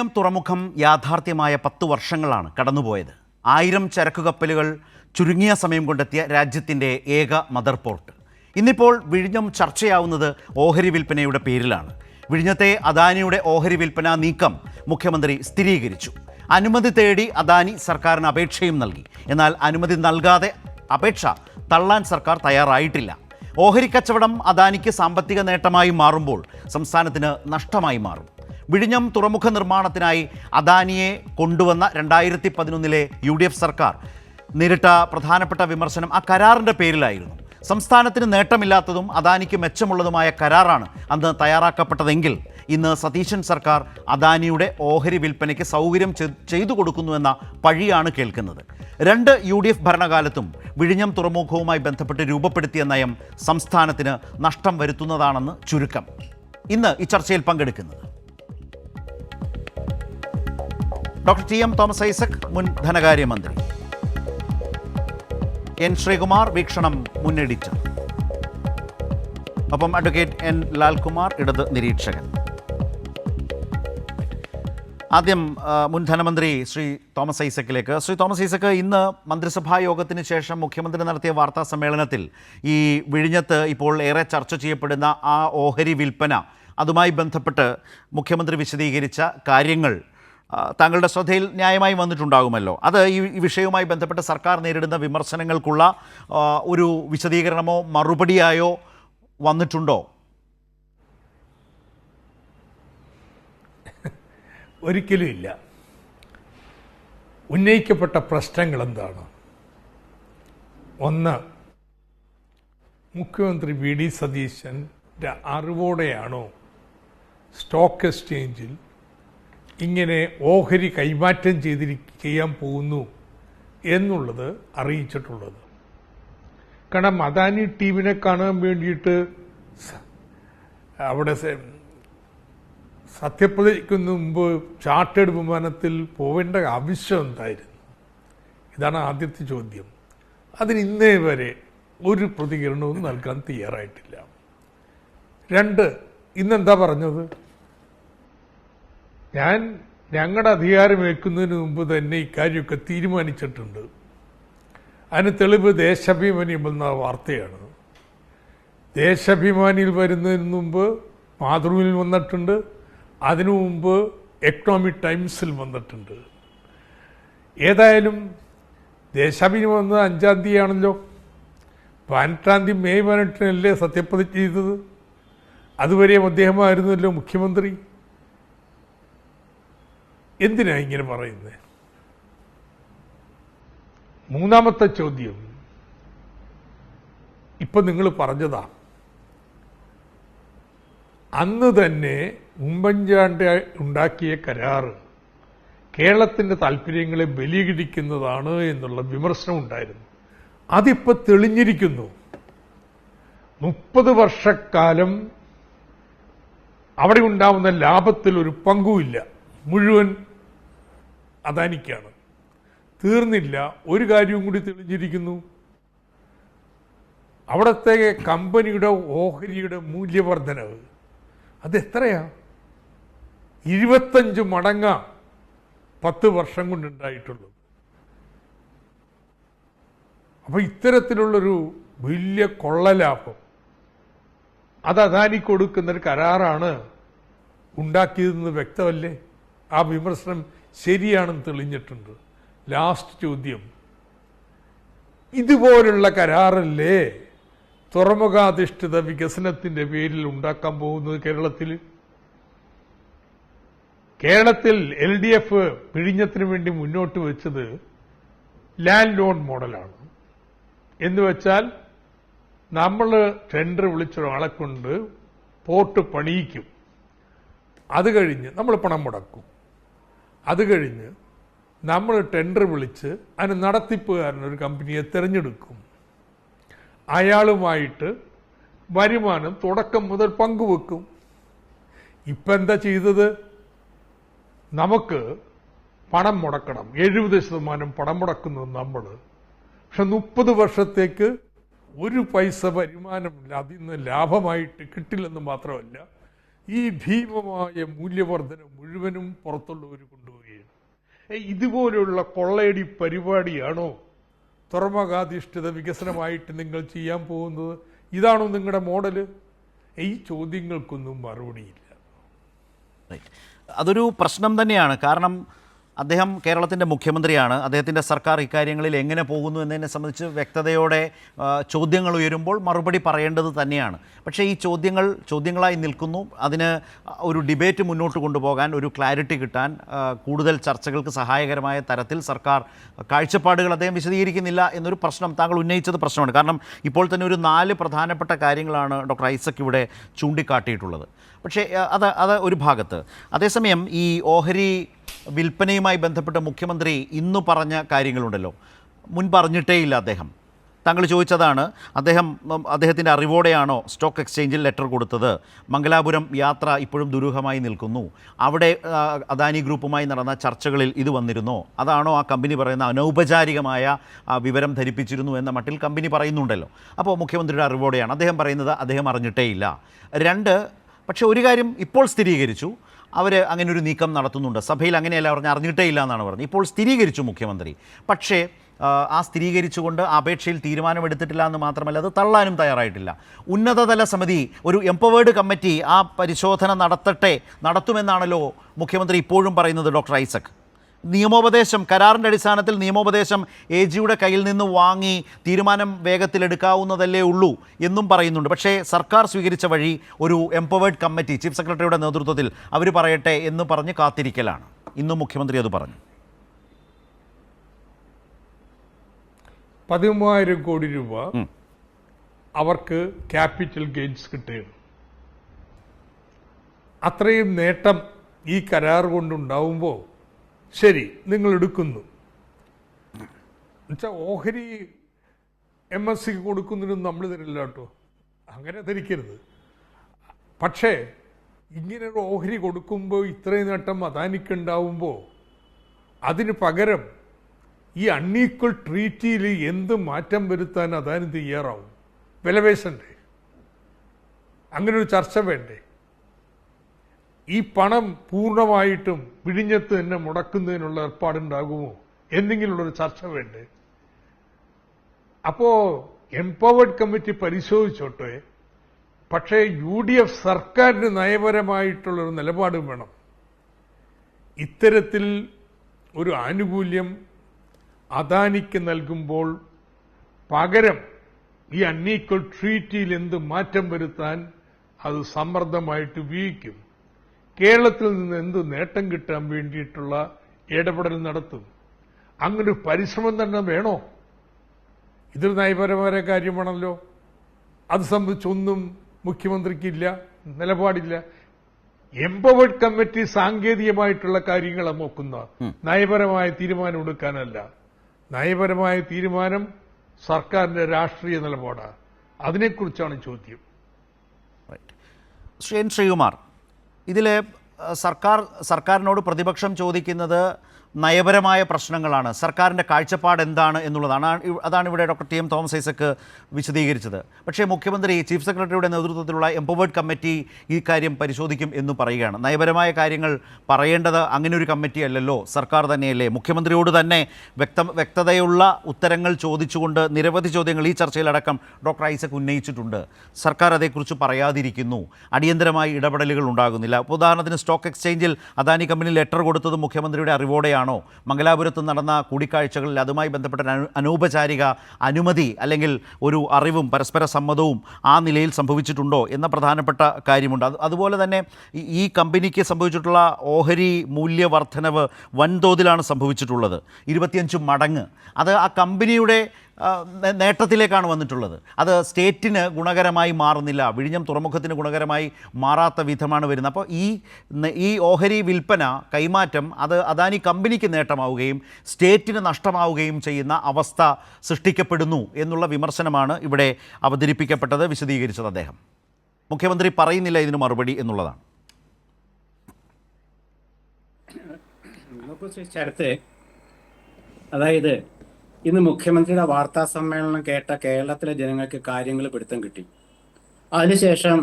വിഴിഞ്ഞം തുറമുഖം യാഥാർത്ഥ്യമായ 10 വർഷങ്ങളാണ് കടന്നുപോയത്. 1000 ചരക്ക് കപ്പലുകൾ ചുരുങ്ങിയ സമയം കൊണ്ടെത്തിയ രാജ്യത്തിൻ്റെ ഏക മദർ പോർട്ട്. ഇന്നിപ്പോൾ വിഴിഞ്ഞം ചർച്ചയാവുന്നത് ഓഹരി വിൽപ്പനയുടെ പേരിലാണ്. വിഴിഞ്ഞത്തെ അദാനിയുടെ ഓഹരി വിൽപ്പന നീക്കം മുഖ്യമന്ത്രി സ്ഥിരീകരിച്ചു. അനുമതി തേടി അദാനി സർക്കാരിന് അപേക്ഷയും നൽകി. എന്നാൽ അനുമതി നൽകാതെ അപേക്ഷ തള്ളാൻ സർക്കാർ തയ്യാറായിട്ടില്ല. ഓഹരി കച്ചവടം അദാനിക്ക് സാമ്പത്തിക നേട്ടമായി മാറുമ്പോൾ സംസ്ഥാനത്തിന് നഷ്ടമായി മാറും. വിഴിഞ്ഞം തുറമുഖ നിർമ്മാണത്തിനായി അദാനിയെ കൊണ്ടുവന്ന 2011 UDF സർക്കാർ നേരിട്ട പ്രധാനപ്പെട്ട വിമർശനം ആ കരാറിൻ്റെ പേരിലായിരുന്നു. സംസ്ഥാനത്തിന് നേട്ടമില്ലാത്തതും അദാനിക്ക് മെച്ചമുള്ളതുമായ കരാറാണ് അന്ന് തയ്യാറാക്കപ്പെട്ടതെങ്കിൽ ഇന്ന് സതീശൻ സർക്കാർ അദാനിയുടെ ഓഹരി വിൽപ്പനയ്ക്ക് സൗകര്യം ചെയ്തു കൊടുക്കുന്നുവെന്ന പഴിയാണ് കേൾക്കുന്നത്. 2 UDF ഭരണകാലത്തും വിഴിഞ്ഞം തുറമുഖവുമായി ബന്ധപ്പെട്ട് രൂപപ്പെടുത്തിയ നയം സംസ്ഥാനത്തിന് നഷ്ടം വരുത്തുന്നതാണെന്ന് ചുരുക്കം. ഇന്ന് ഈ ചർച്ചയിൽ പങ്കെടുക്കുന്നത് ഡോക്ടർ TM തോമസ് ഐസക്, മുൻ ധനകാര്യമന്ത്രി; N ശ്രീകുമാർ, വീക്ഷണം മുൻ എഡിറ്റർ; ഒപ്പം അഡ്വക്കേറ്റ് N ലാൽകുമാർ, ഇടത് നിരീക്ഷകൻ. ആദ്യം മുൻ ധനമന്ത്രി ശ്രീ തോമസ് ഐസക്കിലേക്ക്. ശ്രീ തോമസ് ഐസക്ക്, ഇന്ന് മന്ത്രിസഭാ യോഗത്തിന് ശേഷം മുഖ്യമന്ത്രി നടത്തിയ വാർത്താ സമ്മേളനത്തിൽ ഈ വിഴിഞ്ഞത്ത് ഇപ്പോൾ ഏറെ ചർച്ച ചെയ്യപ്പെടുന്ന ആ ഓഹരി വിൽപ്പന, അതുമായി ബന്ധപ്പെട്ട് മുഖ്യമന്ത്രി വിശദീകരിച്ച കാര്യങ്ങൾ താങ്കളുടെ ശ്രദ്ധയിൽ ന്യായമായി വന്നിട്ടുണ്ടാകുമല്ലോ. അത് ഈ വിഷയവുമായി ബന്ധപ്പെട്ട് സർക്കാർ നേരിടുന്ന വിമർശനങ്ങൾക്കുള്ള ഒരു വിശദീകരണമോ മറുപടിയായോ വന്നിട്ടുണ്ടോ? ഒരിക്കലും ഇല്ല. ഉന്നയിക്കപ്പെട്ട പ്രശ്നങ്ങൾ എന്താണ്? ഒന്ന്, മുഖ്യമന്ത്രി VD സതീശൻ്റെ അറിവോടെയാണോ സ്റ്റോക്ക് എക്സ്ചേഞ്ചിൽ ഇങ്ങനെ ഓഹരി കൈമാറ്റം ചെയ്യാൻ പോകുന്നു എന്നുള്ളത് അറിയിച്ചിട്ടുള്ളത്? കാരണം അദാനി ടീമിനെ കാണാൻ വേണ്ടിയിട്ട് അവിടെ സത്യപ്രതിജ്ഞയ്ക്ക് മുമ്പ് ചാർട്ടേഡ് വിമാനത്തിൽ പോവേണ്ട ആവശ്യം എന്തായിരുന്നു? ഇതാണ് ആദ്യത്തെ ചോദ്യം. അതിന് ഇന്നേ വരെ ഒരു പ്രതികരണവും നൽകാൻ തയ്യാറായിട്ടില്ല. 2, ഇന്നെന്താ പറഞ്ഞത്? ഞങ്ങളുടെ അധികാരമേൽക്കുന്നതിന് മുമ്പ് തന്നെ ഇക്കാര്യമൊക്കെ തീരുമാനിച്ചിട്ടുണ്ട്. അതിന് തെളിവ് ദേശാഭിമാനി എന്ന വാർത്തയാണ്. ദേശാഭിമാനിയിൽ വരുന്നതിന് മുമ്പ് മാതൃഭൂമിയിൽ വന്നിട്ടുണ്ട്, അതിനു മുമ്പ് എക്കണോമിക് ടൈംസിൽ വന്നിട്ടുണ്ട്. ഏതായാലും ദേശാഭിമാനി വന്നത് 5-ാം തീയതിയാണല്ലോ. 18-ാം തീയതി മെയ് 18-നല്ലേ സത്യപ്രതിജ്ഞ ചെയ്തത്? അതുവരെയും അദ്ദേഹമായിരുന്നല്ലോ മുഖ്യമന്ത്രി. എന്തിനാ ഇങ്ങനെ പറയുന്നത്? 3-ാമത്തെ ചോദ്യം, ഇപ്പൊ നിങ്ങൾ പറഞ്ഞതാ, അന്ന് തന്നെ ഉമ്മൻചാണ്ടി ഉണ്ടാക്കിയ കരാറ് കേരളത്തിന്റെ താല്പര്യങ്ങളെ ബലികഴിക്കുന്നതാണ് എന്നുള്ള വിമർശനം ഉണ്ടായിരുന്നു. അതിപ്പോ തെളിഞ്ഞിരിക്കുന്നു. 30 വർഷക്കാലം അവിടെ ഉണ്ടാവുന്ന ലാഭത്തിൽ ഒരു പങ്കുമില്ല, മുഴുവൻ അദാനിക്കാണ്. തീർന്നില്ല, ഒരു കാര്യവും കൂടി തെളിഞ്ഞിരിക്കുന്നു. അവിടുത്തെ കമ്പനിയുടെ ഓഹരിയുടെ മൂല്യവർദ്ധനവ് അതെത്രയാ? 25 മടങ്ങ 10 വർഷം കൊണ്ടുണ്ടായിട്ടുള്ളത്. അപ്പൊ ഇത്തരത്തിലുള്ളൊരു വലിയ കൊള്ളലാഭം അത് അദാനി കൊടുക്കുന്നൊരു കരാറാണ് ഉണ്ടാക്കിയതെന്ന് വ്യക്തമല്ലേ? ആ വിമർശനം ശരിയാണെന്ന് തെളിഞ്ഞിട്ടുണ്ട്. ലാസ്റ്റ് ചോദ്യം, ഇതുപോലുള്ള കരാറല്ലേ തുറമുഖാധിഷ്ഠിത വികസനത്തിന്റെ പേരിൽ ഉണ്ടാക്കാൻ പോകുന്നത് കേരളത്തിൽ? കേരളത്തിൽ LDF വിഴിഞ്ഞത്തിന് വേണ്ടി മുന്നോട്ട് വെച്ചത് ലാൻഡ് ലോൺ മോഡലാണ്. എന്ന് വെച്ചാൽ നമ്മൾ ടെൻഡർ വിളിച്ചൊരാളെ കൊണ്ട് പോർട്ട് പണിയിക്കും, അത് കഴിഞ്ഞ് നമ്മൾ പണം മുടക്കും, അത് കഴിഞ്ഞ് നമ്മൾ ടെൻഡർ വിളിച്ച് അതിന് നടത്തിപ്പുകാരനൊരു കമ്പനിയെ തിരഞ്ഞെടുക്കും, അയാളുമായിട്ട് വരുമാനം തുടക്കം മുതൽ പങ്കുവെക്കും. ഇപ്പം എന്താ ചെയ്തത്? നമുക്ക് പണം മുടക്കണം, 70% പണം മുടക്കുന്നത് നമ്മൾ. പക്ഷെ 30 വർഷത്തേക്ക് ഒരു പൈസ വരുമാനമില്ല, അതിൽ നിന്ന് ലാഭമായിട്ട് കിട്ടില്ലെന്ന് മാത്രമല്ല ഈ ഭീമമായ മൂല്യവർദ്ധന മുഴുവനും പുറത്തുള്ളവർ കൊണ്ടുപോവുകയാണ്. ഇതുപോലെയുള്ള കൊള്ളയടി പരിപാടിയാണോ തുറമുഖാധിഷ്ഠിത വികസനമായിട്ട് നിങ്ങൾ ചെയ്യാൻ പോകുന്നത്? ഇതാണോ നിങ്ങളുടെ മോഡല്? ഈ ചോദ്യങ്ങൾക്കൊന്നും മറുപടിയില്ല. അതൊരു പ്രശ്നം തന്നെയാണ്. കാരണം അദ്ദേഹം കേരളത്തിൻ്റെ മുഖ്യമന്ത്രിയാണ്. അദ്ദേഹത്തിൻ്റെ സർക്കാർ ഇക്കാര്യങ്ങളിൽ എങ്ങനെ പോകുന്നു എന്നതിനെ സംബന്ധിച്ച് വ്യക്തതയോടെ ചോദ്യങ്ങൾ ഉയരുമ്പോൾ മറുപടി പറയേണ്ടത് തന്നെയാണ്. പക്ഷേ ഈ ചോദ്യങ്ങളായി നിൽക്കുന്നു. അതിന് ഒരു ഡിബേറ്റ് മുന്നോട്ട് കൊണ്ടുപോകാൻ, ഒരു ക്ലാരിറ്റി കിട്ടാൻ, കൂടുതൽ ചർച്ചകൾക്ക് സഹായകരമായ തരത്തിൽ സർക്കാർ കാഴ്ചപ്പാടുകൾ അദ്ദേഹം വിശദീകരിക്കുന്നില്ല എന്നൊരു പ്രശ്നം താങ്കൾ ഉന്നയിച്ചത് പ്രശ്നമാണ്. കാരണം ഇപ്പോൾ തന്നെ ഒരു 4 പ്രധാനപ്പെട്ട കാര്യങ്ങളാണ് ഡോക്ടർ ഐസക് ഇവിടെ ചൂണ്ടിക്കാട്ടിയിട്ടുള്ളത്. പക്ഷേ അത് ഒരു ഭാഗത്ത്. അതേസമയം ഈ ഓഹരി വിൽപ്പനയുമായി ബന്ധപ്പെട്ട് മുഖ്യമന്ത്രി ഇന്ന് പറഞ്ഞ കാര്യങ്ങളുണ്ടല്ലോ, മുൻ പറഞ്ഞിട്ടേയില്ല അദ്ദേഹം. താങ്കൾ ചോദിച്ചതാണ്, അദ്ദേഹത്തിൻ്റെ അറിവോടെയാണോ സ്റ്റോക്ക് എക്സ്ചേഞ്ചിൽ ലെറ്റർ കൊടുത്തത്? മംഗലാപുരം യാത്ര ഇപ്പോഴും ദുരൂഹമായി നിൽക്കുന്നു. അവിടെ അദാനി ഗ്രൂപ്പുമായി നടന്ന ചർച്ചകളിൽ ഇത് വന്നിരുന്നോ? അതാണോ ആ കമ്പനി പറയുന്ന അനൗപചാരികമായ വിവരം ധരിപ്പിച്ചിരുന്നു എന്ന മട്ടിൽ കമ്പനി പറയുന്നുണ്ടല്ലോ. അപ്പോൾ മുഖ്യമന്ത്രിയുടെ അറിവോടെയാണ്. അദ്ദേഹം പറയുന്നത് അദ്ദേഹം അറിഞ്ഞിട്ടേയില്ല. 2, പക്ഷേ ഒരു കാര്യം ഇപ്പോൾ സ്ഥിരീകരിച്ചു, അവർ അങ്ങനെ ഒരു നീക്കം നടത്തുന്നുണ്ട്. സഭയിൽ അങ്ങനെയല്ല അറിഞ്ഞിട്ടേ ഇല്ല എന്നാണ് പറഞ്ഞത്. ഇപ്പോൾ സ്ഥിരീകരിച്ചു മുഖ്യമന്ത്രി. പക്ഷേ ആ സ്ഥിരീകരിച്ചുകൊണ്ട് അപേക്ഷയിൽ തീരുമാനമെടുത്തിട്ടില്ല എന്ന് മാത്രമല്ല, അത് തള്ളാനും തയ്യാറായിട്ടില്ല. ഉന്നതതല സമിതി, ഒരു എംപവേർഡ് കമ്മിറ്റി ആ പരിശോധന നടത്തുമെന്നാണല്ലോ മുഖ്യമന്ത്രി ഇപ്പോഴും പറയുന്നത്. ഡോക്ടർ ഐസക്, നിയമോപദേശം, കരാറിൻ്റെ അടിസ്ഥാനത്തിൽ നിയമോപദേശം AGയുടെ കയ്യിൽ നിന്ന് വാങ്ങി തീരുമാനം വേഗത്തിലെടുക്കാവുന്നതല്ലേ ഉള്ളൂ എന്നും പറയുന്നുണ്ട്. പക്ഷേ സർക്കാർ സ്വീകരിച്ച വഴി ഒരു എംപവേർഡ് കമ്മിറ്റി, ചീഫ് സെക്രട്ടറിയുടെ നേതൃത്വത്തിൽ അവർ പറയട്ടെ എന്ന് പറഞ്ഞ് കാത്തിരിക്കലാണ്. ഇന്നും മുഖ്യമന്ത്രി അത് പറഞ്ഞു. 13,000 കോടി രൂപ അവർക്ക് ക്യാപിറ്റൽ ഗെയിൻസ് കിട്ടുകയാണ്. അത്രയും നേട്ടം ഈ കരാർ കൊണ്ടുണ്ടാവുമ്പോൾ ശരി, നിങ്ങൾ എടുക്കുന്നു എന്നുവെച്ചാൽ ഓഹരി MSCക്ക് കൊടുക്കുന്നതിനും നമ്മൾ തരില്ല കേട്ടോ, അങ്ങനെ ധരിക്കരുത്. പക്ഷേ ഇങ്ങനെ ഒരു ഓഹരി കൊടുക്കുമ്പോൾ ഇത്രയും നേട്ടം അദാനിക്കുണ്ടാവുമ്പോൾ അതിന് പകരം ഈ അൺഈക്വൽ ട്രീറ്റിയിൽ എന്ത് മാറ്റം വരുത്താൻ അദാനി തയ്യാറാവും? വിലപേശണ്ടേ? അങ്ങനെ ഒരു ചർച്ച വേണ്ടേ? ഈ പണം പൂർണ്ണമായിട്ടും വിഴിഞ്ഞത്ത് തന്നെ മുടക്കുന്നതിനുള്ള ഏർപ്പാടുണ്ടാകുമോ? എന്തെങ്കിലുള്ളൊരു ചർച്ച വേണ്ടേ? അപ്പോ എംപവേർഡ് കമ്മിറ്റി പരിശോധിച്ചോട്ടെ. പക്ഷേ UDF സർക്കാരിന് നയപരമായിട്ടുള്ളൊരു നിലപാടും വേണം. ഇത്തരത്തിൽ ഒരു ആനുകൂല്യം അദാനിക്ക് നൽകുമ്പോൾ പകരം ഈ അൺഈക്വൽ ട്രീറ്റിയിൽ എന്ത് മാറ്റം വരുത്താൻ അത് സമ്മർദ്ദമായിട്ട് ഉപയോഗിക്കും. കേരളത്തിൽ നിന്ന് എന്ത് നേട്ടം കിട്ടാൻ വേണ്ടിയിട്ടുള്ള ഇടപെടൽ നടത്തും. അങ്ങനെ പരിശ്രമം തന്നെ വേണോ? ഇതൊരു നയപരമായ കാര്യമാണല്ലോ. അത് സംബന്ധിച്ചൊന്നും മുഖ്യമന്ത്രിക്കില്ല, നിലപാടില്ല. എംപവേർഡ് കമ്മിറ്റി സാങ്കേതികമായിട്ടുള്ള കാര്യങ്ങളെ നോക്കുന്ന, നയപരമായ തീരുമാനം എടുക്കാനല്ല. നയപരമായ തീരുമാനം സർക്കാരിന്റെ രാഷ്ട്രീയ നിലപാടാണ്. അതിനെക്കുറിച്ചാണ് ചോദ്യം. ശ്രീകുമാർ, ഇതിലെ സർക്കാരിനോട് പ്രതിപക്ഷം ചോദിക്കുന്നത് നയപരമായ പ്രശ്നങ്ങളാണ്, സർക്കാരിൻ്റെ കാഴ്ചപ്പാട് എന്താണ് എന്നുള്ളതാണ്. അതാണ് ഇവിടെ ഡോക്ടർ TM തോമസ് ഐസക് വിശദീകരിച്ചത്. പക്ഷേ മുഖ്യമന്ത്രി ചീഫ് സെക്രട്ടറിയുടെ നേതൃത്വത്തിലുള്ള എംപവേർഡ് കമ്മിറ്റി ഈ കാര്യം പരിശോധിക്കും എന്ന് പറയുകയാണ്. നയപരമായ കാര്യങ്ങൾ പറയേണ്ടത് അങ്ങനെ ഒരു കമ്മിറ്റി അല്ലല്ലോ, സർക്കാർ തന്നെയല്ലേ? മുഖ്യമന്ത്രിയോട് തന്നെ വ്യക്തതയുള്ള ഉത്തരങ്ങൾ ചോദിച്ചുകൊണ്ട് നിരവധി ചോദ്യങ്ങൾ ഈ ചർച്ചയിലടക്കം ഡോക്ടർ ഐസക് ഉന്നയിച്ചിട്ടുണ്ട്. സർക്കാർ അതേക്കുറിച്ച് പറയാതിരിക്കുന്നു, അടിയന്തരമായി ഇടപെടലുകൾ ഉണ്ടാകുന്നില്ല. ഉദാഹരണത്തിന് സ്റ്റോക്ക് എക്സ്ചേഞ്ചിൽ അദാനി കമ്പനി ലെറ്റർ കൊടുത്തത് മുഖ്യമന്ത്രിയുടെ അറിവോടെയാണ് ആണോ? മംഗലാപുരത്ത് നടന്ന കൂടിക്കാഴ്ചകളിൽ അതുമായി ബന്ധപ്പെട്ട അനൗപചാരിക അനുമതി അല്ലെങ്കിൽ ഒരു അറിവും പരസ്പര സമ്മതവും ആ നിലയിൽ സംഭവിച്ചിട്ടുണ്ടോ എന്ന പ്രധാനപ്പെട്ട കാര്യമുണ്ട്. അതുപോലെ തന്നെ ഈ കമ്പനിക്ക് സംഭവിച്ചിട്ടുള്ള ഓഹരി മൂല്യവർദ്ധനവ് വൻതോതിലാണ് സംഭവിച്ചിട്ടുള്ളത്, 25 മടങ്ങ്. അത് ആ കമ്പനിയുടെ നേട്ടത്തിലേക്കാണ് വന്നിട്ടുള്ളത്. അത് സ്റ്റേറ്റിന് ഗുണകരമായി മാറുന്നില്ല, വിഴിഞ്ഞം തുറമുഖത്തിന് ഗുണകരമായി മാറാത്ത വിധമാണ് വരുന്നത്. അപ്പോൾ ഈ ഓഹരി വിൽപ്പന, കൈമാറ്റം, അത് അദാനി കമ്പനിക്ക് നേട്ടമാവുകയും സ്റ്റേറ്റിന് നഷ്ടമാവുകയും ചെയ്യുന്ന അവസ്ഥ സൃഷ്ടിക്കപ്പെടുന്നു എന്നുള്ള വിമർശനമാണ് ഇവിടെ അവതരിപ്പിക്കപ്പെട്ടത്, വിശദീകരിച്ചത് അദ്ദേഹം. മുഖ്യമന്ത്രി പറയുന്നില്ല ഇതിന് മറുപടി എന്നുള്ളതാണ്. അതായത് ഇന്ന് മുഖ്യമന്ത്രിയുടെ വാർത്താ സമ്മേളനം കേട്ട കേരളത്തിലെ ജനങ്ങൾക്ക് കാര്യങ്ങൾ പിടുത്തം കിട്ടി. അതിനുശേഷം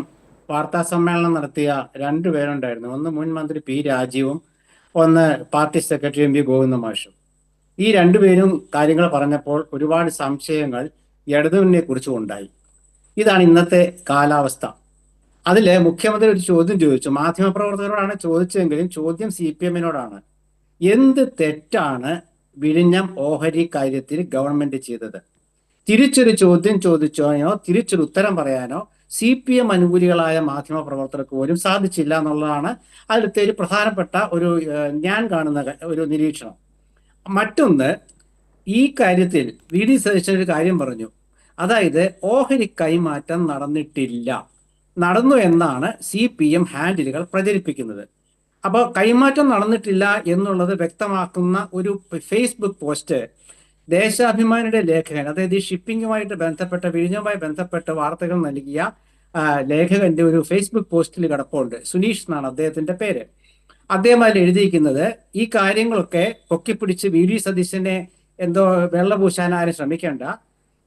വാർത്താ സമ്മേളനം നടത്തിയ രണ്ടുപേരുണ്ടായിരുന്നു. ഒന്ന് മുൻ മന്ത്രി പി രാജീവും ഒന്ന് party secretary M V Govinda മാഷും. ഈ രണ്ടുപേരും കാര്യങ്ങൾ പറഞ്ഞപ്പോൾ ഒരുപാട് സംശയങ്ങൾ ഇടതുമുന്നണിയെ കുറിച്ചും ഉണ്ടായി. ഇതാണ് ഇന്നത്തെ കാലാവസ്ഥ. അതില് മുഖ്യമന്ത്രി ഒരു ചോദ്യം ചോദിച്ചു. മാധ്യമപ്രവർത്തകരോടാണ് ചോദിച്ചതെങ്കിലും ചോദ്യം CPM-നോടാണ്. എന്ത് തെറ്റാണ് വിഴിഞ്ഞം ഓഹരി കാര്യത്തിൽ ഗവൺമെന്റ് ചെയ്തത്? തിരിച്ചൊരു ചോദ്യം ചോദിച്ചാനോ തിരിച്ചൊരു ഉത്തരം പറയാനോ CPM അനുകൂലികളായ മാധ്യമപ്രവർത്തകർക്ക് പോലും സാധിച്ചില്ല എന്നുള്ളതാണ് അതിലത്തെ ഒരു പ്രധാനപ്പെട്ട ഒരു ഞാൻ കാണുന്ന ഒരു നിരീക്ഷണം. മറ്റൊന്ന്, ഈ കാര്യത്തിൽ VD സതീശൻ ഒരു കാര്യം പറഞ്ഞു. അതായത് ഓഹരി കൈമാറ്റം നടന്നിട്ടില്ല, നടന്നു എന്നാണ് CPM ഹാൻഡിലുകൾ പ്രചരിപ്പിക്കുന്നത്. അപ്പോൾ കൈമാറ്റം നടന്നിട്ടില്ല എന്നുള്ളത് വ്യക്തമാക്കുന്ന ഒരു ഫേസ്ബുക്ക് പോസ്റ്റ് ദേശാഭിമാനിയുടെ ലേഖകൻ, അതായത് ഈ ഷിപ്പിങ്ങുമായിട്ട് ബന്ധപ്പെട്ട വിഴിഞ്ഞവുമായി ബന്ധപ്പെട്ട വാർത്തകൾ നൽകിയ ലേഖകന്റെ ഒരു ഫേസ്ബുക്ക് പോസ്റ്റിൽ കിടപ്പുണ്ട്. സുനീഷ് എന്നാണ് അദ്ദേഹത്തിന്റെ പേര്. അദ്ദേഹം അതിൽ എഴുതിയിരിക്കുന്നത്, ഈ കാര്യങ്ങളൊക്കെ പൊക്കിപ്പിടിച്ച് VD സതീശനെ എന്തോ വെള്ളപൂശാൻ ആരും ശ്രമിക്കേണ്ട.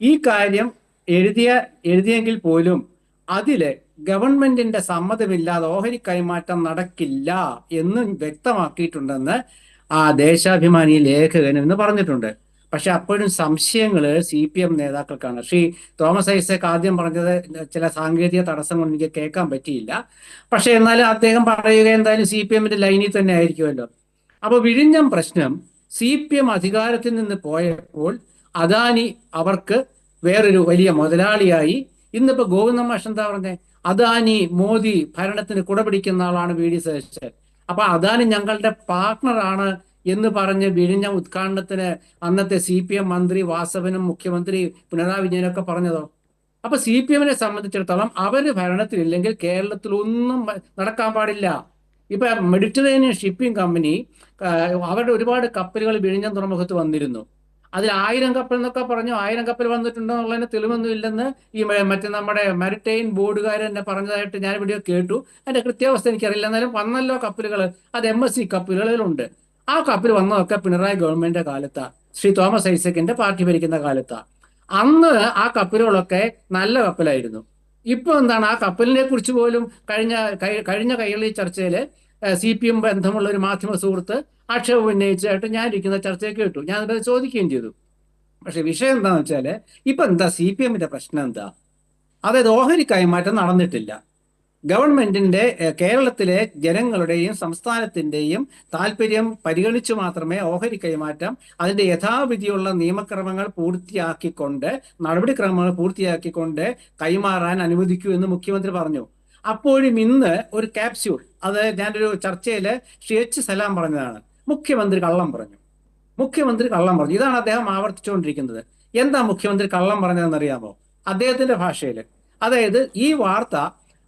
ഈ കാര്യം എഴുതിയെങ്കിൽ പോലും അതില് ഗവൺമെന്റിന്റെ സമ്മതമില്ലാതെ ഓഹരി കൈമാറ്റം നടക്കില്ല എന്ന് വ്യക്തമാക്കിയിട്ടുണ്ടെന്ന് ആ ദേശാഭിമാനി ലേഖകൻ എന്ന് പറഞ്ഞിട്ടുണ്ട്. പക്ഷെ അപ്പോഴും സംശയങ്ങൾ CPM നേതാക്കൾക്കാണ്. ശ്രീ തോമസ് ഐസക് ആദ്യം പറഞ്ഞത് ചില സാങ്കേതിക തടസ്സം കൊണ്ട് എനിക്ക് കേൾക്കാൻ പറ്റിയില്ല. പക്ഷെ എന്നാലും അദ്ദേഹം പറയുക എന്തായാലും CPM-ന്റെ ലൈനിൽ തന്നെ ആയിരിക്കുമല്ലോ. അപ്പൊ വിഴിഞ്ഞം പ്രശ്നം CPM അധികാരത്തിൽ നിന്ന് പോയപ്പോൾ അദാനി അവർക്ക് വേറൊരു വലിയ മുതലാളിയായി. ഇന്നിപ്പോ ഗോവിന്ദ മാഷ് എന്താ പറഞ്ഞേ? അദാനി മോദി ഭരണത്തിന് കുടപിടിക്കുന്ന ആളാണ് VD സതീശൻ. അപ്പൊ അദാനി ഞങ്ങളുടെ പാർട്ട്ണറാണ് എന്ന് പറഞ്ഞ് വിഴിഞ്ഞം ഉദ്ഘാടനത്തിന് അന്നത്തെ CPM മന്ത്രി വാസവനും മുഖ്യമന്ത്രി പിണറായി വിജയനൊക്കെ പറഞ്ഞതോ? അപ്പൊ CPM-നെ സംബന്ധിച്ചിടത്തോളം അവര് ഭരണത്തിലില്ലെങ്കിൽ കേരളത്തിൽ ഒന്നും നടക്കാൻ പാടില്ല. ഇപ്പൊ മെഡിറ്ററേനിയൻ ഷിപ്പിംഗ് കമ്പനി അവരുടെ ഒരുപാട് കപ്പലുകൾ വിഴിഞ്ഞം തുറമുഖത്ത് വന്നിരുന്നു. അതിൽ 1000 കപ്പൽ എന്നൊക്കെ പറഞ്ഞു. 1000 കപ്പൽ വന്നിട്ടുണ്ടെന്നുള്ളതിന് തെളിവൊന്നും ഇല്ലെന്ന് ഈ മറ്റേ നമ്മുടെ മാരിടൈം ബോർഡുകാർ തന്നെ പറഞ്ഞതായിട്ട് ഞാൻ വീഡിയോ കേട്ടു. അതിന്റെ കൃത്യാവസ്ഥ എനിക്കറിയില്ല. എന്നാലും വന്നല്ലോ കപ്പലുകൾ, അത് MSC കപ്പലുകളിലുണ്ട്. ആ കപ്പൽ വന്നതൊക്കെ പിണറായി ഗവൺമെന്റിന്റെ കാലത്താ, ശ്രീ തോമസ് ഐസക്കിന്റെ പാർട്ടി ഭരിക്കുന്ന കാലത്താ. അന്ന് ആ കപ്പലുകളൊക്കെ നല്ല കപ്പലായിരുന്നു. ഇപ്പൊ എന്താണ്, ആ കപ്പലിനെ കുറിച്ച് പോലും കഴിഞ്ഞ കൈരളി ചർച്ചയില് CPM ബന്ധമുള്ള ഒരു മാധ്യമ സുഹൃത്ത് ആക്ഷേപം ഉന്നയിച്ചായിട്ട് ഞാൻ ഇരിക്കുന്ന ചർച്ചയെ കേട്ടു. ഞാൻ അത് ചോദിക്കുകയും ചെയ്തു. പക്ഷെ വിഷയം എന്താണെന്ന് വെച്ചാല് ഇപ്പൊ എന്താ CPM-ന്റെ പ്രശ്നം എന്താ? അതായത് ഓഹരി കൈമാറ്റം നടന്നിട്ടില്ല. ഗവൺമെന്റിന്റെ കേരളത്തിലെ ജനങ്ങളുടെയും സംസ്ഥാനത്തിന്റെയും താല്പര്യം പരിഗണിച്ചു മാത്രമേ ഓഹരി കൈമാറ്റം അതിന്റെ യഥാവിധിയുള്ള നിയമക്രമങ്ങൾ പൂർത്തിയാക്കിക്കൊണ്ട് നടപടിക്രമങ്ങൾ പൂർത്തിയാക്കിക്കൊണ്ട് കൈമാറാൻ അനുവദിക്കൂ എന്ന് മുഖ്യമന്ത്രി പറഞ്ഞു. അപ്പോഴും ഇന്ന് ഒരു ക്യാപ്സ്യൂൾ, അത് ഞാനൊരു ചർച്ചയില് ശ്രീ H. സലാം പറഞ്ഞതാണ്, മുഖ്യമന്ത്രി കള്ളം പറഞ്ഞു. ഇതാണ് അദ്ദേഹം ആവർത്തിച്ചുകൊണ്ടിരിക്കുന്നത്. എന്താ മുഖ്യമന്ത്രി കള്ളം പറഞ്ഞതെന്നറിയാമോ? അദ്ദേഹത്തിന്റെ ഭാഷയിൽ, അതായത് ഈ വാർത്ത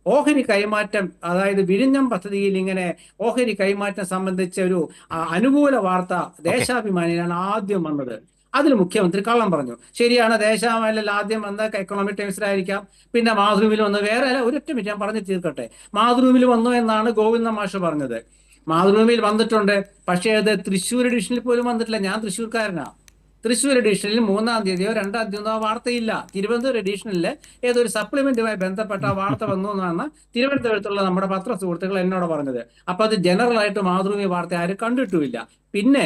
ഓഹരി കൈമാറ്റം, അതായത് വിഴിഞ്ഞം പദ്ധതിയിൽ ഇങ്ങനെ ഓഹരി കൈമാറ്റം സംബന്ധിച്ച ഒരു അനുകൂല വാർത്ത ദേശാഭിമാനിയിലാണ് ആദ്യം വന്നത്. അതിൽ മുഖ്യമന്ത്രി കള്ളം പറഞ്ഞു. ശരിയാണ്, ദേശാഭിമാനിയിൽ ആദ്യം വന്ന എക്കണോമിക് ടൈംസിലായിരിക്കാം, പിന്നെ മാതൃഭൂമിയിൽ വന്നു. വേറെ അല്ല, ഒരൊറ്റ മിനിറ്റ് ഞാൻ പറഞ്ഞു തീർക്കട്ടെ. മാതൃഭൂമിയിൽ വന്നു എന്നാണ് ഗോവിന്ദ മാഷ് പറഞ്ഞത്. മാതൃഭൂമിയിൽ വന്നിട്ടുണ്ട്, പക്ഷേ അത് തൃശ്ശൂർ എഡിഷനിൽ പോലും വന്നിട്ടില്ല. ഞാൻ തൃശ്ശൂർക്കാരനാ. തൃശ്ശൂർ എഡിഷനിൽ 3-ാം തീയതിയോ 2-ാം തീയതിയോ വാർത്തയില്ല. തിരുവനന്തപുരം എഡിഷനിൽ ഏതൊരു സപ്ലിമെന്റുമായി ബന്ധപ്പെട്ട വാർത്ത വന്നു എന്നാണ് തിരുവനന്തപുരത്തുള്ള നമ്മുടെ പത്ര സുഹൃത്തുക്കൾ എന്നോട് പറഞ്ഞത്. അപ്പൊ അത് ജനറൽ ആയിട്ട് മാതൃഭൂമി വാർത്ത ആരും കണ്ടിട്ടുമില്ല. പിന്നെ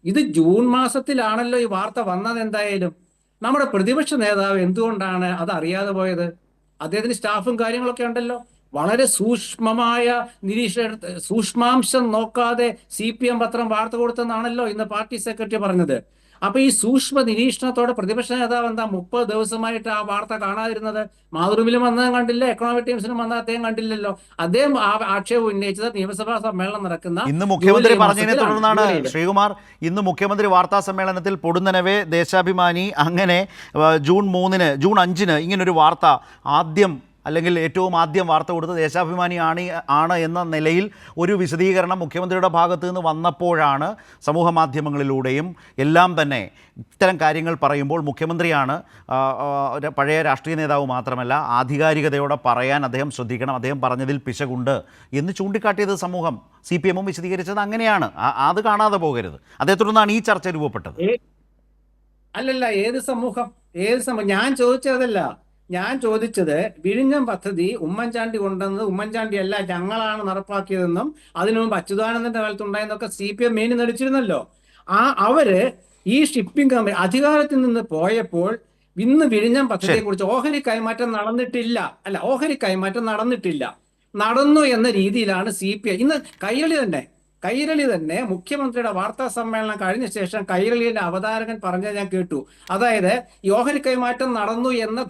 ഇത് ജൂൺ മാസത്തിലാണല്ലോ ഈ വാർത്ത വന്നത്. എന്തായാലും നമ്മുടെ പ്രതിപക്ഷ നേതാവ് എന്തുകൊണ്ടാണ് അത് അറിയാതെ പോയത്? അദ്ദേഹത്തിന് സ്റ്റാഫും കാര്യങ്ങളൊക്കെ ഉണ്ടല്ലോ. വളരെ സൂക്ഷ്മമായ സൂക്ഷ്മാംശം നോക്കാതെ CPM പത്രം വാർത്ത കൊടുത്തെന്നാണല്ലോ ഇന്ന് പാർട്ടി സെക്രട്ടറി പറഞ്ഞത്. അപ്പൊ ഈ സൂക്ഷ്മ നിരീക്ഷണത്തോടെ പ്രതിപക്ഷ നേതാവ് എന്താ 30 ദിവസമായിട്ട് ആ വാർത്ത കാണാതിരുന്നത്? മാതൃഭൂമിയിലും വന്നതും കണ്ടില്ല, എക്കണോമിക് ടൈംസിലും വന്ന അദ്ദേഹം കണ്ടില്ലല്ലോ. അദ്ദേഹം ആക്ഷേപം ഉന്നയിച്ചത് നിയമസഭാ സമ്മേളനം നടക്കുന്ന ഇന്ന് മുഖ്യമന്ത്രി പറഞ്ഞതിനെ തുടർന്നാണ് ശ്രീകുമാർ. ഇന്ന് മുഖ്യമന്ത്രി വാർത്താ സമ്മേളനത്തിൽ പൊടുന്നനവേ ദേശാഭിമാനി അങ്ങനെ ജൂൺ 5-ന് ഇങ്ങനൊരു വാർത്ത അല്ലെങ്കിൽ ഏറ്റവും ആദ്യം വാർത്ത കൊടുത്ത് ദേശാഭിമാനി ആണ് എന്ന നിലയിൽ ഒരു വിശദീകരണം മുഖ്യമന്ത്രിയുടെ ഭാഗത്തു നിന്ന് വന്നപ്പോഴാണ് സമൂഹ മാധ്യമങ്ങളിലൂടെയും എല്ലാം തന്നെ ഇത്തരം കാര്യങ്ങൾ പറയുമ്പോൾ മുഖ്യമന്ത്രിയാണ് പഴയ രാഷ്ട്രീയ നേതാവ് മാത്രമല്ല ആധികാരികതയോടെ പറയാൻ അദ്ദേഹം ശ്രദ്ധിക്കണം, അദ്ദേഹം പറഞ്ഞതിൽ പിശകുണ്ട് എന്ന് ചൂണ്ടിക്കാട്ടിയത് സമൂഹം. CPM-ഉം വിശദീകരിച്ചത് അങ്ങനെയാണ്. അത് കാണാതെ പോകരുത്. അതേ തുടർന്നാണ് ഈ ചർച്ച രൂപപ്പെട്ടത്. അല്ലല്ല, ഏത് സമൂഹം? ഞാൻ ചോദിച്ചതല്ല. ഞാൻ ചോദിച്ചത് വിഴിഞ്ഞം പദ്ധതി ഉമ്മൻചാണ്ടി കൊണ്ടുവന്നത് ഉമ്മൻചാണ്ടി അല്ല ഞങ്ങളാണ് നടപ്പാക്കിയതെന്നും അതിനു മുമ്പ് അച്യുതാനന്ദന്റെ കാലത്ത് ഉണ്ടായെന്നൊക്കെ CPM മേനി നടിച്ചിരുന്നല്ലോ. അവര് ഈ ഷിപ്പിംഗ് കമ്പനി അധികാരത്തിൽ നിന്ന് പോയപ്പോൾ ഇന്ന് വിഴിഞ്ഞം പദ്ധതിയെ കുറിച്ച് ഓഹരി കൈമാറ്റം നടന്നിട്ടില്ല. ഓഹരി കൈമാറ്റം നടന്നിട്ടില്ല. നടന്നു എന്ന രീതിയിലാണ് CPI ഇന്ന് കൈരളി തന്നെ മുഖ്യമന്ത്രിയുടെ വാർത്താ സമ്മേളനം കഴിഞ്ഞ ശേഷം കൈരളിയുടെ അവതാരകൻ പറഞ്ഞത് ഞാൻ കേട്ടു. അതായത് ഈ ഓഹരി കൈമാറ്റം നടന്നു എന്ന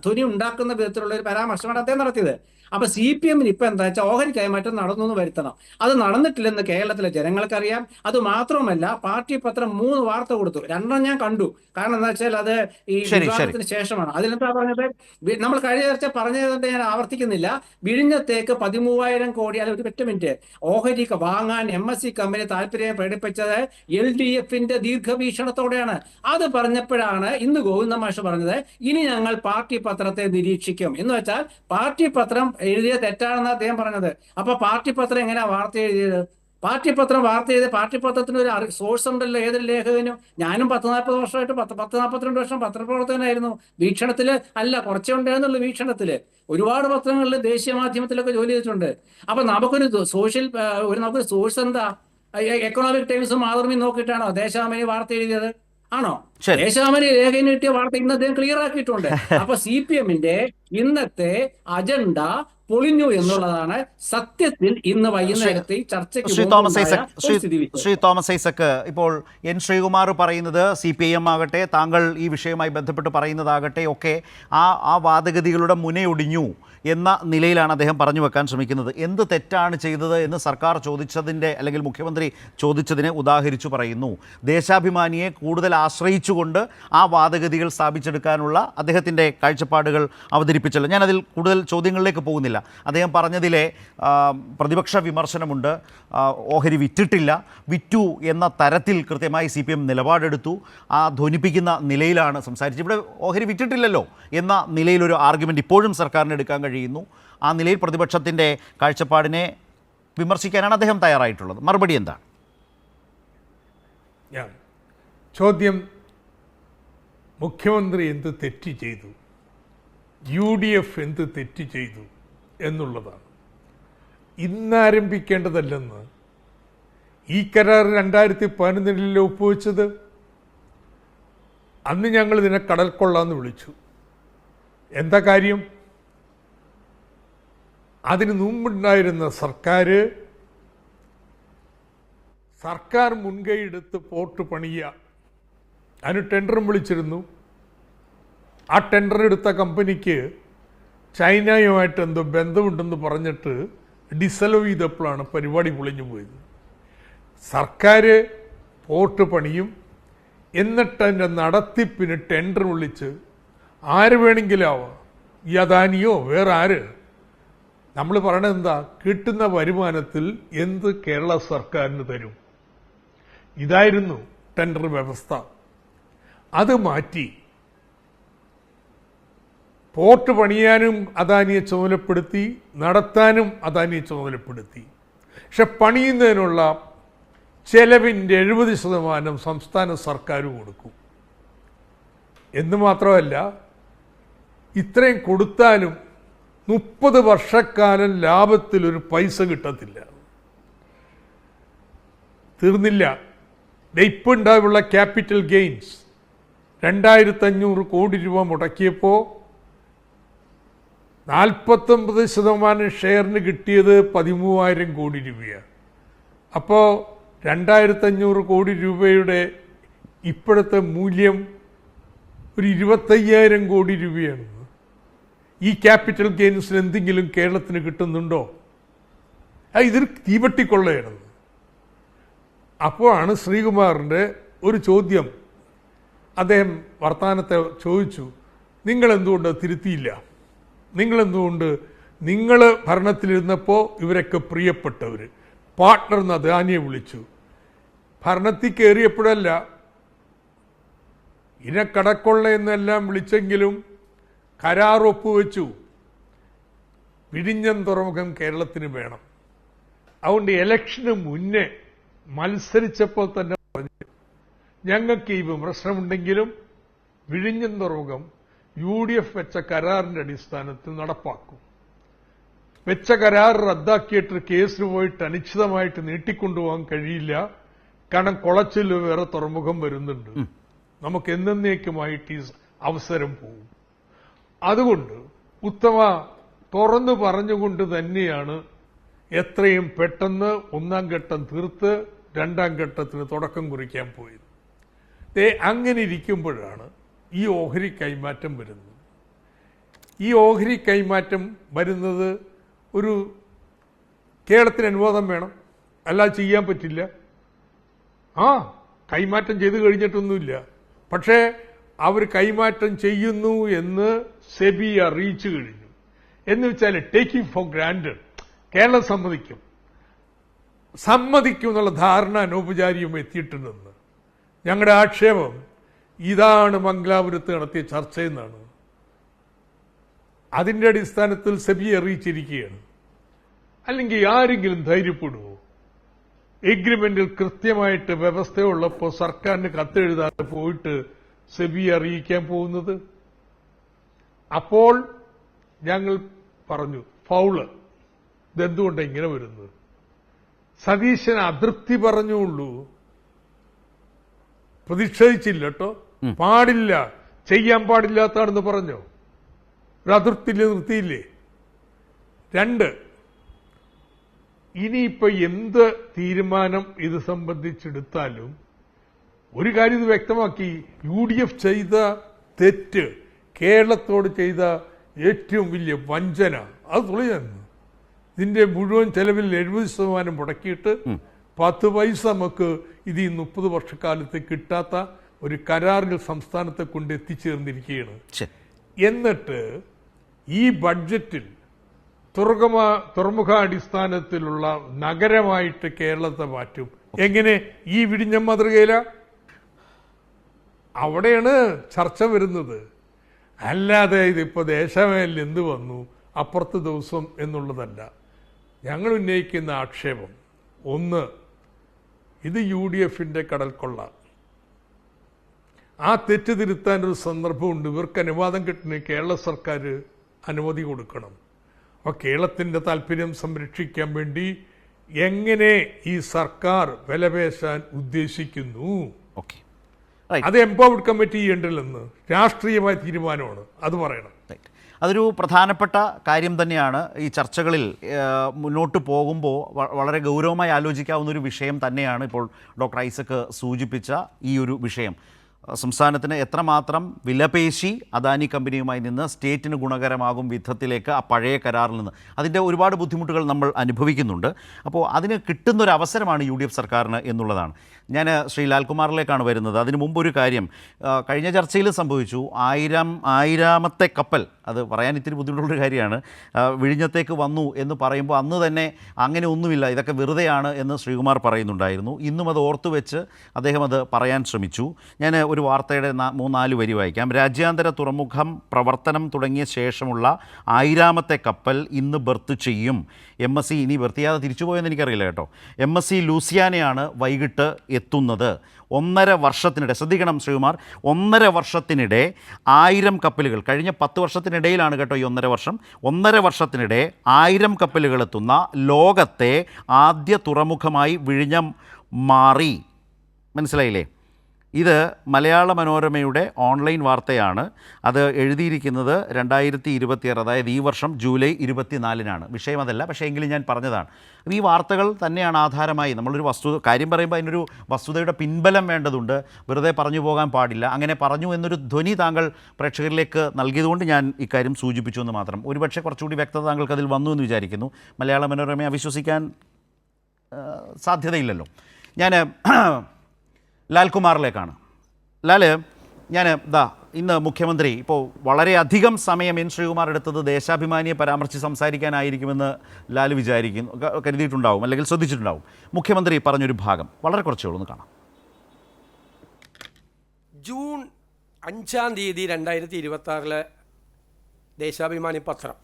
ധ്വനി ഉണ്ടാക്കുന്ന വിധത്തിലുള്ള ഒരു പരാമർശമാണ് അദ്ദേഹം നടത്തിയത്. അപ്പൊ CPM ഇപ്പൊ എന്താ വെച്ചാൽ ഓഹരി കൈമാറ്റം നടന്നു എന്ന് വരുത്തണം. അത് നടന്നിട്ടില്ലെന്ന് കേരളത്തിലെ ജനങ്ങൾക്കറിയാം. അത് മാത്രമല്ല, പാർട്ടി പത്രം 3 വാർത്ത കൊടുത്തു. 2 ഞാൻ കണ്ടു. കാരണം എന്താ വെച്ചാൽ അത് ഈ വിവാദത്തിന് ശേഷമാണ്. അതിലെന്താ പറഞ്ഞത്? നമ്മൾ കഴിഞ്ഞ ചർച്ച പറഞ്ഞതുകൊണ്ട് ഞാൻ ആവർത്തിക്കുന്നില്ല. വിഴിഞ്ഞത്തേക്ക് 13,000 കോടി ഒരു 8 മിനിറ്റ് ഓഹരി വാങ്ങാൻ MSC കമ്പനി താല്പര്യം പ്രകടിപ്പിച്ചത് LDFന്റെ ദീർഘവീക്ഷണത്തോടെയാണ്. അത് പറഞ്ഞപ്പോഴാണ് ഇന്ന് ഗോവിന്ദ മാഷ് പറഞ്ഞത് ഇനി ഞങ്ങൾ പാർട്ടി പത്രത്തെ നിരീക്ഷിക്കും എന്ന് വെച്ചാൽ പാർട്ടി പത്രം എഴുതിയ തെറ്റാണെന്ന് അദ്ദേഹം പറഞ്ഞത്. അപ്പൊ പാർട്ടി പത്രം എങ്ങനെയാ വാർത്ത എഴുതിയത്? പാർട്ടി പത്രം വാർത്ത ചെയ്ത് പാർട്ടി പത്രത്തിന് ഒരു സോഴ്സ് ഉണ്ടല്ലോ. ഏതൊരു ലേഖകനും. ഞാനും 10-40 വർഷമായിട്ട് 42 വർഷം പത്രപ്രവർത്തകനായിരുന്നു. വീക്ഷണത്തില് അല്ല, കുറച്ചേ ഉണ്ടായിരുന്നുള്ളൂ. വീക്ഷണത്തില് ഒരുപാട് പത്രങ്ങളിൽ ദേശീയ മാധ്യമത്തിലൊക്കെ ജോലി ചെയ്തിട്ടുണ്ട്. അപ്പൊ നമുക്കൊരു നമുക്കൊരു സോഴ്സ് എന്താ? എക്കണോമിക് ടൈംസ് മാതൃഭൂമി നോക്കിയിട്ടാണോ ദേശാഭിമാനി വാർത്ത എഴുതിയത്? ആണോ? ദേശാഭിമാനി രേഖയിൽ കിട്ടിയ വാർത്ത ഇന്ന് അദ്ദേഹം ക്ലിയർ ആക്കിയിട്ടുണ്ട്. അപ്പൊ CPMന്റെ ഇന്നത്തെ അജണ്ട പൊളിഞ്ഞു എന്നുള്ളതാണ് സത്യത്തിൽ ഇന്ന് വൈകുന്നേരത്തെ ചർച്ചയ്ക്ക് ശ്രീ തോമസ് ഐസക്, ഇപ്പോൾ N. ശ്രീകുമാർ പറയുന്നത് CPIM ആകട്ടെ, താങ്കൾ ഈ വിഷയവുമായി ബന്ധപ്പെട്ട് പറയുന്നതാകട്ടെ ഒക്കെ ആ വാദഗതികളുടെ മുനയൊടിഞ്ഞു എന്ന നിലയിലാണ് അദ്ദേഹം പറഞ്ഞു വെക്കാൻ ശ്രമിക്കുന്നത്. എന്ത് തെറ്റാണ് ചെയ്തത് എന്ന് സർക്കാർ ചോദിച്ചതിൻ്റെ അല്ലെങ്കിൽ മുഖ്യമന്ത്രി ചോദിച്ചതിനെ ഉദാഹരിച്ചു പറയുന്നു. ദേശാഭിമാനിയെ കൂടുതൽ ആശ്രയിച്ചുകൊണ്ട് ആ വാദഗതികൾ സ്ഥാപിച്ചെടുക്കാനുള്ള അദ്ദേഹത്തിൻ്റെ കാഴ്ചപ്പാടുകൾ അവതരിപ്പിച്ചല്ലോ. ഞാനതിൽ കൂടുതൽ ചോദ്യങ്ങളിലേക്ക് പോകുന്നില്ല. അദ്ദേഹം പറഞ്ഞതിലെ പ്രതിപക്ഷ വിമർശനമുണ്ട്. ഓഹരി വിറ്റിട്ടില്ല, വിറ്റു എന്ന തരത്തിൽ കൃത്യമായി CPM നിലപാടെടുത്തു. ആ ധ്വനിപ്പിക്കുന്ന നിലയിലാണ് സംസാരിച്ചത്. ഇവിടെ ഓഹരി വിറ്റിട്ടില്ലല്ലോ എന്ന നിലയിലൊരു ആർഗ്യുമെൻ്റ് ഇപ്പോഴും സർക്കാരിന് എടുക്കാൻ കഴിയുന്നു. ആ നിലയിൽ പ്രതിപക്ഷത്തിൻ്റെ കാഴ്ചപ്പാടിനെ വിമർശിക്കാനാണ് അദ്ദേഹം തയ്യാറായിട്ടുള്ളത്. മറുപടി എന്താണ്? ചോദ്യം, മുഖ്യമന്ത്രി എന്ത് തെറ്റ് ചെയ്തു, UDF എന്ത് തെറ്റ് ചെയ്തു എന്നുള്ളതാണ്. ഇന്നാരംഭിക്കേണ്ടതല്ലെന്ന്. ഈ കരാർ 2011 ഒപ്പുവെച്ചത്. അന്ന് ഞങ്ങൾ ഇതിനെ കടൽക്കൊള്ളാന്ന് വിളിച്ചു. എന്താ കാര്യം? അതിന് മുമ്പുണ്ടായിരുന്ന സർക്കാർ മുൻകൈയെടുത്ത് പോർട്ട് പണിയുക, അതിന് ടെൻഡറും വിളിച്ചിരുന്നു. ആ ടെൻഡർ എടുത്ത കമ്പനിക്ക് ചൈനയുമായിട്ട് എന്തോ ബന്ധമുണ്ടെന്ന് പറഞ്ഞിട്ട് ഡിസലോ ചെയ്തപ്പോഴാണ് പരിപാടി പൊളിഞ്ഞു പോയത്. സർക്കാർ പോർട്ട് പണിയും, എന്നിട്ട് അതിൻ്റെ നടത്തിപ്പിന് ടെൻഡർ വിളിച്ച് ആര് വേണമെങ്കിലും ആവാം, ഈ അദാനിയോ വേറെ ആര്. നമ്മൾ പറയണത് എന്താ? കിട്ടുന്ന വരുമാനത്തിൽ എന്ത് കേരള സർക്കാരിന് തരും. ഇതായിരുന്നു ടെൻഡർ വ്യവസ്ഥ. അത് മാറ്റി പോർട്ട് പണിയാനും അദാനിയെ ചുമതലപ്പെടുത്തി, നടത്താനും അദാനിയെ ചുമതലപ്പെടുത്തി. പക്ഷെ പണിയുന്നതിനുള്ള ചെലവിൻ്റെ 70% സംസ്ഥാന സർക്കാർ കൊടുക്കും. എന്ന് മാത്രമല്ല, ഇത്രയും കൊടുത്താലും 30 വർഷക്കാലം ലാഭത്തിൽ ഒരു പൈസ കിട്ടത്തില്ല. തീർന്നില്ല. ഇപ്പം ഉണ്ടായുള്ള ക്യാപിറ്റൽ ഗെയിൻസ് 2500 കോടി രൂപ മുടക്കിയപ്പോൾ 49% ഷെയറിന് കിട്ടിയത് 13,000 കോടി രൂപയാണ്. അപ്പോൾ 2,500 കോടി രൂപയുടെ ഇപ്പോഴത്തെ മൂല്യം ഒരു 25,000 കോടി രൂപയാണ്. ഈ ക്യാപിറ്റൽ ഗെയിൻസിന് എന്തെങ്കിലും കേരളത്തിന് കിട്ടുന്നുണ്ടോ? ഇതൊരു തീവട്ടിക്കൊള്ളയാണ്. അപ്പോഴാണ് ശ്രീകുമാറിൻ്റെ ഒരു ചോദ്യം. അദ്ദേഹം വർത്തമാനത്തെ ചോദിച്ചു, നിങ്ങളെന്തുകൊണ്ട് തിരുത്തിയില്ല? നിങ്ങളെന്തുകൊണ്ട് നിങ്ങൾ ഭരണത്തിലിരുന്നപ്പോൾ ഇവരൊക്കെ പ്രിയപ്പെട്ടവർ പാർട്ട്ണർ എന്ന് അദാനിയെ വിളിച്ചു, ഭരണത്തിൽ കയറിയപ്പോഴല്ല ഇനെ കടക്കൊള്ള എന്നെല്ലാം വിളിച്ചെങ്കിലും കരാർ ഒപ്പുവെച്ചു. വിഴിഞ്ഞം തുറമുഖം കേരളത്തിന് വേണം. അതുകൊണ്ട് ഇലക്ഷന് മുന്നേ മത്സരിച്ചപ്പോൾ തന്നെ പറഞ്ഞു, ഞങ്ങൾക്ക് ഈ വിമർശനമുണ്ടെങ്കിലും വിഴിഞ്ഞം തുറമുഖം UDF വെച്ച കരാറിന്റെ അടിസ്ഥാനത്തിൽ നടപ്പാക്കും. വെച്ച കരാർ റദ്ദാക്കിയിട്ട് കേസിന് പോയിട്ട് അനിശ്ചിതമായിട്ട് നീട്ടിക്കൊണ്ടുപോകാൻ കഴിയില്ല. കാരണം കുളച്ചിൽ വേറെ തുറമുഖം വരുന്നുണ്ട്. നമുക്ക് എന്നേക്കുമായിട്ട് ഈ അവസരം പോകും. അതുകൊണ്ട് ഉത്തമ തുറന്നു പറഞ്ഞുകൊണ്ട് തന്നെയാണ് എത്രയും പെട്ടെന്ന് ഒന്നാം ഘട്ടം തീർത്ത് രണ്ടാം ഘട്ടത്തിന് തുടക്കം കുറിക്കാൻ പോയത്. അങ്ങനെ ഇരിക്കുമ്പോഴാണ് ഈ ഓഹരി കൈമാറ്റം വരുന്നത്. ഈ ഓഹരി കൈമാറ്റം വരുന്നത് ഒരു കേരളത്തിന് അനുവാദം വേണം, അല്ലാതെ ചെയ്യാൻ പറ്റില്ല. കൈമാറ്റം ചെയ്തു കഴിഞ്ഞിട്ടൊന്നുമില്ല. പക്ഷേ അവർ കൈമാറ്റം ചെയ്യുന്നു എന്ന് സെബി അറിയിച്ചു കഴിഞ്ഞു. എന്ന് വെച്ചാൽ ടേക്കിംഗ് ഫോർ ഗ്രാൻഡഡ് കേരളം സമ്മതിക്കും എന്നുള്ള ധാരണ അനൗപചാരികം എത്തിയിട്ടുണ്ടെന്ന്. ഞങ്ങളുടെ ആക്ഷേപം ഇതാണ് മംഗലാപുരത്ത് നടത്തിയ ചർച്ചയെന്നാണ്. അതിന്റെ അടിസ്ഥാനത്തിൽ സെബി അറിയിച്ചിരിക്കുകയാണ്. അല്ലെങ്കിൽ ആരെങ്കിലും ധൈര്യപ്പെടുവോ? എഗ്രിമെന്റിൽ കൃത്യമായിട്ട് വ്യവസ്ഥയുള്ളപ്പോൾ സർക്കാരിന് കത്തെഴുതാതെ പോയിട്ട് സെബി അറിയിക്കാൻ പോകുന്നത്? അപ്പോൾ ഞങ്ങൾ പറഞ്ഞു ഫൗള്, ഇതെന്തുകൊണ്ടാണ് ഇങ്ങനെ വരുന്നത്? സതീശൻ അതൃപ്തി പറഞ്ഞുള്ളൂ, പ്രതിഷേധിച്ചില്ല കേട്ടോ. പാടില്ല, ചെയ്യാൻ പാടില്ലാത്താണെന്ന് പറഞ്ഞോ? ഒരു അതൃപ്തി നിർത്തിയില്ലേ? 2, ഇനിയിപ്പോ എന്ത് തീരുമാനം ഇത് സംബന്ധിച്ചെടുത്താലും ഒരു കാര്യം ഇത് വ്യക്തമാക്കി, UDF ചെയ്ത തെറ്റ്, കേരളത്തോട് ചെയ്ത ഏറ്റവും വലിയ വഞ്ചന, അത് തുളിയായിരുന്നു. ഇതിന്റെ മുഴുവൻ ചെലവിൽ 70% മുടക്കിയിട്ട് 10 പൈസ നമുക്ക് ഇത് ഈ 30 വർഷക്കാലത്ത് കിട്ടാത്ത ഒരു കരാറിൽ സംസ്ഥാനത്തെ കൊണ്ട് എത്തിച്ചേർന്നിരിക്കുകയാണ്. എന്നിട്ട് ഈ ബഡ്ജറ്റിൽ തുറമുഖാടിസ്ഥാനത്തിലുള്ള നഗരമായിട്ട് കേരളത്തെ മാറ്റും. എങ്ങനെ? ഈ വിഴിഞ്ഞം മാതൃകയില? അവിടെയാണ് ചർച്ച വരുന്നത്. അല്ലാതെ ഇതിപ്പോ ദേശമേൽ എന്ത് വന്നു അപ്പുറത്തെ ദിവസം എന്നുള്ളതല്ല. ഞങ്ങൾ ഉന്നയിക്കുന്ന ആക്ഷേപം, 1, ഇത് UDFന്റെ കടൽക്കൊള്ള. ആ തെറ്റ് തിരുത്താനൊരു സന്ദർഭമുണ്ട്. ഇവർക്ക് അനുവാദം കിട്ടുന്ന കേരള സർക്കാർ അനുമതി കൊടുക്കണം. അപ്പോൾ കേരളത്തിന്റെ താല്പര്യം സംരക്ഷിക്കാൻ വേണ്ടി എങ്ങനെ ഈ സർക്കാർ വിലപേശാൻ ഉദ്ദേശിക്കുന്നു, അത് എംപവർഡ് കമ്മിറ്റി ചെയ്യേണ്ടല്ലെന്ന് രാഷ്ട്രീയമായ തീരുമാനമാണ്, അത് പറയണം. അതൊരു പ്രധാനപ്പെട്ട കാര്യം തന്നെയാണ്. ഈ ചർച്ചകളിൽ മുന്നോട്ട് പോകുമ്പോൾ വളരെ ഗൗരവമായി ആലോചിക്കാവുന്ന ഒരു വിഷയം തന്നെയാണ് ഇപ്പോൾ ഡോക്ടർ ഐസക് സൂചിപ്പിച്ച ഈ ഒരു വിഷയം. സംസ്ഥാനത്തിന് എത്രമാത്രം വിലപേശി അദാനി കമ്പനിയുമായി നിന്ന് സ്റ്റേറ്റിന് ഗുണകരമാകും വിധത്തിലേക്ക് ആ പഴയ കരാറിൽ നിന്ന്, അതിൻ്റെ ഒരുപാട് ബുദ്ധിമുട്ടുകൾ നമ്മൾ അനുഭവിക്കുന്നുണ്ട്. അപ്പോൾ അതിന് കിട്ടുന്നൊരു അവസരമാണ് UDF സർക്കാരിന് എന്നുള്ളതാണ്. ഞാൻ ശ്രീ ലാൽകുമാറിലേക്കാണ് വരുന്നത്. അതിനു മുമ്പൊരു കാര്യം കഴിഞ്ഞ ചർച്ചയിൽ സംഭവിച്ചു. 1000ാമത്തെ കപ്പൽ, അത് പറയാൻ ഇത്തിരി ബുദ്ധിമുട്ടുള്ളൊരു കാര്യമാണ്, വിഴിഞ്ഞത്തേക്ക് വന്നു എന്ന് പറയുമ്പോൾ അന്ന് തന്നെ അങ്ങനെ ഒന്നുമില്ല, ഇതൊക്കെ വെറുതെയാണ് എന്ന് ശ്രീകുമാർ പറയുന്നുണ്ടായിരുന്നു. ഇന്നും അത് ഓർത്തുവെച്ച് അദ്ദേഹം അത് പറയാൻ ശ്രമിച്ചു. ഞാൻ ഒരു വാർത്തയുടെ 3-4 വരി വായിക്കാം. രാജ്യാന്തര തുറമുഖം പ്രവർത്തനം തുടങ്ങിയ ശേഷമുള്ള 1000ാമത്തെ കപ്പൽ ഇന്ന് ബർത്ത് ചെയ്യും. MSC ഇനി ബർത്ത് ചെയ്യാതെ തിരിച്ചുപോയെന്ന് എനിക്കറിയില്ല കേട്ടോ. MSC ലൂസിയാനയാണ് വൈകിട്ട് എത്തുന്നത്. 1.5 വർഷത്തിനിടെ, ശ്രദ്ധിക്കണം ശ്രീകുമാർ, 1.5 വർഷത്തിനിടെ 1000 കപ്പലുകൾ, കഴിഞ്ഞ 10 വർഷത്തിനിടയിലാണ് കേട്ടോ ഈ 1.5 വർഷം, 1.5 വർഷത്തിനിടെ 1000 കപ്പലുകൾ എത്തുന്ന ലോകത്തെ ആദ്യ തുറമുഖമായി വിഴിഞ്ഞം മാറി. മനസ്സിലായില്ലേ? ഇത് മലയാള മനോരമയുടെ ഓൺലൈൻ വാർത്തയാണ്. അത് എഴുതിയിരിക്കുന്നത് 2026, അതായത് ഈ വർഷം ജൂലൈ 24-നാണ്. വിഷയം അതല്ല, പക്ഷേ എങ്കിലും ഞാൻ പറഞ്ഞതാണ്. ഈ വാർത്തകൾ തന്നെയാണ് ആധാരമായി. നമ്മളൊരു കാര്യം പറയുമ്പോൾ അതിനൊരു വസ്തുതയുടെ പിൻബലം വേണ്ടതുണ്ട്, വെറുതെ പറഞ്ഞു പോകാൻ പാടില്ല. അങ്ങനെ പറഞ്ഞു എന്നൊരു ധ്വനി താങ്കൾ പ്രേക്ഷകരിലേക്ക് നൽകിയതുകൊണ്ട് ഞാൻ ഇക്കാര്യം സൂചിപ്പിച്ചു എന്ന് മാത്രം. ഒരുപക്ഷെ കുറച്ചുകൂടി വ്യക്തത താങ്കൾക്ക് അതിൽ വന്നു എന്ന് വിചാരിക്കുന്നു. മലയാള മനോരമയെ അവിശ്വസിക്കാൻ സാധ്യതയില്ലല്ലോ. ഞാൻ ലാൽകുമാറിലേക്കാണ്. ലാല്, ഞാൻ ഇന്ന് മുഖ്യമന്ത്രി ഇപ്പോൾ വളരെയധികം സമയം എൻ ശ്രീകുമാർ എടുത്തത് ദേശാഭിമാനിയെ പരാമർശിച്ച് സംസാരിക്കാനായിരിക്കുമെന്ന് ലാല് കരുതിയിട്ടുണ്ടാവും, അല്ലെങ്കിൽ ശ്രദ്ധിച്ചിട്ടുണ്ടാവും. മുഖ്യമന്ത്രി പറഞ്ഞൊരു ഭാഗം വളരെ കുറച്ചേ ഉള്ളൂ, ഒന്ന് കാണാം. ജൂൺ 5 2026 ദേശാഭിമാനി പത്രം,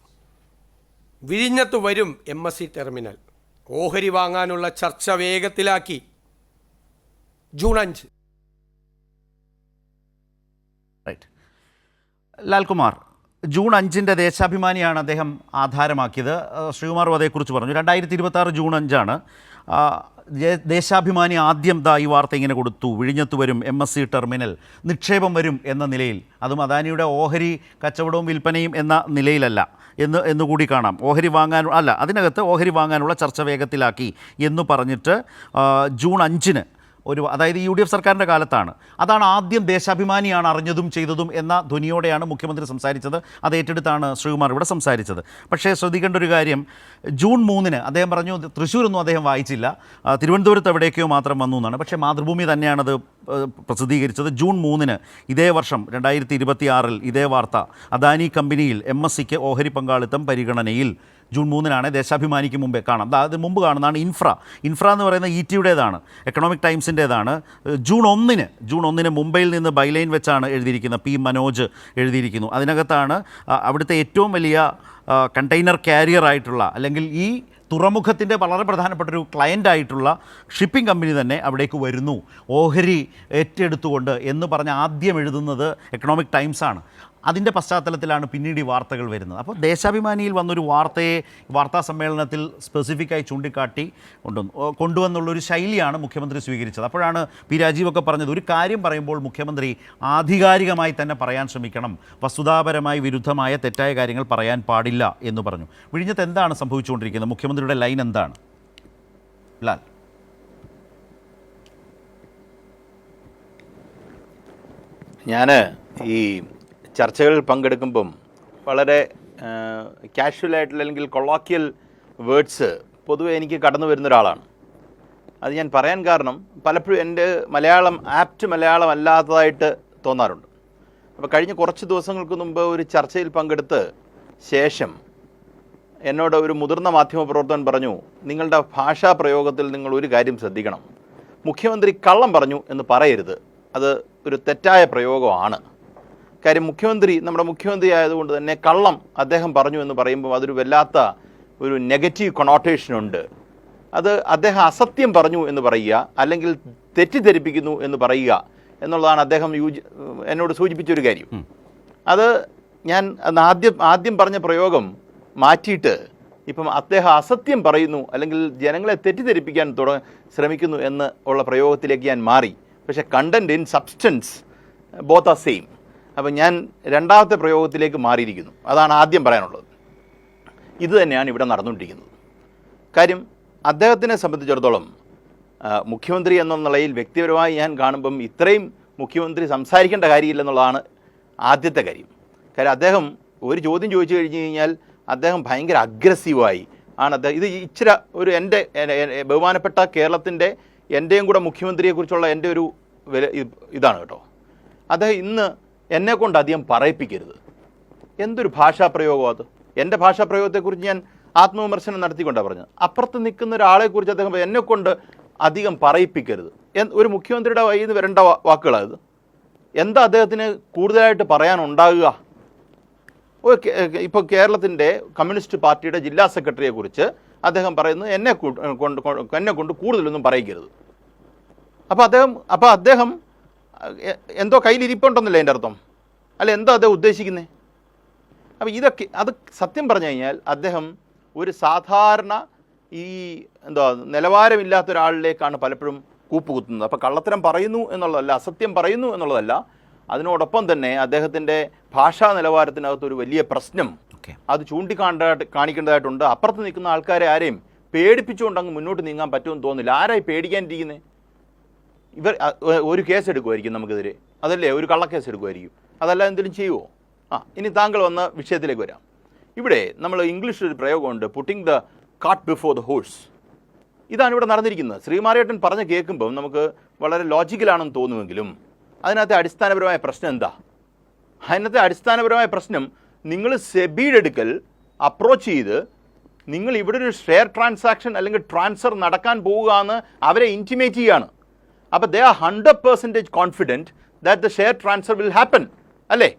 വിഴിഞ്ഞത്ത് വരും MSC ടെർമിനൽ, ഓഹരി വാങ്ങാനുള്ള ചർച്ച വേഗത്തിലാക്കി. ജൂൺ 5. റൈറ്റ്. ലാൽകുമാർ, ജൂൺ 5 ദേശാഭിമാനിയാണ് അദ്ദേഹം ആധാരമാക്കിയത്. ശ്രീകുമാറും അതേക്കുറിച്ച് പറഞ്ഞു. 2026 ജൂൺ 5 ദേശാഭിമാനി ആദ്യം ഈ വാർത്ത ഇങ്ങനെ കൊടുത്തു: വിഴിഞ്ഞത്ത് വരും MSC ടെർമിനൽ, നിക്ഷേപം വരും എന്ന നിലയിൽ. അതും അദാനിയുടെ ഓഹരി കച്ചവടവും വിൽപ്പനയും എന്ന നിലയിലല്ല എന്നുകൂടി കാണാം. അതിനകത്ത് ഓഹരി വാങ്ങാനുള്ള ചർച്ച വേഗത്തിലാക്കി എന്ന് പറഞ്ഞിട്ട് ജൂൺ 5 അതായത് UDF സർക്കാരിൻ്റെ കാലത്താണ്. അതാണ് ആദ്യം ദേശാഭിമാനിയാണ് അറിഞ്ഞതും ചെയ്തതും എന്ന ധ്വനിയോടെയാണ് മുഖ്യമന്ത്രി സംസാരിച്ചത്. അത് ഏറ്റെടുത്താണ് ശ്രീകുമാർ ഇവിടെ സംസാരിച്ചത്. പക്ഷേ ശ്രദ്ധിക്കേണ്ട ഒരു കാര്യം, ജൂൺ 3 അദ്ദേഹം പറഞ്ഞു തൃശ്ശൂരൊന്നും അദ്ദേഹം വായിച്ചില്ല, തിരുവനന്തപുരത്ത് എവിടേക്കോ മാത്രം വന്നു എന്നാണ്. പക്ഷേ മാതൃഭൂമി തന്നെയാണത് പ്രസിദ്ധീകരിച്ചത്. ജൂൺ 3 ഇതേ വർഷം 2026 ഇതേ വാർത്ത: അദാനി കമ്പനിയിൽ MSCക്ക് ഓഹരി പങ്കാളിത്തം പരിഗണനയിൽ. ജൂൺ 3 ദേശാഭിമാനിക്ക് മുമ്പേ കാണാം. അത് മുമ്പ് കാണുന്നതാണ് ഇൻഫ്ര എന്ന് പറയുന്ന ETയുടേതാണ്, എക്കണോമിക് ടൈംസിൻ്റേതാണ്. ജൂൺ 1 മുംബൈയിൽ നിന്ന് ബൈലൈൻ വെച്ചാണ് എഴുതിയിരിക്കുന്നത്. P. മനോജ് എഴുതിയിരിക്കുന്നു. അതിനകത്താണ് അവിടുത്തെ ഏറ്റവും വലിയ കണ്ടെയ്നർ കാരിയറായിട്ടുള്ള, അല്ലെങ്കിൽ ഈ തുറമുഖത്തിൻ്റെ വളരെ പ്രധാനപ്പെട്ടൊരു ക്ലയൻ്റായിട്ടുള്ള ഷിപ്പിംഗ് കമ്പനി തന്നെ അവിടേക്ക് വരുന്നു ഓഹരി ഏറ്റെടുത്തുകൊണ്ട് എന്ന് പറഞ്ഞ് ആദ്യം എഴുതുന്നത് എക്കണോമിക് ടൈംസാണ്. അതിൻ്റെ പശ്ചാത്തലത്തിലാണ് പിന്നീട് ഈ വാർത്തകൾ വരുന്നത്. അപ്പോൾ ദേശാഭിമാനിയിൽ വന്നൊരു വാർത്തയെ വാർത്താ സമ്മേളനത്തിൽ സ്പെസിഫിക്കായി ചൂണ്ടിക്കാട്ടി കൊണ്ടുവന്നുള്ളൊരു ശൈലിയാണ് മുഖ്യമന്ത്രി സ്വീകരിച്ചത്. അപ്പോഴാണ് P. രാജീവൊക്കെ പറഞ്ഞത്, ഒരു കാര്യം പറയുമ്പോൾ മുഖ്യമന്ത്രി ആധികാരികമായി തന്നെ പറയാൻ ശ്രമിക്കണം, വസ്തുതാപരമായി വിരുദ്ധമായ തെറ്റായ കാര്യങ്ങൾ പറയാൻ പാടില്ല എന്ന് പറഞ്ഞു. വിഴിഞ്ഞത്ത് എന്താണ് സംഭവിച്ചുകൊണ്ടിരിക്കുന്നത്? മുഖ്യമന്ത്രിയുടെ ലൈൻ എന്താണ്? ലാൽ. ഞാൻ ഈ ചർച്ചകളിൽ പങ്കെടുക്കുമ്പം വളരെ കാഷ്വലായിട്ടുള്ള അല്ലെങ്കിൽ കൊളോക്കിയൽ വേർഡ്സ് പൊതുവെ എനിക്ക് കടന്നു വരുന്ന ഒരാളാണ്. അത് ഞാൻ പറയാൻ കാരണം, പലപ്പോഴും എൻ്റെ ആപ്റ്റ് മലയാളം അല്ലാത്തതായിട്ട് തോന്നാറുണ്ട്. അപ്പോൾ കഴിഞ്ഞ കുറച്ച് ദിവസങ്ങൾക്ക് മുമ്പ് ഒരു ചർച്ചയിൽ പങ്കെടുത്ത് ശേഷം എന്നോട് ഒരു മുതിർന്ന മാധ്യമപ്രവർത്തകൻ പറഞ്ഞു, നിങ്ങളുടെ ഭാഷാ പ്രയോഗത്തിൽ നിങ്ങൾ ഒരു കാര്യം ശ്രദ്ധിക്കണം, മുഖ്യമന്ത്രി കള്ളം പറഞ്ഞു എന്ന് പറയരുത്, അത് ഒരു തെറ്റായ പ്രയോഗമാണ്. കാര്യം നമ്മുടെ മുഖ്യമന്ത്രി ആയതുകൊണ്ട് തന്നെ കള്ളം അദ്ദേഹം പറഞ്ഞു എന്ന് പറയുമ്പോൾ അതൊരു വല്ലാത്ത ഒരു നെഗറ്റീവ് കൊണോട്ടേഷനുണ്ട്. അത് അദ്ദേഹം അസത്യം പറഞ്ഞു എന്ന് പറയുക, അല്ലെങ്കിൽ തെറ്റിദ്ധരിപ്പിക്കുന്നു എന്ന് പറയുക എന്നുള്ളതാണ് അദ്ദേഹം എന്നോട് സൂചിപ്പിച്ചൊരു കാര്യം. അത് ഞാൻ ആദ്യം പറഞ്ഞ പ്രയോഗം മാറ്റിയിട്ട് ഇപ്പം അദ്ദേഹം അസത്യം പറയുന്നു അല്ലെങ്കിൽ ജനങ്ങളെ തെറ്റിദ്ധരിപ്പിക്കാൻ ശ്രമിക്കുന്നു എന്ന് ഉള്ള പ്രയോഗത്തിലേക്ക് ഞാൻ മാറി. പക്ഷേ content in substance both are same. അപ്പം ഞാൻ രണ്ടാമത്തെ പ്രയോഗത്തിലേക്ക് മാറിയിരിക്കുന്നു. അതാണ് ആദ്യം പറയാനുള്ളത്. ഇത് തന്നെയാണ് ഇവിടെ നടന്നുകൊണ്ടിരിക്കുന്നത്. കാര്യം, അദ്ദേഹത്തിനെ സംബന്ധിച്ചിടത്തോളം മുഖ്യമന്ത്രി എന്ന നിലയിൽ വ്യക്തിപരമായി ഞാൻ കാണുമ്പം ഇത്രയും മുഖ്യമന്ത്രി സംസാരിക്കേണ്ട കാര്യമില്ലെന്നുള്ളതാണ് ആദ്യത്തെ കാര്യം. കാര്യം അദ്ദേഹം ഒരു ചോദ്യം ചോദിച്ചു കഴിഞ്ഞ് കഴിഞ്ഞാൽ അദ്ദേഹം ഭയങ്കര അഗ്രസീവായി ആണ് അദ്ദേഹം. ഇത് ഇച്ചിരി ഒരു എൻ്റെ ബഹുമാനപ്പെട്ട കേരളത്തിൻ്റെ എൻ്റെയും കൂടെ മുഖ്യമന്ത്രിയെക്കുറിച്ചുള്ള എൻ്റെ ഒരു ഇതാണ് കേട്ടോ. അദ്ദേഹം ഇന്ന് എന്നെക്കൊണ്ട് അധികം പറയിപ്പിക്കരുത്. എന്തൊരു ഭാഷാപ്രയോഗം അത്! എൻ്റെ ഭാഷാപ്രയോഗത്തെക്കുറിച്ച് ഞാൻ ആത്മവിമർശനം നടത്തിക്കൊണ്ടാണ് പറഞ്ഞത്. അപ്പുറത്ത് നിൽക്കുന്ന ഒരാളെക്കുറിച്ച് അദ്ദേഹം എന്നെക്കൊണ്ട് അധികം പറയിപ്പിക്കരുത്. ഒരു മുഖ്യമന്ത്രിയുടെ കയ്യിൽ നിന്ന് വരേണ്ട വാക്കുകളായത്. എന്താ അദ്ദേഹത്തിന് കൂടുതലായിട്ട് പറയാനുണ്ടാകുക? ഇപ്പോൾ കേരളത്തിൻ്റെ കമ്മ്യൂണിസ്റ്റ് പാർട്ടിയുടെ ജില്ലാ സെക്രട്ടറിയെക്കുറിച്ച് അദ്ദേഹം പറയുന്നത് എന്നെ കൊണ്ട് കൂടുതലൊന്നും പറയിക്കരുത്. അപ്പോൾ അദ്ദേഹം എന്തോ കയ്യിലിരിപ്പുണ്ടെന്നല്ലേ എൻ്റെ അർത്ഥം? അല്ല, എന്തോ അദ്ദേഹം ഉദ്ദേശിക്കുന്നത്? അപ്പോൾ അത് സത്യം പറഞ്ഞു കഴിഞ്ഞാൽ അദ്ദേഹം ഒരു സാധാരണ നിലവാരമില്ലാത്ത ഒരാളിലേക്കാണ് പലപ്പോഴും കൂപ്പുകുത്തുന്നത്. അപ്പോൾ കള്ളത്തരം പറയുന്നു എന്നുള്ളതല്ല, അസത്യം പറയുന്നു എന്നുള്ളതല്ല, അതിനോടൊപ്പം തന്നെ അദ്ദേഹത്തിൻ്റെ ഭാഷാ നിലവാരത്തിനകത്തൊരു വലിയ പ്രശ്നം അത് കാണിക്കേണ്ടതായിട്ടുണ്ട്. അപ്പുറത്ത് നിൽക്കുന്ന ആൾക്കാരെ ആരെയും പേടിപ്പിച്ചുകൊണ്ട് അങ്ങ് മുന്നോട്ട് നീങ്ങാൻ പറ്റുമെന്ന് തോന്നുന്നില്ല. ആരായി പേടിക്കാനിരിക്കുന്നത്? ഇവർ ഒരു കേസ് എടുക്കുമായിരിക്കും നമുക്കെതിരെ, അതല്ലേ, ഒരു കള്ളക്കേസ് എടുക്കുമായിരിക്കും. അതല്ല എന്തെങ്കിലും ചെയ്യുമോ? ഇനി താങ്കൾ വന്ന വിഷയത്തിലേക്ക് വരാം. ഇവിടെ നമ്മൾ ഇംഗ്ലീഷിൽ ഒരു പ്രയോഗമുണ്ട്, putting the cart before the horse. ഇതാണ് ഇവിടെ നടന്നിരിക്കുന്നത്. ശ്രീമാരേട്ടൻ പറഞ്ഞ് കേൾക്കുമ്പം നമുക്ക് വളരെ ലോജിക്കലാണെന്ന് തോന്നുമെങ്കിലും അതിനകത്തെ അടിസ്ഥാനപരമായ പ്രശ്നം എന്താ? അതിനകത്തെ അടിസ്ഥാനപരമായ പ്രശ്നം, നിങ്ങൾ സെബിയുടെ അടുക്കൽ അപ്രോച്ച് ചെയ്ത് നിങ്ങൾ ഇവിടെ ഒരു ഷെയർ ട്രാൻസാക്ഷൻ അല്ലെങ്കിൽ ട്രാൻസ്ഫർ നടക്കാൻ പോവുക എന്ന് അവരെ ഇൻറ്റിമേറ്റ് ചെയ്യുകയാണ്. അപ്പോൾ they are 100% confident that the share transfer will happen, അല്ലേ?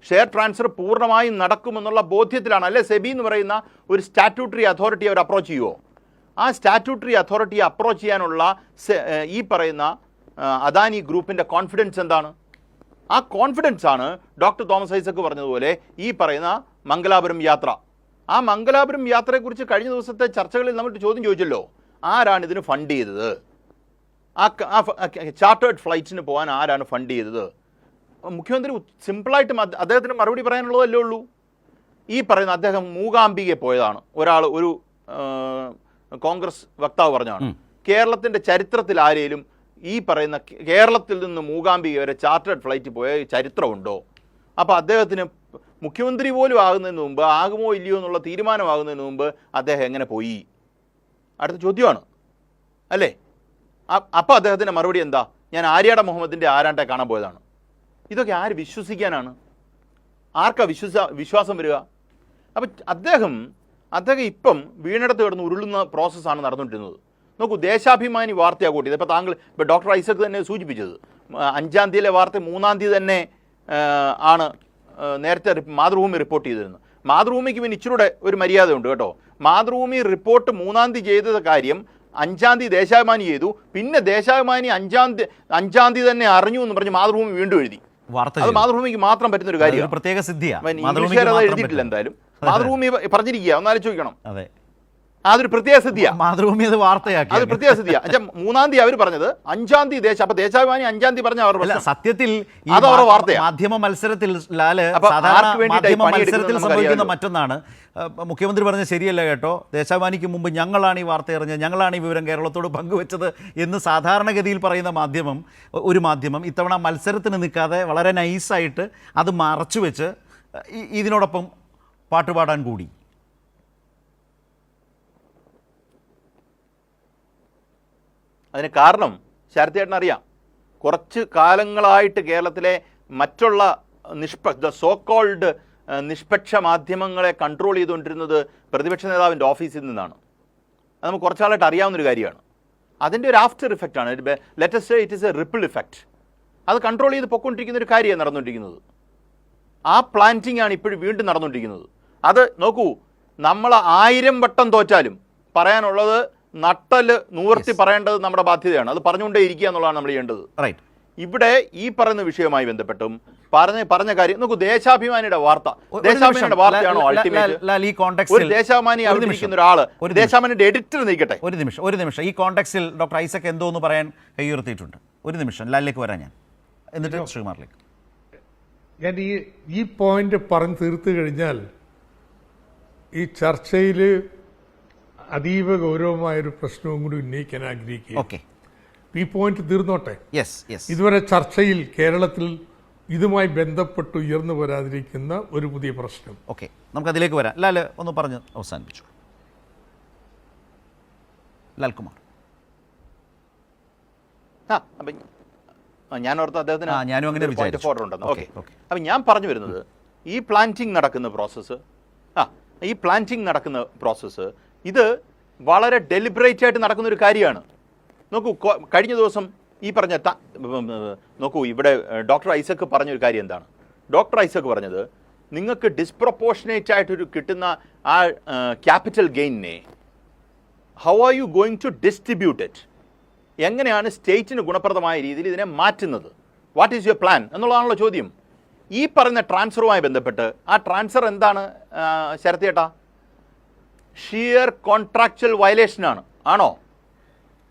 ഷെയർ ട്രാൻസ്ഫർ പൂർണ്ണമായും നടക്കുമെന്നുള്ള ബോധ്യത്തിലാണ്, അല്ലേ? സെബി എന്ന് പറയുന്ന ഒരു സ്റ്റാറ്റ്യൂട്ടറി അതോറിറ്റി അവർ അപ്രോച്ച് ചെയ്യുമോ? ആ സ്റ്റാറ്റ്യൂട്ടറി അതോറിറ്റിയെ അപ്രോച്ച് ചെയ്യാനുള്ള ഈ പറയുന്ന അദാനി ഗ്രൂപ്പിൻ്റെ കോൺഫിഡൻസ് എന്താണ്? ആ കോൺഫിഡൻസ് ആണ് ഡോക്ടർ തോമസ് ഐസക് പറഞ്ഞതുപോലെ ഈ പറയുന്ന മംഗലാപുരം യാത്ര. ആ മംഗലാപുരം യാത്രയെക്കുറിച്ച് കഴിഞ്ഞ ദിവസത്തെ ചർച്ചകളിൽ നമ്മൾ ചോദ്യം ചോദിച്ചല്ലോ, ആരാണ് ഇതിന് ഫണ്ട് ചെയ്തത്? ആ ചാർട്ടേഡ് ഫ്ലൈറ്റ്സിന് പോകാൻ ആരാണ് ഫണ്ട് ചെയ്തത്? മുഖ്യമന്ത്രി സിമ്പിളായിട്ട് അദ്ദേഹത്തിന് മറുപടി പറയാനുള്ളതല്ലേ ഉള്ളൂ. ഈ പറയുന്ന അദ്ദേഹം മൂകാംബികയെ പോയതാണ്. ഒരു കോൺഗ്രസ് വക്താവ് പറഞ്ഞാണ്, കേരളത്തിൻ്റെ ചരിത്രത്തിൽ ആരെയും ഈ പറയുന്ന കേരളത്തിൽ നിന്ന് മൂകാംബിക വരെ ചാർട്ടേഡ് ഫ്ലൈറ്റ് പോയ ചരിത്രമുണ്ടോ? അപ്പോൾ അദ്ദേഹത്തിന് മുഖ്യമന്ത്രി പോലും ആകുന്നതിന് മുമ്പ്, ആകുമോ ഇല്ലയോ എന്നുള്ള തീരുമാനമാകുന്നതിന് മുമ്പ് അദ്ദേഹം എങ്ങനെ പോയി? അടുത്ത ചോദ്യമാണ് അല്ലേ? അപ്പോൾ അദ്ദേഹത്തിൻ്റെ മറുപടി എന്താ? ഞാൻ ആര്യാട മുഹമ്മദിൻ്റെ ആരാണ്ടെ കാണാൻ പോയതാണ്. ഇതൊക്കെ ആര് വിശ്വസിക്കാനാണ്? ആർക്കാ വിശ്വാസം വരിക? അപ്പം അദ്ദേഹം ഇപ്പം വീണിടത്ത് കിടന്ന് ഉരുളുന്ന പ്രോസസ്സാണ് നടന്നുകൊണ്ടിരുന്നത്. നോക്കൂ, ദേശാഭിമാനി വാർത്തയാണ് കൂട്ടിയത്. ഇപ്പോൾ ഡോക്ടർ ഐസക് തന്നെ സൂചിപ്പിച്ചത് 5-ാം തീയതിയിലെ വാർത്ത 3-ാം തീയതി തന്നെ ആണ് നേരത്തെ മാതൃഭൂമി റിപ്പോർട്ട് ചെയ്തിരുന്നത്. മാതൃഭൂമിക്ക് പിന്നെ ഇച്ചിരൂടെ ഒരു മര്യാദ ഉണ്ട് കേട്ടോ. മാതൃഭൂമി റിപ്പോർട്ട് 3-ാം തീയതി ചെയ്ത കാര്യം 5-ാം തീയതി ദേശാഭിമാനി ചെയ്തു. പിന്നെ ദേശാഭിമാനി 5-ാം തീയതി തന്നെ അറിഞ്ഞു എന്ന് പറഞ്ഞ് മാതൃഭൂമി വീണ്ടും എഴുതി. അത് മാതൃഭൂമിക്ക് മാത്രം പറ്റുന്ന ഒരു കാര്യമാണ്. പ്രത്യേക സിദ്ധിയാണ്. ഇംഗ്ലീഷുകാർ അത് എഴുതിയിട്ടില്ല. എന്തായാലും മാതൃഭൂമി പറഞ്ഞിരിക്കുക, ഒന്നാലോചിക്കണം. അതൊരു പ്രത്യേക സ്ഥിതിയാണ്. മാതൃഭൂമി അത് വാർത്തയാക്കി. അത് പ്രത്യേക സ്ഥിതിയാണ്. 3-ാം തീയതി അവർ പറഞ്ഞത്, 5-ാം തീയതി അപ്പൊ ദേശാഭിമാനി 5-ാം തീയതി പറഞ്ഞ അവർ സത്യത്തിൽ അത് അവരുടെ വാർത്തയാണ്. മാധ്യമ മത്സരത്തിൽ സംഭവിക്കുന്ന മറ്റൊന്നാണ്. മുഖ്യമന്ത്രി പറഞ്ഞ ശരിയല്ല കേട്ടോ, ദേശാഭിമാനിക്ക് മുമ്പ് ഞങ്ങളാണ് ഈ വാർത്ത അറിഞ്ഞത്, ഞങ്ങളാണ് ഈ വിവരം കേരളത്തോട് പങ്കുവെച്ചത് എന്ന് സാധാരണഗതിയിൽ പറയുന്ന ഒരു മാധ്യമം ഇത്തവണ മത്സരത്തിന് നിൽക്കാതെ വളരെ നൈസായിട്ട് അത് മറച്ചു വെച്ച് ഇതിനോടൊപ്പം പാട്ടുപാടാൻ കൂടി. അതിന് കാരണം ശരത്തേട്ടൻ അറിയാം. കുറച്ച് കാലങ്ങളായിട്ട് കേരളത്തിലെ മറ്റുള്ള സോ കോൾഡ് നിഷ്പക്ഷ മാധ്യമങ്ങളെ കൺട്രോൾ ചെയ്തുകൊണ്ടിരുന്നത് പ്രതിപക്ഷ നേതാവിൻ്റെ ഓഫീസിൽ നിന്നാണ്. അത് നമുക്ക് കുറച്ചാളായിട്ട് അറിയാവുന്നൊരു കാര്യമാണ്. അതിൻ്റെ ഒരു ആഫ്റ്റർ ഇഫക്റ്റാണ്. Let us say it is a ripple effect. അത് കൺട്രോൾ ചെയ്ത് പൊയ്ക്കൊണ്ടിരിക്കുന്ന ഒരു കാര്യമാണ് നടന്നുകൊണ്ടിരിക്കുന്നത്. ആ പ്ലാന്റിംഗ് ആണ് ഇപ്പോഴും വീണ്ടും നടന്നുകൊണ്ടിരിക്കുന്നത്. അത് നോക്കൂ, നമ്മൾ 1000 വട്ടം തോറ്റാലും പറയാനുള്ളത് നട്ടല് നൂർത്തി പറയേണ്ടത് നമ്മുടെ ബാധ്യതയാണ്. അത് പറഞ്ഞുകൊണ്ടേ ഇരിക്കുക എന്നുള്ളതാണ് നമ്മൾ ചെയ്യേണ്ടത്. ഇവിടെ ഈ പറയുന്ന വിഷയവുമായി ബന്ധപ്പെട്ടും പറഞ്ഞ കാര്യം നോക്കൂ. ദേശാഭിമാനിയുടെ വാർത്തയാണോ അൾട്ടിമേറ്റ്? ഒരു ദേശാഭിമാനി അവതരിപ്പിക്കുന്ന ഒരാള്, ഒരു ദേശാഭിമാനിയുടെ എഡിറ്റർ നിൽക്കട്ടെ. ഒരു നിമിഷം ഈ കോണ്ടെക്സ്റ്റിൽ ഡോക്ടർ ഐസക് എന്തോന്ന് പറയാൻ കൈയുയർത്തിയിട്ടുണ്ട്. ഒരു നിമിഷം ലാലിലേക്ക് വരാൻ ഞാൻ, എന്നിട്ട് ശ്രീകുമാറിലേക്ക്. ഞാൻ ഈ പോയിന്റ് പറഞ്ഞു തീർത്തു കഴിഞ്ഞാൽ ഈ ചർച്ചയിൽ അതീവ ഗൗരവമായൊരു പ്രശ്നവും കൂടി ഉന്നയിക്കാൻ ആഗ്രഹിക്കുക. ഈ പോയിന്റ് തീർന്നോട്ടെ. ഇതുവരെ ചർച്ചയിൽ കേരളത്തിൽ ഇതുമായി ബന്ധപ്പെട്ട് ഉയർന്നു വരാതിരിക്കുന്ന ഒരു പുതിയ പ്രശ്നം. നമുക്ക് അതിലേക്ക് വരാം. ലാൽ ഒന്ന് പറഞ്ഞ് അവസാനിപ്പിച്ചു. ലാൽകുമാർ. ഞാൻ ഓർത്ത് അദ്ദേഹത്തിന് പോയിന്റ് ഓഫ് ഓർഡർ ഉണ്ടെന്ന്. അപ്പം ഞാൻ പറഞ്ഞു വരുന്നത്, ഈ പ്ലാന്റിംഗ് നടക്കുന്ന പ്രോസസ്സ് ഇത് വളരെ ഡെലിബറേറ്റ് ആയിട്ട് നടക്കുന്ന ഒരു കാര്യമാണ്. നോക്കൂ, കഴിഞ്ഞ ദിവസം ഈ പറഞ്ഞ നോക്കൂ, ഇവിടെ ഡോക്ടർ ഐസക് പറഞ്ഞൊരു കാര്യം എന്താണ്? ഡോക്ടർ ഐസക് പറഞ്ഞത്, നിങ്ങൾക്ക് ഡിസ്പ്രപ്പോർഷനേറ്റ് ആയിട്ടൊരു കിട്ടുന്ന ആ ക്യാപിറ്റൽ ഗെയിനിനെ how are you going to distribute it? എങ്ങനെയാണ് സ്റ്റേറ്റിന് ഗുണപ്രദമായ രീതിയിൽ ഇതിനെ മാറ്റുന്നത്? വാട്ട് ഈസ് യുവർ പ്ലാൻ എന്നുള്ളതാണല്ലോ ചോദ്യം. ഈ പറയുന്ന ട്രാൻസ്ഫറുമായി ബന്ധപ്പെട്ട് ആ ട്രാൻസ്ഫർ എന്താണ് ശരത്തേട്ടാ? Shear contractual വയലേഷനാണ്. ആണോ?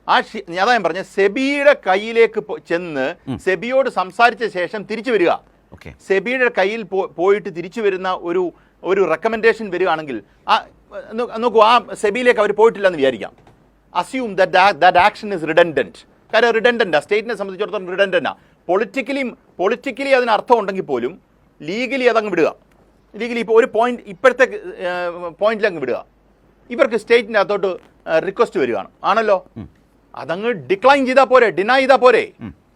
അതാ ഞാൻ പറഞ്ഞ സെബിയുടെ കയ്യിലേക്ക് ചെന്ന് സെബിയോട് സംസാരിച്ച ശേഷം തിരിച്ചു വരിക. സെബിയുടെ കയ്യിൽ പോയിട്ട് തിരിച്ചു വരുന്ന ഒരു റെക്കമെൻഡേഷൻ വരികയാണെങ്കിൽ നോക്കൂ, ആ സെബിയിലേക്ക് അവർ പോയിട്ടില്ലെന്ന് വിചാരിക്കാം. Assume that action is redundant. കാര്യം റിഡൻഡന്റാ, സ്റ്റേറ്റിനെ സംബന്ധിച്ചിടത്തോളം റിഡൻഡന്റാ. പൊളിറ്റിക്കലി അതിന് അർത്ഥം ഉണ്ടെങ്കിൽ പോലും ലീഗലി അതങ്ങ് വിടുക. ലീഗലി ഇപ്പോൾ ഒരു പോയിന്റ്, ഇപ്പോഴത്തെ പോയിന്റിൽ അങ്ങ് വിടുക. ഇവർക്ക് സ്റ്റേറ്റിൻ്റെ അകത്തോട്ട് റിക്വസ്റ്റ് വരികയാണ്, ആണല്ലോ, അതങ്ങ് ഡിക്ലൈൻ ചെയ്താൽ പോരെ, ഡിനൈ ചെയ്താൽ പോരെ.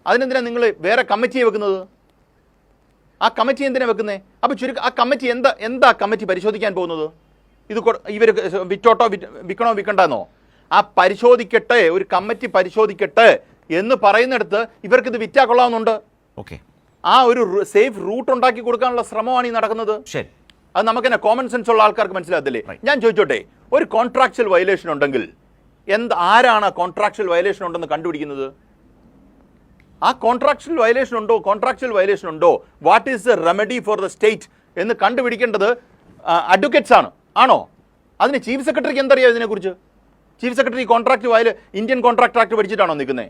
അതിനെന്തിനാണ് നിങ്ങൾ വേറെ കമ്മിറ്റിയെ വെക്കുന്നത്? ആ കമ്മിറ്റി എന്തിനാണ് വെക്കുന്നത്? അപ്പോൾ ചുരുക്കം ആ കമ്മിറ്റി എന്താ കമ്മിറ്റി പരിശോധിക്കാൻ പോകുന്നത്? ഇത് ഇവർ വിൽക്കണോ വിൽക്കണ്ടെന്നോ? ആ പരിശോധിക്കട്ടെ, ഒരു കമ്മിറ്റി പരിശോധിക്കട്ടെ എന്ന് പറയുന്നിടത്ത് ഇവർക്കിത് വിറ്റാ കൊള്ളാവുന്നുണ്ട്. ആ ഒരു സേഫ് റൂട്ട് ഉണ്ടാക്കി കൊടുക്കാനുള്ള ശ്രമമാണ് ഈ നടക്കുന്നത്. അത് നമുക്ക് തന്നെ കോമൺ സെൻസ് ഉള്ള ആൾക്കാർക്ക് മനസ്സിലാകത്തില്ലേ? ഞാൻ ചോദിച്ചോട്ടെ, ഒരു കോൺട്രാക്ച്വൽ വയലേഷൻ ഉണ്ടെങ്കിൽ ആരാണ് കോൺട്രാക്ച്വൽ വയലേഷൻ ഉണ്ടെന്ന് കണ്ടുപിടിക്കുന്നത്? ആ കോൺട്രാക്ച്വൽ വയലേഷൻ ഉണ്ടോ what is the remedy for the state എന്ന് കണ്ടുപിടിക്കേണ്ടത് അഡ്വക്കേറ്റ്സ് ആണോ? അതിന് ചീഫ് സെക്രട്ടറിക്ക് എന്തറിയാം ഇതിനെക്കുറിച്ച്? Chief secretary Indian contract act പഠിച്ചിട്ടാണോ നിൽക്കുന്നത്?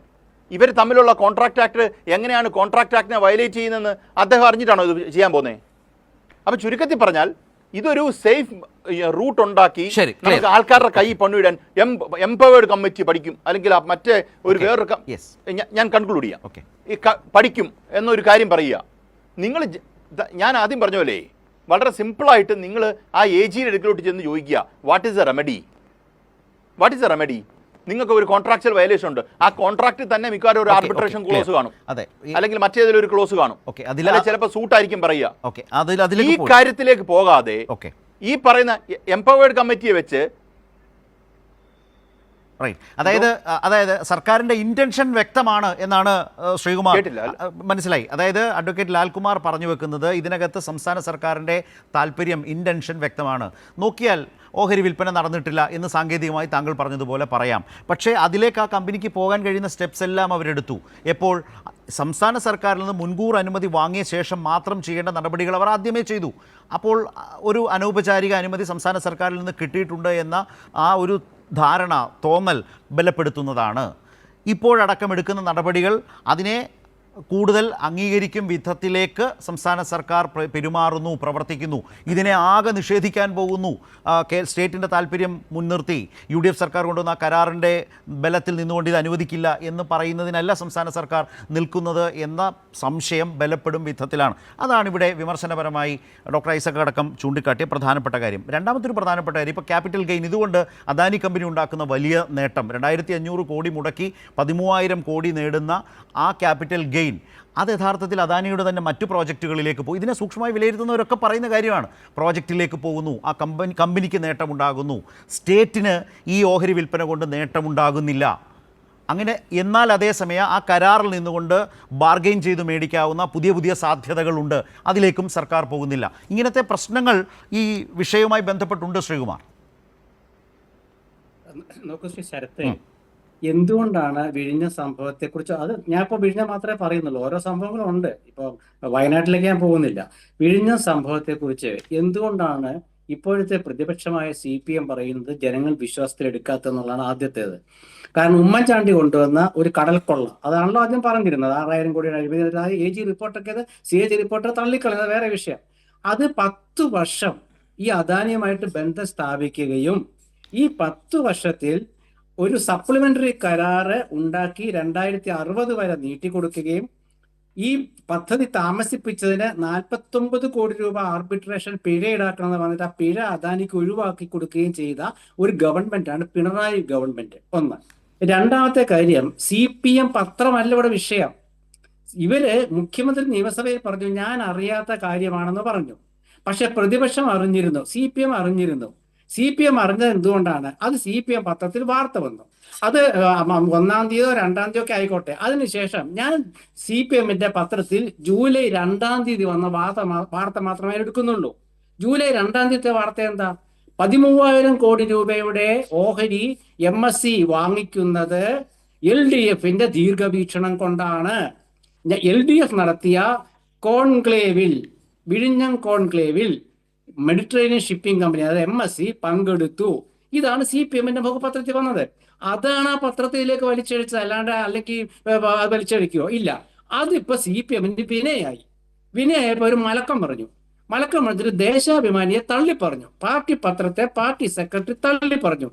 ഇവർ തമ്മിലുള്ള കോൺട്രാക്ട് ആക്ട് എങ്ങനെയാണ് കോൺട്രാക്ട് ആക്ടിനെ വയലേറ്റ് ചെയ്യുന്നതെന്ന് അദ്ദേഹം അറിഞ്ഞിട്ടാണോ ഇത് ചെയ്യാൻ പോകുന്നത്? അപ്പോൾ ചുരുക്കത്തിൽ പറഞ്ഞാൽ ഇതൊരു സേഫ് റൂട്ട് ഉണ്ടാക്കി ശരി, നമുക്ക് ആൾക്കാരുടെ കൈ പണിയിടാൻ എംപവേർഡ് കമ്മിറ്റി പഠിക്കും, അല്ലെങ്കിൽ മറ്റേ ഒരു വേറൊരു ഞാൻ കൺക്ലൂഡ് ചെയ്യാം. ഈ പഠിക്കും എന്നൊരു കാര്യം പറയുക. നിങ്ങൾ ഞാൻ ആദ്യം പറഞ്ഞ പോലെ വളരെ സിമ്പിളായിട്ട് നിങ്ങൾ ആ AGയുടെ അടുക്കലോട്ട് ചെന്ന് ചോദിക്കുക, വാട്ട് ഈസ് ദ റെമഡി? നിങ്ങൾക്ക് ഒരു കോൺട്രാക്ച്വൽ വയലേഷൻ ഉണ്ട്, ആ കോൺട്രാക്റ്റിൽ തന്നെ മിക്കവാറും ഒരു ആർബിട്രേഷൻ ക്ലോസ് കാണും, അല്ലെങ്കിൽ മറ്റേതിലും ഒരു ക്ലോസ് കാണും, അല്ലെങ്കിൽ ചിലപ്പോൾ സൂട്ടായിരിക്കും പറയുക. ഈ കാര്യത്തിലേക്ക് പോകാതെ ഈ പറയുന്ന എംപവേർഡ് കമ്മിറ്റിയെ വെച്ച് അതായത് സർക്കാരിന്റെ ഇന്റൻഷൻ വ്യക്തമാണ് എന്നാണ് ശ്രീകുമാർ മനസ്സിലായി. അതായത് അഡ്വക്കേറ്റ് ലാൽകുമാർ പറഞ്ഞു വെക്കുന്നത് ഇതിനകത്ത് സംസ്ഥാന സർക്കാരിന്റെ താല്പര്യം, ഇന്റൻഷൻ വ്യക്തമാണ്. നോക്കിയാൽ ഓഹരി വിൽപ്പന നടന്നിട്ടില്ല എന്ന് സാങ്കേതികമായി താങ്കൾ പറഞ്ഞതുപോലെ പറയാം. പക്ഷേ അതിലേക്ക് ആ കമ്പനിക്ക് പോകാൻ കഴിയുന്ന സ്റ്റെപ്സ് എല്ലാം അവരെടുത്തു. എപ്പോൾ സംസ്ഥാന സർക്കാരിൽ നിന്ന് മുൻകൂർ അനുമതി വാങ്ങിയ ശേഷം മാത്രം ചെയ്യേണ്ട നടപടികൾ അവർ ആദ്യമേ ചെയ്തു. അപ്പോൾ ഒരു അനൗപചാരിക അനുമതി സംസ്ഥാന സർക്കാരിൽ നിന്ന് കിട്ടിയിട്ടുണ്ട് എന്ന ആ ഒരു ധാരണ, തോന്നൽ ബലപ്പെടുത്തുന്നതാണ്. ഇപ്പോഴടക്കമെടുക്കുന്ന നടപടികൾ അതിനെ കൂടുതൽ അംഗീകരിക്കും വിധത്തിലേക്ക് സംസ്ഥാന സർക്കാർ പെരുമാറുന്നു, പ്രവർത്തിക്കുന്നു. ഇതിനെ ആകെ നിഷേധിക്കാൻ പോകുന്നു. സ്റ്റേറ്റിൻ്റെ താല്പര്യം മുൻനിർത്തി UDF സർക്കാർ കൊണ്ടുവന്ന കരാറിൻ്റെ ബലത്തിൽ നിന്നുകൊണ്ട് ഇത് അനുവദിക്കില്ല എന്ന് പറയുന്നതിനല്ല സംസ്ഥാന സർക്കാർ നിൽക്കുന്നത് എന്ന സംശയം ബലപ്പെടും വിധത്തിലാണ്. അതാണ് ഇവിടെ വിമർശനപരമായി ഡോക്ടർ ഐസക് അടക്കം ചൂണ്ടിക്കാട്ടിയ പ്രധാനപ്പെട്ട കാര്യം. രണ്ടാമത്തെ ഒരു പ്രധാനപ്പെട്ട കാര്യം, ഇപ്പോൾ ക്യാപിറ്റൽ ഗെയിൻ, ഇതുകൊണ്ട് അദാനി കമ്പനി ഉണ്ടാക്കുന്ന വലിയ നേട്ടം, 2500 കോടി മുടക്കി 13,000 കോടി നേടുന്ന ആ ക്യാപിറ്റൽ ഗെയിൻ, അത് യഥാർത്ഥത്തിൽ അദാനിയുടെ തന്നെ മറ്റു പ്രോജക്റ്റുകളിലേക്ക് പോകും. ഇതിനെ സൂക്ഷ്മമായി വിലയിരുത്തുന്നവരൊക്കെ പറയുന്ന കാര്യമാണ്. പ്രോജക്റ്റിലേക്ക് പോകുന്നു, ആ കമ്പനിക്ക് നേട്ടമുണ്ടാകുന്നു, സ്റ്റേറ്റിന് ഈ ഓഹരി വിൽപ്പന കൊണ്ട് നേട്ടമുണ്ടാകുന്നില്ല. അങ്ങനെ എന്നാൽ അതേസമയം ആ കരാറിൽ നിന്നുകൊണ്ട് ബാർഗെയിൻ ചെയ്ത് മേടിക്കാവുന്ന പുതിയ സാധ്യതകളുണ്ട്, അതിലേക്കും സർക്കാർ പോകുന്നില്ല. ഇങ്ങനത്തെ പ്രശ്നങ്ങൾ ഈ വിഷയവുമായി ബന്ധപ്പെട്ടുണ്ട് ശ്രീകുമാർ. നോക്കൂ ശ്രീ ശരത്തെ, എന്തുകൊണ്ടാണ് വിഴിഞ്ഞ സംഭവത്തെക്കുറിച്ച്, അത് ഞാൻ ഇപ്പോൾ വിഴിഞ്ഞ മാത്രമേ പറയുന്നുള്ളൂ, ഓരോ സംഭവങ്ങളും ഉണ്ട്, ഇപ്പോൾ വയനാട്ടിലേക്ക് ഞാൻ പോകുന്നില്ല. വിഴിഞ്ഞ സംഭവത്തെക്കുറിച്ച് എന്തുകൊണ്ടാണ് ഇപ്പോഴത്തെ പ്രതിപക്ഷമായ CPM പറയുന്നത് ജനങ്ങൾ വിശ്വാസത്തിലെടുക്കാത്തെന്നുള്ളതാണ് ആദ്യത്തേത്. കാരണം ഉമ്മൻചാണ്ടി കൊണ്ടുവന്ന ഒരു കടൽക്കൊള്ള, അതാണല്ലോ ആദ്യം പറഞ്ഞിരുന്നത്, 6,000 കോടിയുടെ അഴിമതി. AG റിപ്പോർട്ടൊക്കെ CAG റിപ്പോർട്ട് തള്ളിക്കളയുന്നത് വേറെ വിഷയം. അത് 10 വർഷം ഈ അദാനിയുമായിട്ട് ബന്ധം സ്ഥാപിക്കുകയും ഈ 10 വർഷത്തിൽ ഒരു സപ്ലിമെന്ററി കരാറ് ഉണ്ടാക്കി 2060 വരെ നീട്ടിക്കൊടുക്കുകയും ഈ പദ്ധതി താമസിപ്പിച്ചതിന് 49 കോടി രൂപ ആർബിട്രേഷൻ പിഴ ഈടാക്കണമെന്ന് പറഞ്ഞിട്ട് ആ പിഴ അദാനിക്ക് ഒഴിവാക്കി കൊടുക്കുകയും ചെയ്ത ഒരു ഗവൺമെന്റാണ് പിണറായി ഗവൺമെന്റ്. ഒന്ന്. രണ്ടാമത്തെ കാര്യം, CPM പത്രമല്ല ഇവിടെ വിഷയം. ഇവര് മുഖ്യമന്ത്രി നിയമസഭയിൽ പറഞ്ഞു ഞാൻ അറിയാത്ത കാര്യമാണെന്ന് പറഞ്ഞു. പക്ഷെ പ്രതിപക്ഷം അറിഞ്ഞിരുന്നു, CPM അറിഞ്ഞിരുന്നു. CPM അറിഞ്ഞത് എന്തുകൊണ്ടാണ്? അത് CPM പത്രത്തിൽ വാർത്ത വന്നു. അത് 1-ാം തീയതിയോ 2-ാം തീയതിയോ ഒക്കെ ആയിക്കോട്ടെ. അതിനുശേഷം ഞാൻ CPMന്റെ പത്രത്തിൽ ജൂലൈ 2-ാം തീയതി വന്ന വാർത്ത മാത്രമേ എടുക്കുന്നുള്ളൂ. ജൂലൈ 2-ാം തീയതിത്തെ വാർത്ത എന്താ? 13,000 കോടി രൂപയുടെ ഓഹരി MSC വാങ്ങിക്കുന്നത് LDFന്റെ ദീർഘവീക്ഷണം കൊണ്ടാണ്. LDF നടത്തിയ കോൺക്ലേവിൽ, വിഴിഞ്ഞം കോൺക്ലേവിൽ മെഡിറ്ററേനിയൻ ഷിപ്പിംഗ് കമ്പനി, അതായത് MSC പങ്കെടുത്തു. ഇതാണ് CPMന്റെ മുഖപത്രത്തിൽ വന്നത്. അതാണ് ആ പത്രത്തിലേക്ക് വലിച്ചഴിച്ചത്, അല്ലെങ്കിൽ വലിച്ചഴിക്കുകയോ ഇല്ല. അതിപ്പോ CPMന്റെ വിനയായപ്പോ ഒരു മലക്കം പറഞ്ഞിട്ട് ദേശാഭിമാനിയെ തള്ളി പറഞ്ഞു, പാർട്ടി പത്രത്തെ പാർട്ടി സെക്രട്ടറി തള്ളി പറഞ്ഞു.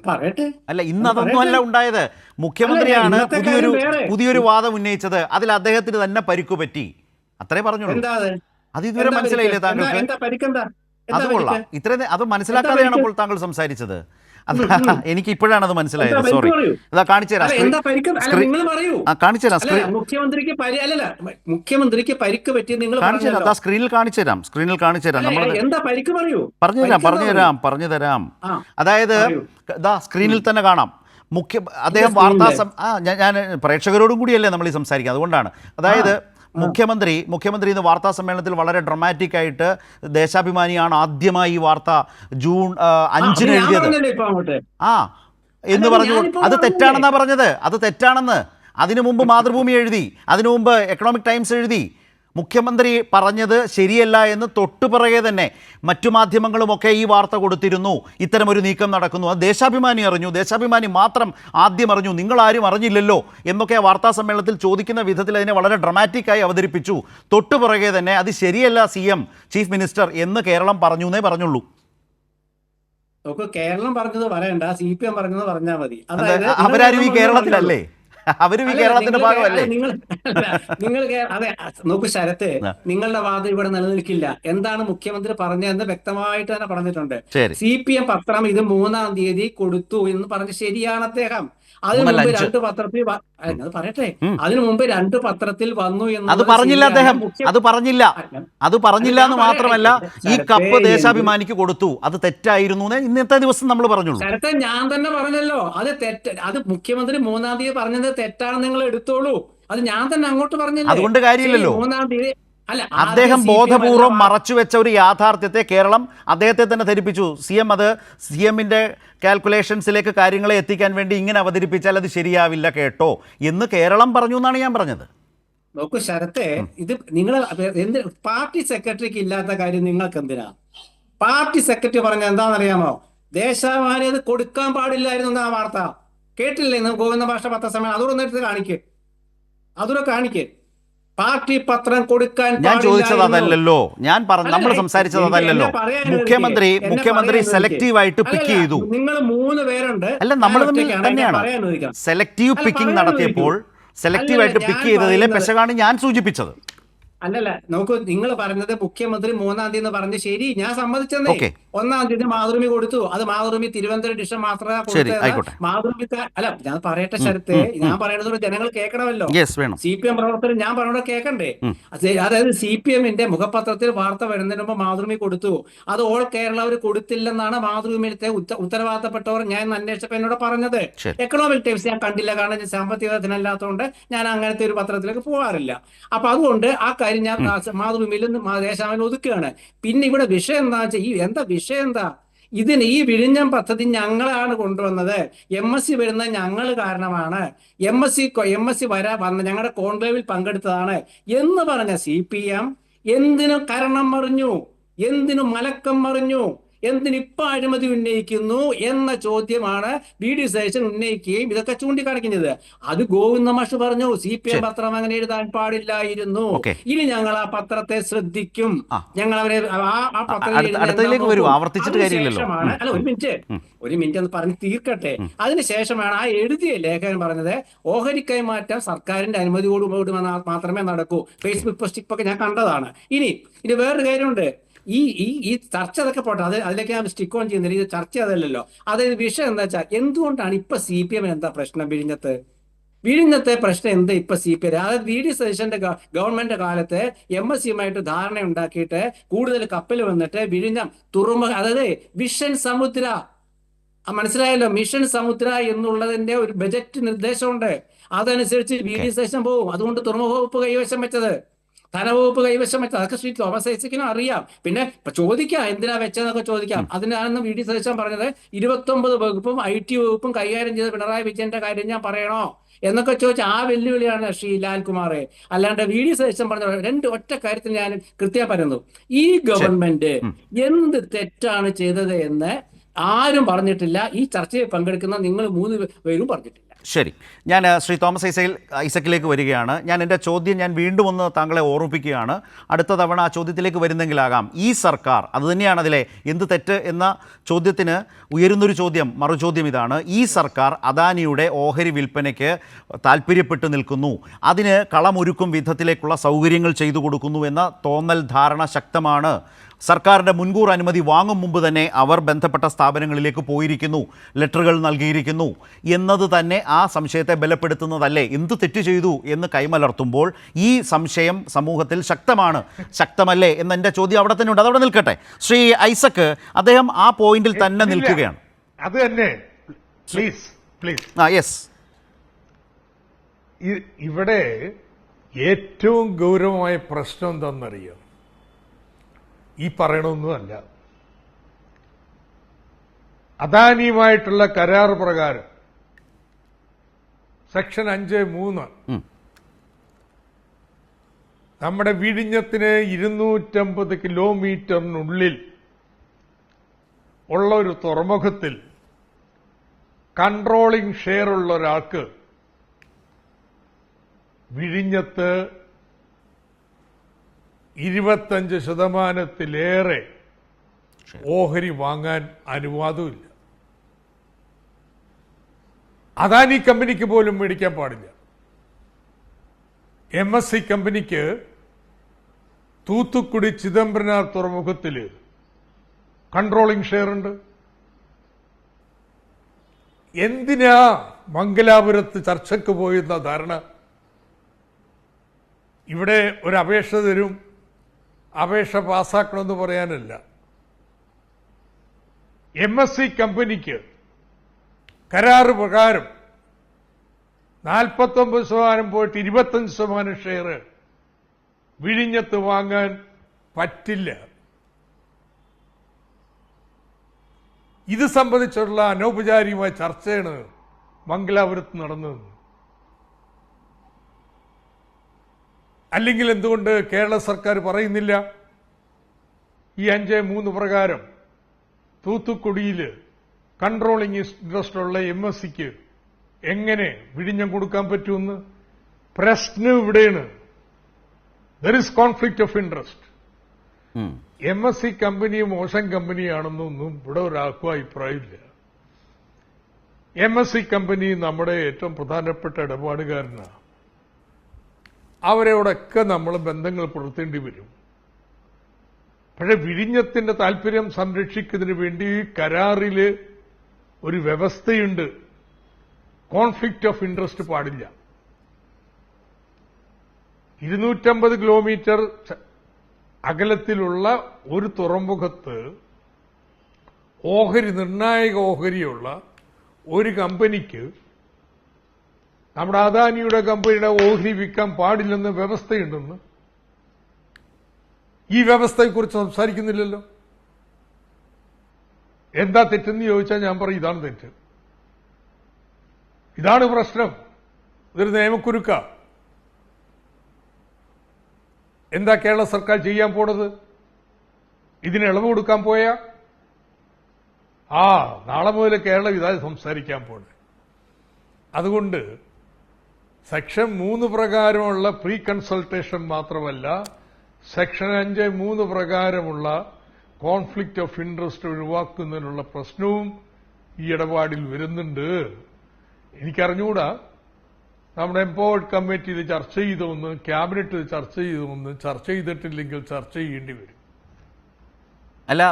പറയട്ടെ, അല്ല, ഇന്ന് അതൊന്നും അല്ല ഉണ്ടായത്. മുഖ്യമന്ത്രിയാണ് പുതിയൊരു വാദം ഉന്നയിച്ചത്, അതിൽ അദ്ദേഹത്തിന് തന്നെ പരിക്കു പറ്റി, അത്രേ പറഞ്ഞുള്ളൂ. അത് ഇതുവരെ മനസ്സിലായില്ലേ താങ്കൾക്ക്? അത് കൊള്ളാം, അത് മനസ്സിലാക്കാതെയാണ് അപ്പോൾ താങ്കൾ സംസാരിച്ചത്. എനിക്ക് ഇപ്പോഴാണ് അത് മനസ്സിലായത്. സോറി, അതാ കാണിച്ചുതരാം. മുഖ്യമന്ത്രിക്ക് പരിക്ക് പറ്റി നിങ്ങൾ സ്ക്രീനിൽ കാണിച്ചുതരാം. പറഞ്ഞുതരാം. അതായത് സ്ക്രീനിൽ തന്നെ കാണാം. അദ്ദേഹം ഞാൻ പ്രേക്ഷകരോടും കൂടിയല്ലേ നമ്മൾ ഈ സംസാരിക്കുക, അതുകൊണ്ടാണ്. അതായത് മുഖ്യമന്ത്രി ഇന്ന് വാർത്താ സമ്മേളനത്തിൽ വളരെ ഡ്രമാറ്റിക് ആയിട്ട്, ദേശാഭിമാനിയാണ് ആദ്യമായി ഈ വാർത്ത ജൂൺ 5-ന് എഴുതിയത്. എന്ന് പറഞ്ഞു. അത് തെറ്റാണെന്നാ പറഞ്ഞത്. അത് തെറ്റാണെന്ന്. അതിനു മുമ്പ് മാതൃഭൂമി എഴുതി, അതിനു മുമ്പ് എക്കണോമിക് ടൈംസ് എഴുതി. മുഖ്യമന്ത്രി പറഞ്ഞത് ശരിയല്ല എന്ന് തൊട്ടുപിറകെ തന്നെ മറ്റു മാധ്യമങ്ങളുമൊക്കെ ഈ വാർത്ത കൊടുത്തിരുന്നു. ഇത്തരമൊരു നീക്കം നടക്കുന്നു. അത് ദേശാഭിമാനി അറിഞ്ഞു. ദേശാഭിമാനി മാത്രം ആദ്യം അറിഞ്ഞു, നിങ്ങളാരും അറിഞ്ഞില്ലല്ലോ എന്നൊക്കെ വാർത്താ സമ്മേളനത്തിൽ ചോദിക്കുന്ന വിധത്തിൽ അതിനെ വളരെ ഡ്രമാറ്റിക്കായി അവതരിപ്പിച്ചു. തൊട്ടുപിറകെ തന്നെ അത് ശരിയല്ല ചീഫ് മിനിസ്റ്റർ എന്ന് കേരളം പറഞ്ഞു എന്നേ പറഞ്ഞുള്ളൂ. നമുക്ക് കേരളം പറഞ്ഞത് പറയണ്ട, CPM പറഞ്ഞത് പറഞ്ഞാൽ മതി. അവരാരും ഈ കേരളത്തിലല്ലേ? അവരും ഈ കേരളത്തിന്റെ ഭാഗമല്ലേ? നിങ്ങൾ അതെ, നോക്കൂ ശരത്ത്, നിങ്ങളുടെ വാദം ഇവിടെ നിലനിൽക്കില്ല. എന്താണ് മുഖ്യമന്ത്രി പറഞ്ഞതെന്ന് വ്യക്തമായിട്ട് തന്നെ പറഞ്ഞിട്ടുണ്ട്. CPM പത്രം ഇത് 3-ാം തീയതി കൊടുത്തു എന്ന് പറഞ്ഞ് ശരിയാണ് അദ്ദേഹം. അതിനു മുമ്പ് 2 പത്രത്തിൽ പറയട്ടെ, അതിനു മുമ്പ് 2 പത്രത്തിൽ വന്നു എന്ന് അത് പറഞ്ഞില്ല അദ്ദേഹം. അത് പറഞ്ഞില്ല എന്ന് മാത്രമല്ല, ഈ കപ്പ് ദേശാഭിമാനിക്ക് കൊടുത്തു, അത് തെറ്റായിരുന്നു ഇന്നത്തെ ദിവസം നമ്മൾ പറഞ്ഞു. ശരത്തെ, ഞാൻ തന്നെ പറഞ്ഞല്ലോ അത് തെറ്റ്. അത് മുഖ്യമന്ത്രി 3-ാം തീയതി പറഞ്ഞത് തെറ്റാണെന്ന് നിങ്ങൾ എടുത്തോളൂ. അത് ഞാൻ തന്നെ അങ്ങോട്ട് പറഞ്ഞില്ല. അതുകൊണ്ട് കാര്യമില്ലല്ലോ. 3-ാം തീയതി അദ്ദേഹം ബോധപൂർവം മറച്ചുവെച്ച ഒരു യാഥാർത്ഥ്യത്തെ കേരളം അദ്ദേഹത്തെ തന്നെ ധരിപ്പിച്ചു. അത് CMന്റെ കാൽക്കുലേഷൻസിലേക്ക് കാര്യങ്ങളെ എത്തിക്കാൻ വേണ്ടി ഇങ്ങനെ അവതരിപ്പിച്ചാൽ അത് ശരിയാവില്ല കേട്ടോ എന്ന് കേരളം പറഞ്ഞു എന്നാണ് ഞാൻ പറഞ്ഞത്. നോക്കൂ ശരത്തെ, ഇത് നിങ്ങൾ പാർട്ടി സെക്രട്ടറിക്ക് ഇല്ലാത്ത കാര്യം നിങ്ങൾക്ക് എന്തിനാ? പാർട്ടി സെക്രട്ടറി പറഞ്ഞ എന്താണെന്നറിയാമോ? ദേശാഭിമാനി അത് കൊടുക്കാൻ പാടില്ലായിരുന്നു ആ വാർത്ത. കേട്ടില്ലേ ഗോവിന്ദ ഭാഷ പത്രസമ്മേളനം? അതോടൊന്നും എടുത്ത് അതൂടെ കാണിക്ക്. പാർട്ടി പത്രം കൊടുക്കാൻ ഞാൻ ചോദിച്ചത് അതല്ലല്ലോ. നമ്മൾ സംസാരിച്ചത് അതല്ലല്ലോ. മുഖ്യമന്ത്രി സെലക്റ്റീവായിട്ട് പിക്ക് ചെയ്തു. നിങ്ങൾ 3 പേരുണ്ട്. അല്ല, നമ്മൾ തന്നെയാണ് സെലക്റ്റീവ് പിക്കിംഗ് നടത്തിയപ്പോൾ സെലക്റ്റീവായിട്ട് പിക്ക് ചെയ്തതിലെ പെശകാണ് ഞാൻ സൂചിപ്പിച്ചത്. അല്ലല്ല, നോക്കൂ, നിങ്ങൾ പറഞ്ഞത് മുഖ്യമന്ത്രി 3-ാം തീയതി എന്ന് പറഞ്ഞ് ശരി, ഞാൻ സമ്മതിച്ചെന്നേ. 1-ാം തീയതി മാതൃഭൂമി കൊടുത്തു. അത് മാതൃഭൂമി തിരുവനന്തപുരം ഡിഷൻ മാത്രമേ കൊടുത്തത്. മാതൃഭൂമി അല്ല, ഞാൻ പറയട്ടെ ശരത്തെ, ഞാൻ പറയുന്നത് ജനങ്ങൾ കേൾക്കണമല്ലോ. CPM പ്രവർത്തകർ ഞാൻ പറയുന്നത് കേൾക്കണ്ടേ? അതായത് CPMന്റെ മുഖപത്രത്തിൽ വാർത്ത വരുന്നതിന് മുമ്പ് മാതൃഭൂമി കൊടുത്തു. അത് ഓൾ കേരള അവർ കൊടുത്തില്ലെന്നാണ് മാതൃഭൂമിയിലത്തെ ഉത്തരവാദിത്തപ്പെട്ടവർ ഞാൻ അന്വേഷിച്ചപ്പോൾ എന്നോട് പറഞ്ഞത്. എക്കണോമിക് ടൈംസ് ഞാൻ കണ്ടില്ല, കാരണം സാമ്പത്തികത്തിനല്ലാത്തതുകൊണ്ട് ഞാൻ അങ്ങനത്തെ ഒരു പത്രത്തിലേക്ക് പോകാറില്ല. അപ്പൊ അതുകൊണ്ട് ആ കാര്യം ഞാൻ മാതൃഭൂമിയിൽ ദേശാഭിമാനി ഒതുക്കുകയാണ്. പിന്നെ ഇവിടെ വിഷയം എന്താ വെച്ചാൽ, എന്താ വിഷയം എന്താ? ഈ വിഴിഞ്ഞം പദ്ധതി ഞങ്ങളാണ് കൊണ്ടുവന്നത്, MSc വരുന്നത് ഞങ്ങൾ കാരണമാണ്, MSc വന്ന ഞങ്ങളുടെ കോൺക്ലേവിൽ പങ്കെടുത്തതാണ് എന്ന് പറഞ്ഞ CPM എന്തിനു കാരണം മറിഞ്ഞു? എന്തിനു മലക്കം മറിഞ്ഞു? എന്തിനിപ്പോ അഴിമതി ഉന്നയിക്കുന്നു എന്ന ചോദ്യമാണ് VD സതീശൻ ഉന്നയിക്കുകയും ഇതൊക്കെ ചൂണ്ടിക്കാണിക്കുന്നത്. അത് ഗോവിന്ദ മാഷ് പറഞ്ഞു, CPM പത്രം അങ്ങനെ എഴുതാൻ പാടില്ലായിരുന്നു. ഇനി ഞങ്ങൾ ആ പത്രത്തെ ശ്രദ്ധിക്കും. ഞങ്ങൾ അവരെ ആ പത്രം ശേഷമാണ്, അല്ല ഒരു മിനിറ്റ് ഒന്ന് പറഞ്ഞ് തീർക്കട്ടെ. അതിനുശേഷമാണ് ആ എഴുതിയ ലേഖകൻ പറഞ്ഞത് ഓഹരി കൈമാറ്റം സർക്കാരിന്റെ അനുമതിയോടുകൂടി മാത്രമേ നടക്കൂ. ഫേസ്ബുക്ക് പോസ്റ്റ് ഇപ്പൊ ഞാൻ കണ്ടതാണ്. ഇനി വേറൊരു കാര്യമുണ്ട്. ഈ ചർച്ച അതൊക്കെ പോട്ടെ, അതിലേക്ക് ഞാൻ സ്റ്റിക്ക് ഓൺ ചെയ്യുന്നില്ല. ഇത് ചർച്ച അതല്ലല്ലോ. അതായത് വിഷയം എന്താ വെച്ചാൽ, എന്തുകൊണ്ടാണ് ഇപ്പൊ CPM എന്താ പ്രശ്നം? വിഴിഞ്ഞത്തെ പ്രശ്നം എന്താ ഇപ്പൊ CPM? അതായത് VD സതീശന്റെ ഗവൺമെന്റ് കാലത്ത് MSCയുമായിട്ട് ധാരണ ഉണ്ടാക്കിയിട്ട് കൂടുതൽ കപ്പൽ വന്നിട്ട് വിഴിഞ്ഞം തുറമുഖ, അതായത് വിഷൻ സമുദ്ര, മനസ്സിലായല്ലോ, മിഷൻ സമുദ്ര എന്നുള്ളതിന്റെ ഒരു ബജറ്റ് നിർദ്ദേശമുണ്ട്. അതനുസരിച്ച് VD സതീശൻ പോകും. അതുകൊണ്ട് തുറമുഖ വകുപ്പ് കൈവശം വെച്ചത്, ധനവകുപ്പ് കൈവശം വെച്ചത്, അതൊക്കെ ശ്രീ തോമസ് ഐസക്കിനും അറിയാം. പിന്നെ ചോദിക്കാം എന്തിനാ വെച്ചതെന്നൊക്കെ ചോദിക്കാം. അതിനാണെന്ന് VD സതീശൻ പറഞ്ഞത് 29 വകുപ്പും IT വകുപ്പും കൈകാര്യം ചെയ്ത പിണറായി വിജയന്റെ കാര്യം ഞാൻ പറയണോ എന്നൊക്കെ ചോദിച്ചാൽ ആ വെല്ലുവിളിയാണ് ശ്രീ ലാൽകുമാർ. അല്ലാണ്ട് VD സതീശൻ പറഞ്ഞ ഒറ്റ കാര്യത്തിൽ ഞാൻ കൃത്യം പറയുന്നു, ഈ ഗവൺമെന്റ് എന്ത് തെറ്റാണ് ചെയ്തത് എന്ന് ആരും പറഞ്ഞിട്ടില്ല. ഈ ചർച്ചയിൽ പങ്കെടുക്കുന്ന നിങ്ങൾ 3 പേരും പറഞ്ഞിട്ടില്ല. ശരി, ഞാൻ ശ്രീ തോമസ് ഐസക്കിലേക്ക് വരികയാണ്. എൻ്റെ ചോദ്യം ഞാൻ വീണ്ടും ഒന്ന് താങ്കളെ ഓർമ്മിപ്പിക്കുകയാണ്. അടുത്ത തവണ ആ ചോദ്യത്തിലേക്ക് വരുന്നെങ്കിലാകാം. ഈ സർക്കാർ, അതുതന്നെയാണ് അതിലെ എന്ത് തെറ്റ് എന്ന ചോദ്യത്തിന് ഉയരുന്നൊരു ചോദ്യം, മറുചോദ്യം ഇതാണ്: ഈ സർക്കാർ അദാനിയുടെ ഓഹരി വിൽപ്പനയ്ക്ക് താല്പര്യപ്പെട്ടു നിൽക്കുന്നു, അതിന് കളമൊരുക്കും വിധത്തിലേക്കുള്ള സൗകര്യങ്ങൾ ചെയ്തു കൊടുക്കുന്നു എന്ന തോന്നൽ, ധാരണ ശക്തമാണ്. സർക്കാരിൻ്റെ മുൻകൂർ അനുമതി വാങ്ങും മുമ്പ് തന്നെ അവർ ബന്ധപ്പെട്ട സ്ഥാപനങ്ങളിലേക്ക് പോയിരിക്കുന്നു, ലെറ്ററുകൾ നൽകിയിരിക്കുന്നു എന്നത് തന്നെ ആ സംശയത്തെ ബലപ്പെടുത്തുന്നതല്ലേ? എന്ത് തെറ്റ് ചെയ്തു എന്ന് കൈമലർത്തുമ്പോൾ ഈ സംശയം സമൂഹത്തിൽ ശക്തമല്ലേ എന്ന എൻ്റെ ചോദ്യം അവിടെ തന്നെ ഉണ്ട്. അതവിടെ നിൽക്കട്ടെ. ശ്രീ ഐസക്ക്, അദ്ദേഹം ആ പോയിന്റിൽ തന്നെ നിൽക്കുകയാണ്. അത് തന്നെ പ്ലീസ്. യെസ്, ഇവിടെ ഏറ്റവും ഗൗരവമായ പ്രശ്നം എന്താണെന്നറിയാം? ഈ പറയണമൊന്നുമല്ല. അദാനിയുമായിട്ടുള്ള കരാർ പ്രകാരം സെക്ഷൻ 5(3) നമ്മുടെ വിഴിഞ്ഞത്തിന് 250 കിലോമീറ്ററിനുള്ളിൽ ഉള്ള ഒരു തുറമുഖത്തിൽ കൺട്രോളിംഗ് ഷെയർ ഉള്ള ഒരാൾക്ക് വിഴിഞ്ഞത്ത് 25%-ലേറെ ഓഹരി വാങ്ങാൻ അനുവാദമില്ല. അദാനി കമ്പനിക്ക് പോലും മേടിക്കാൻ പാടില്ല. MSC കമ്പനിക്ക് തൂത്തുക്കുടി ചിദംബരനാർ തുറമുഖത്തിൽ കൺട്രോളിംഗ് ഷെയർ ഉണ്ട്. എന്തിനാ മംഗലാപുരത്ത് ചർച്ചയ്ക്ക് പോയെന്ന ധാരണ? ഇവിടെ ഒരു അപേക്ഷ തരും, അപേക്ഷ പാസ്സാക്കണമെന്ന് പറയാനല്ല. MSC കമ്പനിക്ക് കരാറ് പ്രകാരം 49% പോയിട്ട് 25% ഷെയർ വിഴിഞ്ഞത്ത് വാങ്ങാൻ പറ്റില്ല. ഇത് സംബന്ധിച്ചുള്ള അനൗപചാരികമായ ചർച്ചയാണ് മംഗലാപുരത്ത് നടന്നത്. അല്ലെങ്കിൽ എന്തുകൊണ്ട് കേരള സർക്കാർ പറയുന്നില്ല ഈ 5(3) പ്രകാരം തൂത്തുക്കുടിയിൽ കൺട്രോളിംഗ് ഇൻട്രസ്റ്റ് ഉള്ള MSCക്ക് എങ്ങനെ വിഴിഞ്ഞം കൊടുക്കാൻ പറ്റുമെന്ന്? പ്രശ്നം ഇവിടെയാണ്. There is conflict of interest. MSC company മോശം കമ്പനിയാണെന്നൊന്നും ഇവിടെ ഒരാൾക്കും അഭിപ്രായമില്ല. MSC കമ്പനി നമ്മുടെ ഏറ്റവും പ്രധാനപ്പെട്ട ഇടപാടുകാരനാണ്. അവരോടൊക്കെ നമ്മൾ ബന്ധങ്ങൾ പുലർത്തേണ്ടി വരും. പക്ഷെ വിഴിഞ്ഞത്തിന്റെ താല്പര്യം സംരക്ഷിക്കുന്നതിന് വേണ്ടി കരാറിൽ ഒരു വ്യവസ്ഥയുണ്ട്. കോൺഫ്ലിക്റ്റ് ഓഫ് ഇൻട്രസ്റ്റ് പാടില്ല. 250 കിലോമീറ്റർ അകലത്തിലുള്ള ഒരു തുറമുഖത്ത് നിർണായക ഓഹരിയുള്ള ഒരു കമ്പനിക്ക് നമ്മുടെ അദാനിയുടെ കമ്പനിയുടെ ഓഹരി വിൽക്കാൻ പാടില്ലെന്ന് വ്യവസ്ഥയുണ്ടെന്ന് ഈ വ്യവസ്ഥയെക്കുറിച്ച് സംസാരിക്കുന്നില്ലല്ലോ. എന്താ തെറ്റെന്ന് ചോദിച്ചാൽ ഞാൻ പറയും ഇതാണ് തെറ്റ്, ഇതാണ് പ്രശ്നം, ഇതൊരു നിയമക്കുരുക്ക. എന്താ കേരള സർക്കാർ ചെയ്യാൻ പോണത്? ഇതിന് ഇളവ് കൊടുക്കാൻ പോയാ നാളെ മുതൽ കേരളം ഇതാ സംസാരിക്കാൻ പോണേ. അതുകൊണ്ട് സെക്ഷൻ 3 പ്രകാരമുള്ള പ്രീ കൺസൾട്ടേഷൻ മാത്രമല്ല, സെക്ഷൻ 5(3) പ്രകാരമുള്ള കോൺഫ്ലിക്റ്റ് ഓഫ് ഇൻട്രസ്റ്റ് ഒഴിവാക്കുന്നതിനുള്ള പ്രശ്നവും ഈ ഇടപാടിൽ വരുന്നുണ്ട്. എനിക്കറിഞ്ഞുകൂടാ നമ്മുടെ എംപവേർഡ് കമ്മിറ്റിയിൽ ചർച്ച ചെയ്തൊന്ന്, ക്യാബിനറ്റിൽ ചർച്ച ചെയ്തൊന്ന്, ചർച്ച ചെയ്തിട്ടില്ലെങ്കിൽ ചർച്ച ചെയ്യേണ്ടി വരും. അല്ല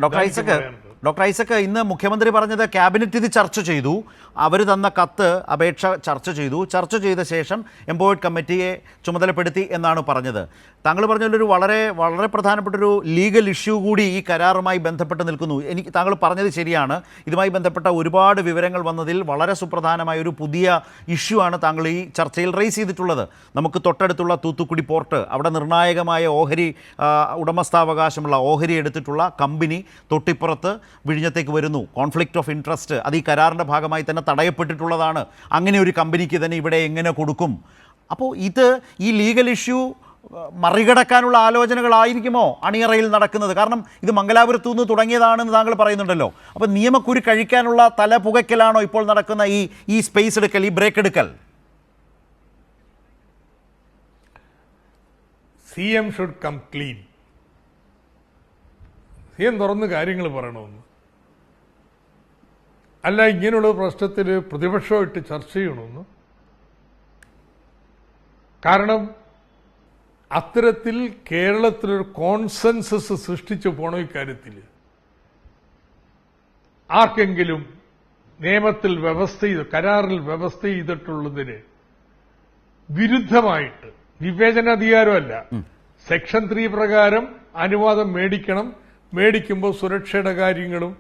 ഡോക്ടർ ഐസക് ഇന്ന് മുഖ്യമന്ത്രി പറഞ്ഞത് ക്യാബിനറ്റ് ഇത് ചർച്ച ചെയ്തു, അവർ തന്ന കത്ത് അപേക്ഷ ചർച്ച ചെയ്ത ശേഷം എംപവേർഡ് കമ്മിറ്റിയെ ചുമതലപ്പെടുത്തി എന്നാണ് പറഞ്ഞത്. താങ്കൾ പറഞ്ഞൊരു വളരെ വളരെ പ്രധാനപ്പെട്ടൊരു ലീഗൽ ഇഷ്യൂ കൂടി ഈ കരാറുമായി ബന്ധപ്പെട്ട് നിൽക്കുന്നു. താങ്കൾ പറഞ്ഞത് ശരിയാണ്. ഇതുമായി ബന്ധപ്പെട്ട ഒരുപാട് വിവരങ്ങൾ വന്നതിൽ വളരെ സുപ്രധാനമായ ഒരു പുതിയ ഇഷ്യൂ ആണ് താങ്കൾ ഈ ചർച്ചയിൽ റേസ് ചെയ്തിട്ടുള്ളത്. നമുക്ക് തൊട്ടടുത്തുള്ള തൂത്തുക്കുടി പോർട്ട്, അവിടെ നിർണായകമായ ഓഹരി ഉടമസ്ഥാവകാശമുള്ള ഓഹരി എടുത്തിട്ടുള്ള കമ്പനി തൊട്ടിപ്പുറത്ത് വിഴിഞ്ഞത്തേക്ക് വരുന്നു. കോൺഫ്ലിക്റ്റ് ഓഫ് ഇൻട്രസ്റ്റ് അത് ഈ കരാറിൻ്റെ ഭാഗമായി തന്നെ തടയപ്പെട്ടിട്ടുള്ളതാണ്. അങ്ങനെ ഒരു കമ്പനിക്ക് തന്നെ ഇവിടെ എങ്ങനെ കൊടുക്കും? അപ്പോൾ ഇത് ഈ ലീഗൽ ഇഷ്യൂ മറികടക്കാനുള്ള ആലോചനകളായിരിക്കുമോ അണിയറയിൽ നടക്കുന്നത്? കാരണം ഇത് മംഗലാപുരത്തു നിന്ന് തുടങ്ങിയതാണെന്ന് താങ്കൾ പറയുന്നുണ്ടല്ലോ. അപ്പോൾ നിയമക്കുരു കഴിക്കാനുള്ള തല പുകയ്ക്കലാണോ ഇപ്പോൾ നടക്കുന്ന ഈ സ്പേസ് എടുക്കൽ, ഈ ബ്രേക്ക് എടുക്കൽ? CM should come clean. CM തുറന്ന് കാര്യങ്ങൾ പറയണമെന്ന്, അല്ല ഇങ്ങനെയുള്ള പ്രശ്നത്തിൽ പ്രതിപക്ഷമായിട്ട് ചർച്ച ചെയ്യണമെന്ന്. കാരണം അത്തരത്തിൽ കേരളത്തിലൊരു കോൺസെൻസസ് സൃഷ്ടിച്ചു പോണ ഇക്കാര്യത്തിൽ ആർക്കെങ്കിലും നിയമത്തിൽ കരാറിൽ വ്യവസ്ഥ ചെയ്തിട്ടുള്ളതിന് വിരുദ്ധമായിട്ട് വിവേചനാധികാരമല്ല, സെക്ഷൻ 3 പ്രകാരം അനുവാദം മേടിക്കുമ്പോൾ സുരക്ഷയുടെ കാര്യങ്ങളും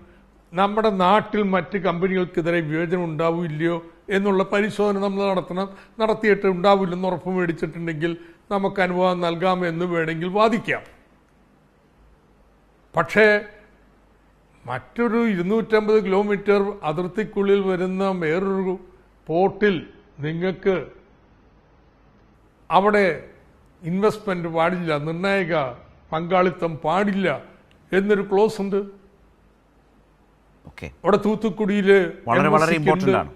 നമ്മുടെ നാട്ടിൽ മറ്റ് കമ്പനികൾക്കെതിരെ വിവേചനം ഉണ്ടാവില്ലയോ എന്നുള്ള പരിശോധന നമ്മൾ നടത്തിയിട്ട് ഉണ്ടാവില്ലെന്ന് ഉറപ്പ് മേടിച്ചിട്ടുണ്ടെങ്കിൽ നമുക്ക് അനുവാദം നൽകാമെന്ന് വേണമെങ്കിൽ വാദിക്കാം. പക്ഷേ മറ്റൊരു 250 കിലോമീറ്റർ അതിർത്തിക്കുള്ളിൽ വരുന്ന വേറൊരു പോർട്ടിൽ നിങ്ങൾക്ക് അവിടെ ഇൻവെസ്റ്റ്മെന്റ് പാടില്ല, നിർണായക പങ്കാളിത്തം പാടില്ല എന്നൊരു ക്ലോസ് ഉണ്ട്. ഓക്കെ, അവിടെ തൂത്തുക്കുടിയില് വളരെ വളരെ ഇമ്പോർട്ടന്റ് ആണ്.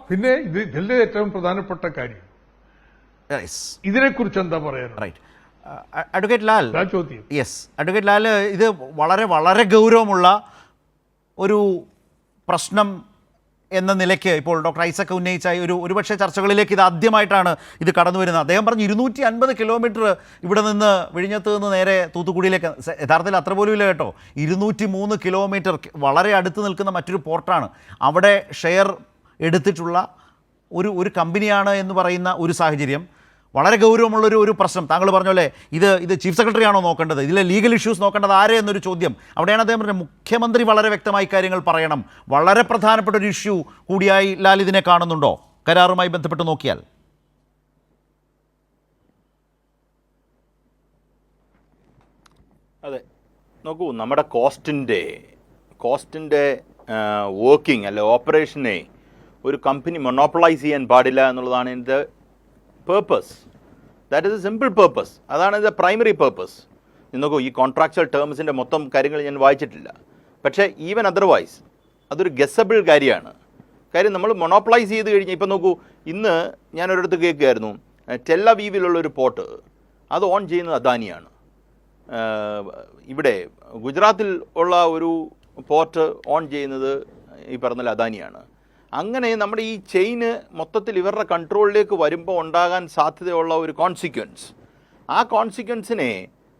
പിന്നെ ഇതിലെ ഏറ്റവും പ്രധാനപ്പെട്ട കാര്യം, ഇതിനെക്കുറിച്ച് എന്താ പറയാനുള്ളത്? റൈറ്റ്. അഡ്വക്കേറ്റ് ലാൽ, ചോദ്യം. യെസ്, അഡ്വക്കേറ്റ് ലാൽ, ഇത് വളരെ വളരെ ഗൗരവമുള്ള ഒരു പ്രശ്നം എന്ന നിലയ്ക്ക് ഇപ്പോൾ ഡോക്ടർ ഐസക് ഉന്നയിച്ച ഒരുപക്ഷെ ചർച്ചകളിലേക്ക് ഇത് ആദ്യമായിട്ടാണ് ഇത് കടന്നു വരുന്നത്. അദ്ദേഹം പറഞ്ഞു 250 കിലോമീറ്റർ ഇവിടെ നിന്ന്, വിഴിഞ്ഞത്ത് നിന്ന് നേരെ തൂത്തുക്കുടിയിലേക്ക്. യഥാർത്ഥത്തിൽ അത്ര പോലും ഇല്ല കേട്ടോ, 203 കിലോമീറ്റർ വളരെ അടുത്ത് നിൽക്കുന്ന മറ്റൊരു പോർട്ടാണ്. അവിടെ ഷെയർ എടുത്തിട്ടുള്ള ഒരു കമ്പനിയാണ് എന്ന് പറയുന്ന ഒരു സാഹചര്യം. വളരെ ഗൗരവമുള്ളൊരു പ്രശ്നം. താങ്കൾ പറഞ്ഞ പോലെ ഇത് ചീഫ് സെക്രട്ടറി ആണോ നോക്കേണ്ടത്, ഇതിലെ ലീഗൽ ഇഷ്യൂസ് നോക്കേണ്ടത് ആരെ എന്നൊരു ചോദ്യം. അവിടെയാണ് അദ്ദേഹം പറഞ്ഞത് മുഖ്യമന്ത്രി വളരെ വ്യക്തമായി കാര്യങ്ങൾ പറയണം. വളരെ പ്രധാനപ്പെട്ട ഒരു ഇഷ്യൂ കൂടിയായി ലാൽ ഇതിനെ കാണുന്നുണ്ടോ കരാറുമായി ബന്ധപ്പെട്ട് നോക്കിയാൽ? അതെ, നോക്കൂ, നമ്മുടെ കോസ്റ്റിൻ്റെ വർക്കിംഗ് അല്ലെ ഓപ്പറേഷനെ ഒരു കമ്പനി മൊണോപ്പൊളൈസ് ചെയ്യാൻ പാടില്ല എന്നുള്ളതാണ് ഇതിൻ്റെ purpose. That is A simple purpose. അതാണ് ഇതിൻ്റെ പ്രൈമറി പേർപ്പസ്. നോക്കൂ, ഈ കോൺട്രാക്ച്വൽ ടേംസിൻ്റെ മൊത്തം കാര്യങ്ങൾ ഞാൻ വായിച്ചിട്ടില്ല. പക്ഷേ ഈവൻ അതർവൈസ് അതൊരു ഗസബിൾ കാര്യമാണ്. കാര്യം നമ്മൾ മൊണോപ്പൊളൈസ് ചെയ്ത് കഴിഞ്ഞാൽ, ഇപ്പം നോക്കൂ, ഇന്ന് ഞാൻ ഒരിടത്ത് കേൾക്കുകയായിരുന്നു, ടെല്ലവീവിലുള്ളൊരു പോർട്ട് അത് ഓൺ ചെയ്യുന്നത് അദാനിയാണ്. ഇവിടെ ഗുജറാത്തിൽ ഉള്ള ഒരു പോർട്ട് ഓൺ ചെയ്യുന്നത് ഈ പറഞ്ഞ അദാനിയാണ്. അങ്ങനെ നമ്മുടെ ഈ ചെയിന് മൊത്തത്തിൽ ഇവരുടെ കൺട്രോളിലേക്ക് വരുമ്പോൾ ഉണ്ടാകാൻ സാധ്യതയുള്ള ഒരു കോൺസിക്വൻസ്, ആ കോൺസിക്വൻസിനെ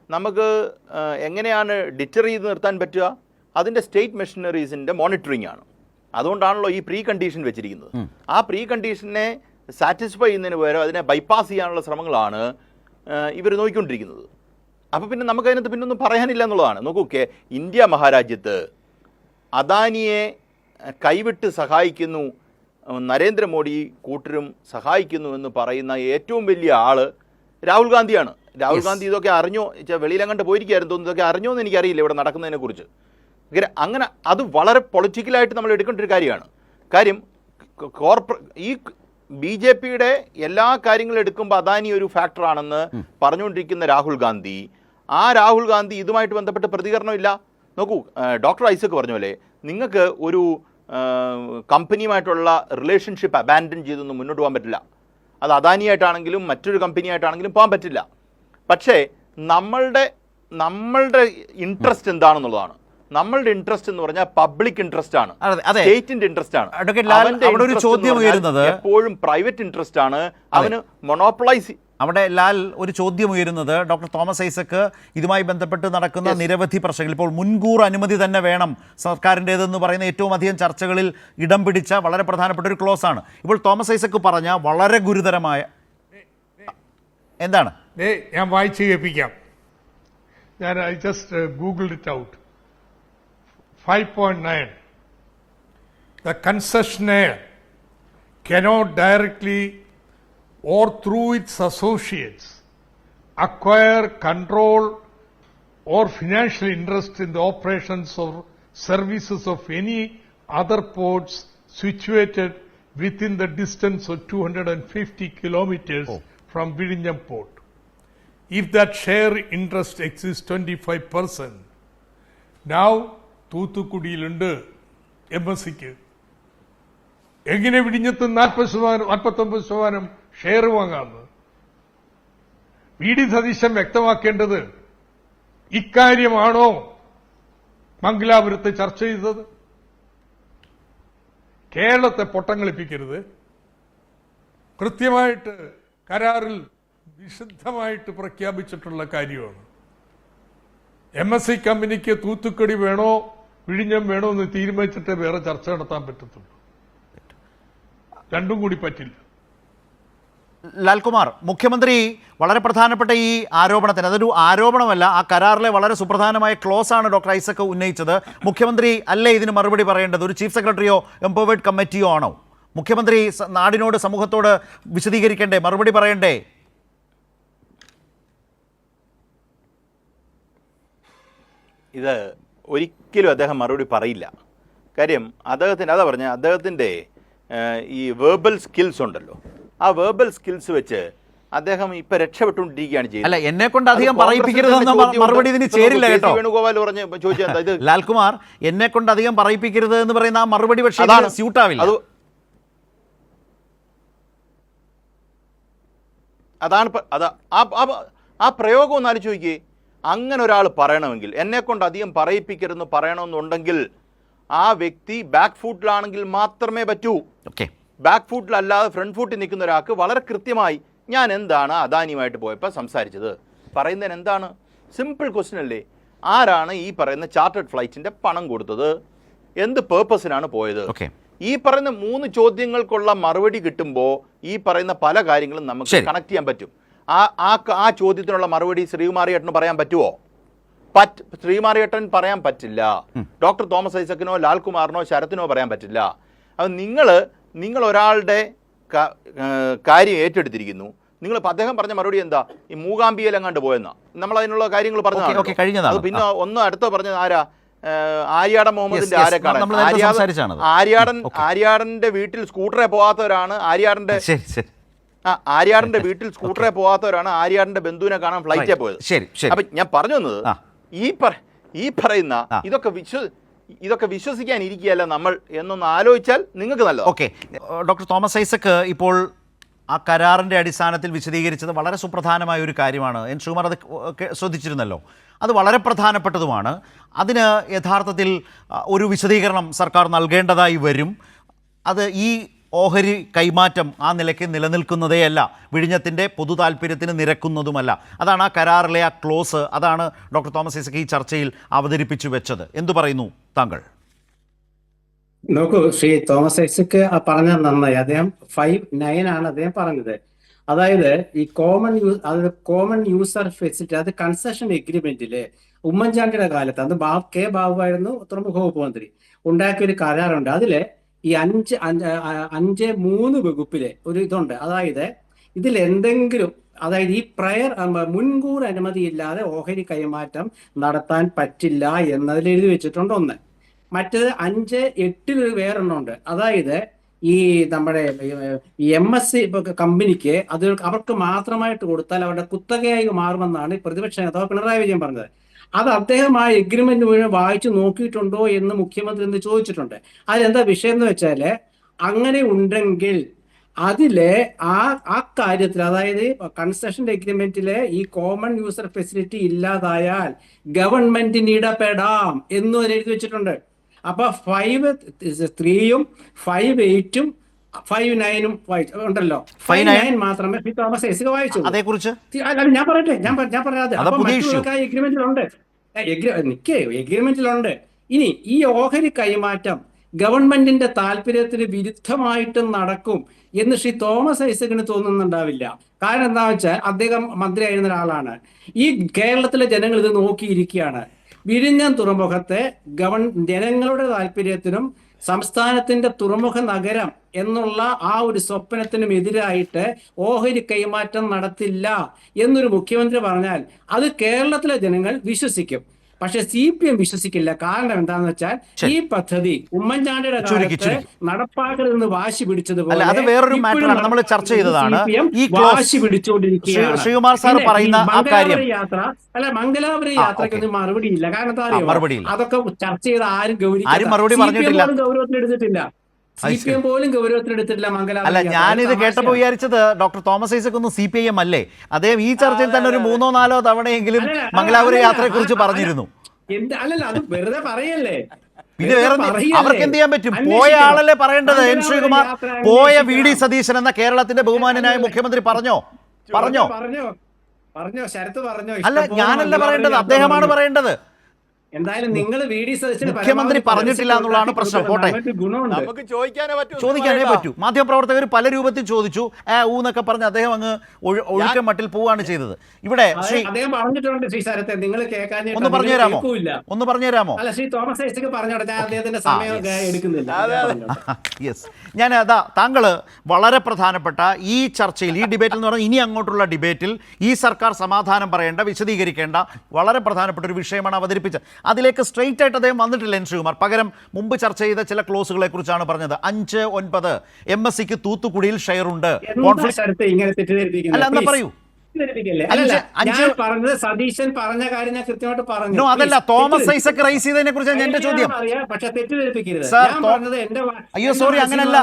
നമുക്ക് എങ്ങനെയാണ് ഡിറ്റർ ചെയ്ത് നിർത്താൻ പറ്റുക? അതിൻ്റെ സ്റ്റേറ്റ് മെഷീനറീസിൻ്റെ മോണിറ്ററിംഗ് ആണ്. അതുകൊണ്ടാണല്ലോ ഈ പ്രീ കണ്ടീഷൻ വെച്ചിരിക്കുന്നത്. ആ പ്രീ കണ്ടീഷനെ സാറ്റിസ്ഫൈ ചെയ്യുന്നതിന് പകരം അതിനെ ബൈപ്പാസ് ചെയ്യാനുള്ള ശ്രമങ്ങളാണ് ഇവർ നോക്കിക്കൊണ്ടിരിക്കുന്നത്. അപ്പോൾ പിന്നെ നമുക്കതിനകത്ത് പിന്നൊന്നും പറയാനില്ല എന്നുള്ളതാണ്. നോക്കൂ, ഇന്ത്യ മഹാരാജ്യത്ത് അദാനിയെ കൈവിട്ട് സഹായിക്കുന്നു, നരേന്ദ്രമോദി കൂട്ടരും സഹായിക്കുന്നു എന്ന് പറയുന്ന ഏറ്റവും വലിയ ആള് രാഹുൽ ഗാന്ധിയാണ്. രാഹുൽ ഗാന്ധി ഇതൊക്കെ അറിഞ്ഞോ, വെളിയിലങ്ങോട്ട് പോയിരിക്കുകയായിരുന്നു തോന്നുന്നു, ഇതൊക്കെ അറിഞ്ഞോ എന്ന് എനിക്കറിയില്ല ഇവിടെ നടക്കുന്നതിനെ കുറിച്ച്. അങ്ങനെ അത് വളരെ പൊളിറ്റിക്കലായിട്ട് നമ്മൾ എടുക്കേണ്ട ഒരു കാര്യമാണ്. കാര്യം ഈ BJPയുടെ എല്ലാ കാര്യങ്ങളും എടുക്കുമ്പോൾ അദാനി ഒരു ഫാക്ടറാണെന്ന് പറഞ്ഞുകൊണ്ടിരിക്കുന്ന രാഹുൽ ഗാന്ധി ഇതുമായിട്ട് ബന്ധപ്പെട്ട് പ്രതികരണമില്ല. നോക്കൂ, ഡോക്ടർ ഐസക് പറഞ്ഞ പോലെ നിങ്ങൾക്ക് ഒരു കമ്പനിയുമായിട്ടുള്ള റിലേഷൻഷിപ്പ് അബാൻഡൻ ചെയ്തൊന്നും മുന്നോട്ട് പോകാൻ പറ്റില്ല. അത് അദാനിയായിട്ടാണെങ്കിലും മറ്റൊരു കമ്പനിയായിട്ടാണെങ്കിലും പോകാൻ പറ്റില്ല. പക്ഷേ നമ്മളുടെ ഇൻട്രസ്റ്റ് എന്താണെന്നുള്ളതാണ്. നമ്മളുടെ ഇൻട്രസ്റ്റ് എന്ന് പറഞ്ഞാൽ പബ്ലിക് ഇൻട്രസ്റ്റ് ആണ്, സ്റ്റേറ്റിന്റെ ഇൻട്രസ്റ്റ് ആണ്. എപ്പോഴും പ്രൈവറ്റ് ഇൻട്രസ്റ്റ് ആണ്. അവന് മൊണോപ്പൊളൈസ്. അവിടെ ലാൽ, ഒരു ചോദ്യം ഉയരുന്നത്, ഡോക്ടർ തോമസ് ഐസക് ഇതുമായി ബന്ധപ്പെട്ട് നടക്കുന്ന നിരവധി പ്രശ്നങ്ങൾ, ഇപ്പോൾ മുൻകൂർ അനുമതി തന്നെ വേണം സർക്കാരിൻ്റേതെന്ന് പറയുന്ന ഏറ്റവും അധികം ചർച്ചകളിൽ ഇടം പിടിച്ച വളരെ പ്രധാനപ്പെട്ട ഒരു ക്ലോസ് ആണ്. ഇപ്പോൾ തോമസ് ഐസക് പറഞ്ഞ വളരെ ഗുരുതരമായ എന്താണ്? ഞാൻ വായിച്ചു കേൾപ്പിക്കാം. ഞാൻ I just googled it out. 5.9 The concessionaire cannot directly or through its associates acquire, control or financial interest in the operations or services of any other ports situated within the distance of 250 kilometers from Vizhinjam port. If that share interest exists 25%. Now തൂത്തുക്കുടിയിലുണ്ട് MSCക്ക്. എങ്ങനെ വിഴിഞ്ഞത്ത് 49% share വാങ്ങാമെന്ന് VD Satheesan വ്യക്തമാക്കേണ്ടത്. ഇക്കാര്യമാണോ മംഗലാപുരത്ത് ചർച്ച ചെയ്തത്? കേരളത്തെ പൊട്ടങ്ങളിപ്പിക്കരുത്. കൃത്യമായിട്ട് കരാറിൽ വിശുദ്ധമായിട്ട് പ്രഖ്യാപിച്ചിട്ടുള്ള കാര്യമാണ്. MSC കമ്പനിക്ക് തൂത്തുക്കുടി വേണോ വിഴിഞ്ഞം വേണോ എന്ന് തീരുമാനിച്ചിട്ട് വേറെ ചർച്ച നടത്താൻ പറ്റത്തുള്ളൂ. രണ്ടും കൂടി പറ്റില്ല. ലാൽകുമാർ, മുഖ്യമന്ത്രി വളരെ പ്രധാനപ്പെട്ട ഈ ആരോപണത്തിന്, അതൊരു ആരോപണമല്ല, ആ കരാറിലെ വളരെ സുപ്രധാനമായ ക്ലോസ് ആണ് ഡോക്ടർ ഐസക് ഉന്നയിച്ചത്. മുഖ്യമന്ത്രി അല്ലേ ഇതിന് മറുപടി പറയേണ്ടത്? ഒരു ചീഫ് സെക്രട്ടറിയോ എംപവേർഡ് കമ്മിറ്റിയോ ആണോ? മുഖ്യമന്ത്രി നാടിനോട്, സമൂഹത്തോട് വിശദീകരിക്കണ്ടേ, മറുപടി പറയണ്ടേ? ഇത് ഒരിക്കലും അദ്ദേഹം മറുപടി പറയില്ല. കാര്യം അദ്ദേഹത്തിൻ്റെ ഈ വേർബൽ സ്കിൽസ് ഉണ്ടല്ലോ, ആ വേർബൽ സ്കിൽസ് വെച്ച് അദ്ദേഹം ഇപ്പൊ രക്ഷപ്പെട്ടുകൊണ്ടിരിക്കുകയാണ് അല്ല, ചെയ്യുന്നത്. എന്നെ കൊണ്ട് അധികം പറയിപ്പിക്കരുതെന്ന മറുപടി ഇതിന് ചേരില്ല കേട്ടോ. വേണുഗോപാൽ പറഞ്ഞ് ചോദിച്ചാൽ ഇത് ലാൽകുമാർ, എന്നെ കൊണ്ട് അധികം പറയിപ്പിക്കരുത് എന്ന് പറയുന്ന ആ മറുപടി പക്ഷേ അതാണ് സ്യൂട്ടാവില്ല. ആ പ്രയോഗം ഒന്ന് ആലോചിച്ച് നോക്കിയേ. അങ്ങനെ ഒരാൾ പറയണമെങ്കിൽ, എന്നെ കൊണ്ട് അധികം പറയിപ്പിക്കരുതെന്ന് പറയണമെന്നുണ്ടെങ്കിൽ ആ വ്യക്തി ബാക്ക് ഫുട്ടിലാണെങ്കിൽ മാത്രമേ പറ്റൂ. ഓക്കെ, ബാക്ക് ഫുട്ടിലല്ലാതെ ഫ്രണ്ട് ഫുട്ടിൽ നിൽക്കുന്ന ഒരാൾക്ക് വളരെ കൃത്യമായി ഞാൻ എന്താണ് അദാനിയുമായിട്ട് പോയപ്പോൾ സംസാരിച്ചത് പറയുന്നതിന് എന്താണ്? സിമ്പിൾ ക്വസ്റ്റ്യൻ അല്ലേ? ആരാണ് ഈ പറയുന്ന ചാർട്ടേഡ് ഫ്ലൈറ്റിൻ്റെ പണം കൊടുത്തത്? എന്ത് പേർപ്പസിനാണ് പോയത്? ഓക്കെ, ഈ പറയുന്ന 3 ചോദ്യങ്ങൾക്കുള്ള മറുപടി കിട്ടുമ്പോൾ ഈ പറയുന്ന പല കാര്യങ്ങളും നമുക്ക് കണക്ട് ചെയ്യാൻ പറ്റും. ആ ചോദ്യത്തിനുള്ള മറുപടി ശ്രീകുമാറിയേട്ടന് പറയാൻ പറ്റുമോ? ശ്രീകുമാറിയേട്ടൻ പറയാൻ പറ്റില്ല. ഡോക്ടർ തോമസ് ഐസക്കിനോ ലാൽകുമാറിനോ ശരത്തിനോ പറയാൻ പറ്റില്ല. അപ്പം നിങ്ങൾ ഒരാളുടെ കാര്യം ഏറ്റെടുത്തിരിക്കുന്നു. അദ്ദേഹം പറഞ്ഞ മറുപടി എന്താ? ഈ മൂകാംബികയിലെങ്ങാണ്ട് പോയെന്നാ. നമ്മൾ അതിനുള്ള കാര്യങ്ങൾ പറഞ്ഞതാണ്. അത് പിന്നെ അടുത്ത പറഞ്ഞത് ആരാ? ആര്യാടൻ മുഹമ്മദിന്റെ ആരെ കാണാൻ ആര്യാടന്റെ വീട്ടിൽ സ്കൂട്ടറെ പോകാത്തവരാണ് ആര്യാടന്റെ വീട്ടിൽ സ്കൂട്ടറെ പോകാത്തവരാണ് ആര്യാടന്റെ ബന്ധുവിനെ കാണാൻ ഫ്ലൈറ്റേ പോയത്. അപ്പൊ ഞാൻ പറഞ്ഞു വന്നത്, ഈ പറയുന്ന ഇതൊക്കെ വിശ്വസിക്കാൻ ഇരിക്കുകയല്ല നമ്മൾ എന്നൊന്ന് ആലോചിച്ചാൽ നിങ്ങൾക്ക് നല്ലത്. ഓക്കെ, ഡോക്ടർ തോമസ് ഐസക് ഇപ്പോൾ ആ കരാറിൻ്റെ അടിസ്ഥാനത്തിൽ വിശദീകരിച്ചത് വളരെ സുപ്രധാനമായ ഒരു കാര്യമാണ്. എൻ ശ്രീകുമാർ അത് ശ്രദ്ധിച്ചിരുന്നല്ലോ. അത് വളരെ പ്രധാനപ്പെട്ടതുമാണ്. അതിന് യഥാർത്ഥത്തിൽ ഒരു വിശദീകരണം സർക്കാർ നൽകേണ്ടതായി വരും. അത് ഈ ഓഹരി കൈമാറ്റം ആ നിലയ്ക്ക് നിലനിൽക്കുന്നതേയല്ല, വിഴിഞ്ഞത്തിൻ്റെ പൊതു താല്പര്യത്തിന് നിരക്കുന്നതുമല്ല. അതാണ് ആ കരാറിലെ ആ ക്ലോസ്. അതാണ് ഡോക്ടർ തോമസ് ഐസക് ഈ ചർച്ചയിൽ അവതരിപ്പിച്ചു വെച്ചത്. എന്തു പറയുന്നു താങ്കൾ? നോക്കൂ, ശ്രീ തോമസ് ഐസക് പറഞ്ഞത് നന്നായി. അദ്ദേഹം 5(9) ആണ് അദ്ദേഹം പറഞ്ഞത്. അതായത് ഈ കോമൺ യൂസർ ഫെസിലിറ്റി, അത് കൺസെഷൻ എഗ്രിമെന്റില് ഉമ്മൻചാണ്ടിയുടെ കാലത്ത്, അത് കെ ബാബുവായിരുന്നു തുറമുഖ വകുപ്പ് മന്ത്രി, ഉണ്ടാക്കിയ ഒരു കരാറുണ്ട്. അതില് ഈ 5(3) വകുപ്പിലെ ഒരു ഇതുണ്ട്. അതായത് ഇതിൽ എന്തെങ്കിലും, അതായത് ഈ മുൻകൂർ അനുമതിയില്ലാതെ ഓഹരി കൈമാറ്റം നടത്താൻ പറ്റില്ല എന്നതിൽ എഴുതി വെച്ചിട്ടുണ്ട് ഒന്ന്. മറ്റത് 5(8) വേറൊന്നുണ്ട്. അതായത് ഈ നമ്മുടെ MSC കമ്പനിക്ക് അത് അവർക്ക് മാത്രമായിട്ട് കൊടുത്താൽ അവരുടെ കുത്തകയായി മാറുമെന്നാണ് പ്രതിപക്ഷ നേതാവ് പിണറായി വിജയൻ പറഞ്ഞത്. അത് അദ്ദേഹം ആ എഗ്രിമെന്റ് മുഴുവൻ വായിച്ചു നോക്കിയിട്ടുണ്ടോ എന്ന് മുഖ്യമന്ത്രി എന്ന് ചോദിച്ചിട്ടുണ്ട്. അതിലെന്താ വിഷയം എന്ന് വെച്ചാൽ, അങ്ങനെ ഉണ്ടെങ്കിൽ അതിലെ ആ കാര്യത്തിൽ, അതായത് കൺസെഷൻ എഗ്രിമെന്റിലെ ഈ കോമൺ യൂസർ ഫെസിലിറ്റി ഇല്ലാതായാൽ ഗവൺമെന്റിന് ഇടപെടാം എന്ന് എഴുതി വെച്ചിട്ടുണ്ട്. അപ്പൊ 5(3)ഉം 5(8)ഉം 5(9)ഉം ഉണ്ടല്ലോ. 5(9) മാത്രമേ തോമസ് ഐസക് വായിച്ചു. അതേക്കുറിച്ച് ഞാൻ പറയട്ടെ, ഞാൻ പറയാതെ എഗ്രിമെന്റിലുണ്ട്, എഗ്രിമെന്റിലുണ്ട്. ഇനി ഈ ഓഹരി കൈമാറ്റം ഗവൺമെന്റിന്റെ താല്പര്യത്തിന് വിരുദ്ധമായിട്ട് നടക്കും എന്ന് ശ്രീ തോമസ് ഐസകിന് തോന്നുന്നുണ്ടാവില്ല. കാരണം എന്താ വെച്ചാൽ അദ്ദേഹം മന്ത്രിയായിരുന്ന ഒരാളാണ്. ഈ കേരളത്തിലെ ജനങ്ങൾ ഇത് നോക്കിയിരിക്കുകയാണ്. വിഴിഞ്ഞം തുറമുഖത്തെ ജനങ്ങളുടെ താല്പര്യത്തിനും സംസ്ഥാനത്തിന്റെ തുറമുഖ നഗരം എന്നുള്ള ആ ഒരു സ്വപ്നത്തിനും എതിരായിട്ട് ഓഹരി കൈമാറ്റം നടത്തില്ല എന്നൊരു മുഖ്യമന്ത്രി പറഞ്ഞാൽ അത് കേരളത്തിലെ ജനങ്ങൾ വിശ്വസിക്കും. പക്ഷെ CPM വിശ്വസിക്കില്ല. കാരണം എന്താണെന്ന് വെച്ചാൽ ഈ പദ്ധതി ഉമ്മൻചാണ്ടിയുടെ കാലത്ത് നടപ്പാക്കരുതെന്ന് വാശി പിടിച്ചതുപോലെ അത് വേറൊരു മാറ്ററാണ്, നമ്മൾ ചർച്ച ചെയ്തതാണ്. ഈ വാശി പിടിച്ചുകൊണ്ടിരിക്കുകയാണ്. ശ്രീകുമാർ സാർ പറയുന്ന ആ കാര്യം, മംഗലാപുരം യാത്രയ്ക്കൊന്നും മറുപടിയില്ല. കാരണം എന്താ അറിയോ, അതൊക്കെ ചർച്ച ചെയ്ത് ആരും ഗൗരവത്തിലെടുത്തിട്ടില്ല. CPM പോലും ഗൗരവത്തിലെടുത്തിട്ടില്ല മംഗലാപുരം. അല്ല, ഞാനിത് കേട്ടപ്പോൾ വിചാരിച്ചത് ഡോക്ടർ തോമസ് ഐസക് ഒന്നും CPIM അല്ലേ? അദ്ദേഹം ഈ ചർച്ചയിൽ തന്നെ ഒരു 3-4 തവണയെങ്കിലും മംഗലാപുരം യാത്രയെ കുറിച്ച് പറഞ്ഞിരുന്നു. അല്ലല്ല, അത് വെറുതെ പറയല്ലേ. പിന്നെ വേറെ അവർക്ക് എന്ത് ചെയ്യാൻ പറ്റും? പോയ ആളല്ലേ പറയേണ്ടത്. എൻ ശ്രീകുമാർ, പോയ VD സതീശൻ എന്ന കേരളത്തിന്റെ ബഹുമാന്യനായ മുഖ്യമന്ത്രി പറഞ്ഞോ? ശരത്ത് പറഞ്ഞോ? അല്ല, ഞാനല്ല പറയേണ്ടത്, അദ്ദേഹമാണ് പറയേണ്ടത്. എന്തായാലും നിങ്ങൾ VD സതീശന് മുഖ്യമന്ത്രി പറഞ്ഞിട്ടില്ല എന്നുള്ളതാണ് പ്രശ്നം. പോട്ടെ, നമുക്ക് ചോദിക്കാനേ പറ്റൂ. മാധ്യമപ്രവർത്തകർ പല രൂപത്തിൽ ചോദിച്ചു. എന്നൊക്കെ പറഞ്ഞ് അദ്ദേഹം അങ്ങ് ഒഴുക്ക മട്ടിൽ പോവുകയാണ് ചെയ്തത്. ഇവിടെ അദ്ദേഹം പറഞ്ഞിട്ടുണ്ട് ശ്രീ ശരത്തെ, നിങ്ങൾ കേൾക്കാൻ ഒന്ന് പറഞ്ഞുതരാമോ? അല്ല, ശ്രീ തോമസ് ഐസക് പറഞ്ഞോട്ടെ, ഞാൻ അദ്ദേഹത്തിന്റെ സമയം എടുക്കുന്നില്ല. യെസ്, ഞാൻ താങ്കൾ വളരെ പ്രധാനപ്പെട്ട ഈ ചർച്ചയിൽ, ഈ ഡിബേറ്റിൽ എന്ന് പറഞ്ഞാൽ ഇനി അങ്ങോട്ടുള്ള ഡിബേറ്റിൽ ഈ സർക്കാർ സമാധാനം പറയേണ്ട, വിശദീകരിക്കേണ്ട വളരെ പ്രധാനപ്പെട്ട ഒരു വിഷയമാണ് അവതരിപ്പിച്ചത്. അതിലേക്ക് സ്ട്രെയിറ്റ് ആയിട്ട് അദ്ദേഹം വന്നിട്ടില്ല എൻ ശ്രീകുമാർ. പകരം മുമ്പ് ചർച്ച ചെയ്ത ചില ക്ലോസുകളെ കുറിച്ചാണ് പറഞ്ഞത്. 5-9 MSCക്ക് തൂത്തുക്കുടിയിൽ ഷെയർ ഉണ്ട്. ഇങ്ങനെ അല്ല എന്നാ പറയൂ. ഞാൻ പറഞ്ഞത് സതീശൻ പറഞ്ഞ കാര്യം ഞാൻ കൃത്യമായിട്ട് പറഞ്ഞു. അതല്ല, തോമസ് ഐസക് റൈസ് ചെയ്തതിനെ കുറിച്ചാണ് എന്റെ ചോദ്യം. പക്ഷെ തെറ്റിദ്ധരിപ്പിക്കരുത്. Sir, ഞാൻ പറഞ്ഞത് എന്റെ അയ്യോ സോറി, അങ്ങനെയല്ല.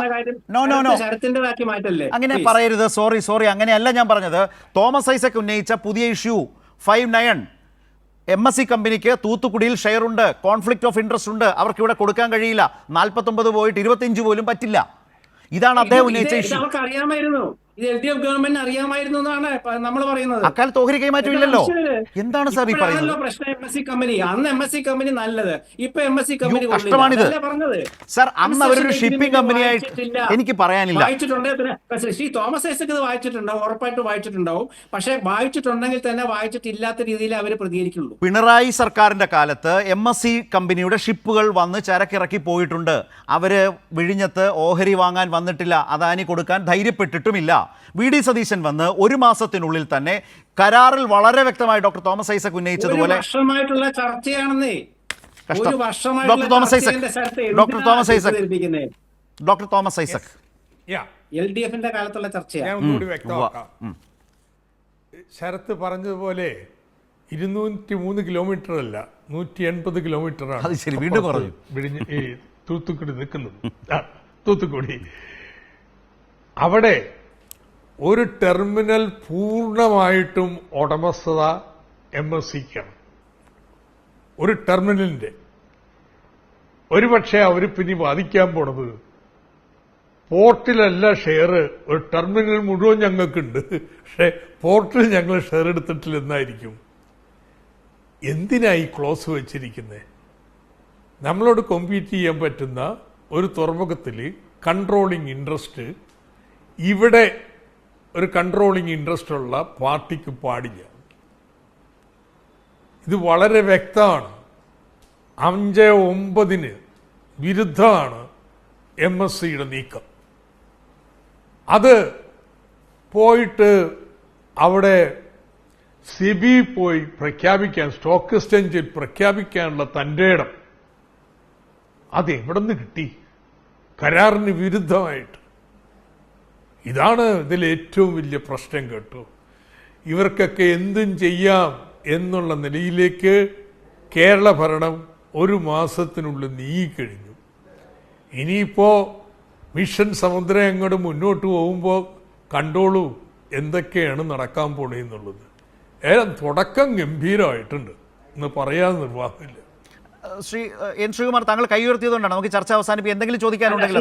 നോ ശരത്തിന്റെ വാക്കി മാറ്റല്ലേ, അങ്ങനെ പറയരുത്. സോറി, അങ്ങനെയല്ല ഞാൻ പറഞ്ഞത്. തോമസ് ഐസക് ഉന്നയിച്ച പുതിയ ഇഷ്യൂ 59 MSC കമ്പനിക്ക് തൂത്തുക്കുടിയിൽ ഷെയർ ഉണ്ട്, കോൺഫ്ലിക്റ്റ് ഓഫ് ഇൻട്രസ്റ്റ് ഉണ്ട്, അവർക്ക് ഇവിടെ കൊടുക്കാൻ കഴിയില്ല. 49 പോയിട്ട് 25 പോലും പറ്റില്ല. ഇതാണ് അദ്ദേഹം ഉന്നയിച്ച ഇഷ്യൂ. അവർക്ക് അറിയാമായിരുന്നു, ഇത് LDF ഗവൺമെന്റിന് അറിയാമായിരുന്നു എന്നാണ് നമ്മൾ പറയുന്നത്. അക്കാലത്ത് ഓഹരി കൈമാറ്റം ഇല്ലല്ലോ. എന്താണ് സാർ ഈ പറയുന്നത്? പ്രശ്നം MSC കമ്പനി, അന്ന് MSC കമ്പനി നല്ലത്, ഇപ്പൊ MSC കമ്പനി കഷ്ടമാണിത് പറഞ്ഞത്. സാർ. അന്ന് അവരൊരു ഷിപ്പിംഗ് കമ്പനിയായിട്ട് എനിക്ക് പറയാനില്ല. വായിച്ചിട്ടുണ്ടെങ്കിൽ ശ്രീ തോമസ് ഐസക് ഇത് വായിച്ചിട്ടുണ്ടാവും, ഉറപ്പായിട്ട് വായിച്ചിട്ടുണ്ടാവും. പക്ഷെ വായിച്ചിട്ടുണ്ടെങ്കിൽ തന്നെ വായിച്ചിട്ടില്ലാത്ത രീതിയിൽ അവർ പ്രതികരിക്കുള്ളൂ. പിണറായി സർക്കാരിന്റെ കാലത്ത് MSC കമ്പനിയുടെ ഷിപ്പുകൾ വന്ന് ചരക്കിറക്കി പോയിട്ടുണ്ട്. അവര് വിഴിഞ്ഞത്ത് ഓഹരി വാങ്ങാൻ വന്നിട്ടില്ല, അദാനി കൊടുക്കാൻ ധൈര്യപ്പെട്ടിട്ടുമില്ല. VD സതീശൻ വന്ന് 1 മാസത്തിനുള്ളിൽ തന്നെ കരാറിൽ വളരെ വ്യക്തമായി ഡോക്ടർ തോമസ് ഐസക് ഉന്നയിച്ചതുപോലെ വർഷമായിട്ടുള്ള ചർച്ചയാണെന്നേ. ഡോക്ടർ തോമസ് ഐസക് LDFന്റെ കാലത്തുള്ള ചർച്ചയാണ്. ഞാൻ ഒന്നുകൂടി വ്യക്തമാക്കാം. ശരത്ത് പറഞ്ഞതുപോലെ 203 കിലോമീറ്റർ അല്ല, 180 കിലോമീറ്ററാണ്. അത് ശരി, വീണ്ടും കുറഞ്ഞു. ഈ തൂത്തുക്കുടി നിൽക്കുന്നത്, തൂത്തുക്കുടി അവിടെ ഒരു ടെർമിനൽ പൂർണ്ണമായിട്ടും ഉടമസ്ഥത MSCക്കാണ്. ഒരു ടെർമിനലിന്റെ ഒരുപക്ഷെ അവർ പിന്നെ വാദിക്കാൻ പോണത് പോർട്ടിലല്ല ഷെയർ, ഒരു ടെർമിനൽ മുഴുവൻ ഞങ്ങൾക്കുണ്ട്, പക്ഷെ പോർട്ടിൽ ഞങ്ങൾ ഷെയർ എടുത്തിട്ടില്ലെന്നായിരിക്കും. എന്തിനായി ക്ലോസ് വെച്ചിരിക്കുന്നത്? നമ്മളോട് കോമ്പീറ്റ് ചെയ്യാൻ പറ്റുന്ന ഒരു തുറമുഖത്തിൽ കൺട്രോളിംഗ് ഇൻട്രസ്റ്റ് ഇവിടെ ഒരു കൺട്രോളിംഗ് ഇൻട്രസ്റ്റ് ഉള്ള പാർട്ടിക്ക് പാടില്ല. ഇത് വളരെ വ്യക്തമാണ്. 5-9 വിരുദ്ധമാണ് MSCയുടെ നീക്കം. അത് പോയിട്ട് അവിടെ SEBI പോയി പ്രഖ്യാപിക്കാൻ, സ്റ്റോക്ക് എക്സ്ചേഞ്ചിൽ പ്രഖ്യാപിക്കാനുള്ള തന്റെ ഇടം അത് എവിടെ നിന്ന് കിട്ടി? കരാറിന് വിരുദ്ധമായിട്ട്. ഇതാണ് ഇതിൽ ഏറ്റവും വലിയ പ്രശ്നം കേട്ടോ. ഇവർക്കൊക്കെ എന്തും ചെയ്യാം എന്നുള്ള നിലയിലേക്ക് കേരള ഭരണം 1 മാസത്തിനുള്ളിൽ നീങ്ങിക്കഴിഞ്ഞു. ഇനിയിപ്പോ മിഷൻ സമുദ്രം അങ്ങോട്ട് മുന്നോട്ട് പോകുമ്പോൾ കണ്ടോളൂ എന്തൊക്കെയാണ് നടക്കാൻ പോണെന്നുള്ളത്. തുടക്കം ഗംഭീരമായിട്ടുണ്ട് എന്ന് പറയാൻ നിർവാഹമില്ല. ശ്രീ എൻ ശ്രീകുമാർ, താങ്കൾ കൈ ഉയർത്തിയതുകൊണ്ടാണ് നമുക്ക് ചർച്ച അവസാനിപ്പിക്കും. എന്തെങ്കിലും ചോദിക്കാനുണ്ടെങ്കിൽ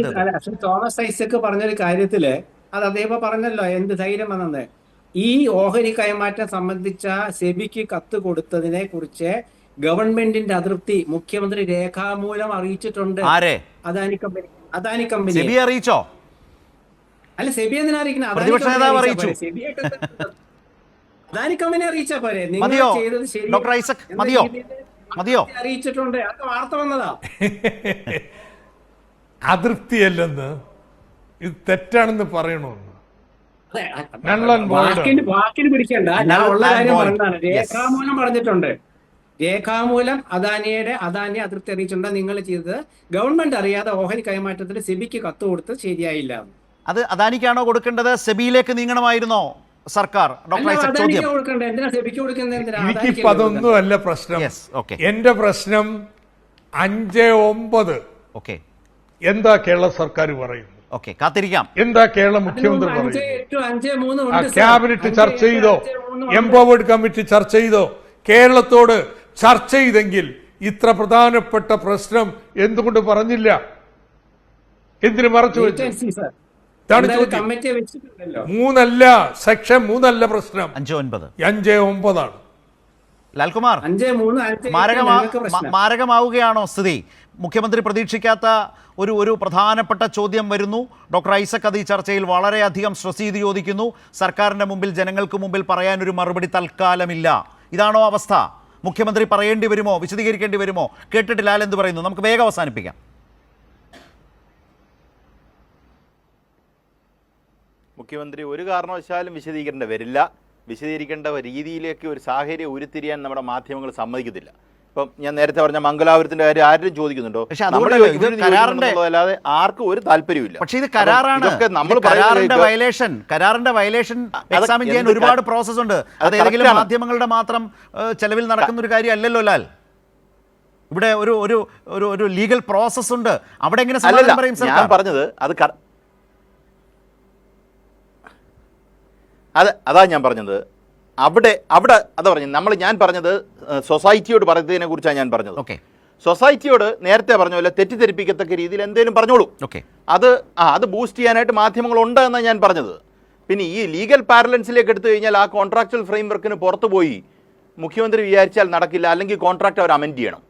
തോമസ് ഐസക് പറഞ്ഞൊരു കാര്യത്തില് അത് അദ്ദേഹം പറഞ്ഞല്ലോ, എന്ത് ധൈര്യം വന്നത്. ഈ ഓഹരി കൈമാറ്റം സംബന്ധിച്ച സെബിക്ക് കത്ത് കൊടുത്തതിനെ കുറിച്ച് ഗവൺമെന്റിന്റെ അതൃപ്തി മുഖ്യമന്ത്രി രേഖാമൂലം അറിയിച്ചിട്ടുണ്ട്. അദാനി കമ്പനി അറിയിച്ചോ? അല്ല, സെബി എന്തിനാ അറിയിക്കുന്നത്? അദാനി കമ്പനി അറിയിച്ചാ പോരെ? നിങ്ങൾ ചെയ്തത് ശരി അറിയിച്ചിട്ടുണ്ട്. അത് വാർത്ത വന്നതാ. അതൃപ്തിയല്ലെന്ന്, ഇത് തെറ്റാണെന്ന് പറയണമെന്ന് വാക്കിന് പിടിക്കണ്ട. ഞാൻ ഉള്ള കാര്യം പറഞ്ഞതാണ്. രേഖാമൂലം പറഞ്ഞിട്ടുണ്ട്. രേഖാമൂലം അദാനി അതൃപ്തി അറിയിച്ചിട്ടുണ്ട്. നിങ്ങൾ ചെയ്തത് ഗവൺമെന്റ് അറിയാതെ ഓഹരി കൈമാറ്റത്തിന് സെബിക്ക് കത്ത് കൊടുത്ത് ശരിയായില്ല. അത് അദാനിക്കാണോ കൊടുക്കേണ്ടത്? സെബിയിലേക്ക് നീങ്ങണമായിരുന്നോ സർക്കാർ? എനിക്കിപ്പോ അതൊന്നും അല്ല പ്രശ്നം. എന്റെ പ്രശ്നം 5-9 എന്താ കേരള സർക്കാർ പറയുന്നു? കാത്തിരിക്കാം. എന്താ കേരള മുഖ്യമന്ത്രി പറയുന്നു? ക്യാബിനറ്റ് ചർച്ച ചെയ്തോ? എംപവേർഡ് കമ്മിറ്റി ചർച്ച ചെയ്തോ? കേരളത്തോട് ചർച്ച ചെയ്തെങ്കിൽ ഇത്ര പ്രധാനപ്പെട്ട പ്രശ്നം എന്തുകൊണ്ട് പറഞ്ഞില്ല? എന്തിനു മറച്ചു വെച്ചു? 3 സെക്ഷൻ 3 പ്രശ്നം, 5-9 ആണ്. ലാൽകുമാർ, മാരകമാവുകയാണോ സ്ഥിതി? മുഖ്യമന്ത്രി പ്രതീക്ഷിക്കാത്ത ഒരു പ്രധാനപ്പെട്ട ചോദ്യം വരുന്നു. ഡോക്ടർ ഐസക് അത് ഈ ചർച്ചയിൽ വളരെയധികം സ്ട്രെസ് ചെയ്ത് ചോദിക്കുന്നു. സർക്കാരിൻ്റെ മുമ്പിൽ, ജനങ്ങൾക്ക് മുമ്പിൽ പറയാനൊരു മറുപടി തൽക്കാലമില്ല. ഇതാണോ അവസ്ഥ? മുഖ്യമന്ത്രി പറയേണ്ടി വരുമോ, വിശദീകരിക്കേണ്ടി വരുമോ? കേട്ടിട്ട് ലാൽ എന്ത് പറയുന്നു? നമുക്ക് വേഗം അവസാനിപ്പിക്കാം. മുഖ്യമന്ത്രി ഒരു കാരണവശാലും വിശദീകരിക്കേണ്ടി വരില്ല. വിശദീകരിക്കേണ്ട രീതിയിലേക്ക് ഒരു സാഹചര്യം ഉരുത്തിരിയാൻ നമ്മുടെ മാധ്യമങ്ങൾ സമ്മതിക്കത്തില്ല. ഇപ്പം ഞാൻ നേരത്തെ പറഞ്ഞ മംഗലാപുരത്തിന്റെ കാര്യം ആരും ചോദിക്കുന്നുണ്ടോ? പക്ഷേ അതുകൊണ്ടല്ലോ ഇത് കരാറിന്റെ അല്ലാതെ ആർക്കും ഒരു താല്പര്യമില്ല. പക്ഷേ ഇത് കരാറാണ്. നമ്മൾ കരാറിന്റെ വയലേഷൻ എക്സാമിൻ ചെയ്യാൻ ഒരുപാട് പ്രോസസ് ഉണ്ട്. അത് ഏതെങ്കിലും മാധ്യമങ്ങളുടെ മാത്രം ചെലവിൽ നടക്കുന്ന ഒരു കാര്യം അല്ലല്ലോ ലാൽ. ഇവിടെ ഒരു ലീഗൽ പ്രോസസ് ഉണ്ട്. അവിടെ എങ്ങനെ സമാധാനം പറയും സർക്കാർ? ഞാൻ പറഞ്ഞത് അതാ ഞാൻ പറഞ്ഞത്. അവിടെ അതാ പറഞ്ഞത്. ഞാൻ പറഞ്ഞത് സൊസൈറ്റിയോട് പറയുന്നതിനെ കുറിച്ചാണ് ഞാൻ പറഞ്ഞത്. ഓക്കെ, സൊസൈറ്റിയോട് നേരത്തെ പറഞ്ഞ പോലെ തെറ്റിദ്ധരിപ്പിക്കത്തക്ക രീതിയിൽ എന്തെങ്കിലും പറഞ്ഞോളൂ. ഓക്കെ, അത് ബൂസ്റ്റ് ചെയ്യാനായിട്ട് മാധ്യമങ്ങളുണ്ട് എന്നാണ് ഞാൻ പറഞ്ഞത്. പിന്നെ ഈ ലീഗൽ പാരലൻസിലേക്ക് എടുത്തു കഴിഞ്ഞാൽ ആ കോൺട്രാക്ച്വൽ ഫ്രെയിംവർക്കിന് പുറത്തു പോയി മുഖ്യമന്ത്രി വിചാരിച്ചാൽ നടക്കില്ല. അല്ലെങ്കിൽ കോൺട്രാക്ട് അവർ അമെൻഡ് ചെയ്യണം.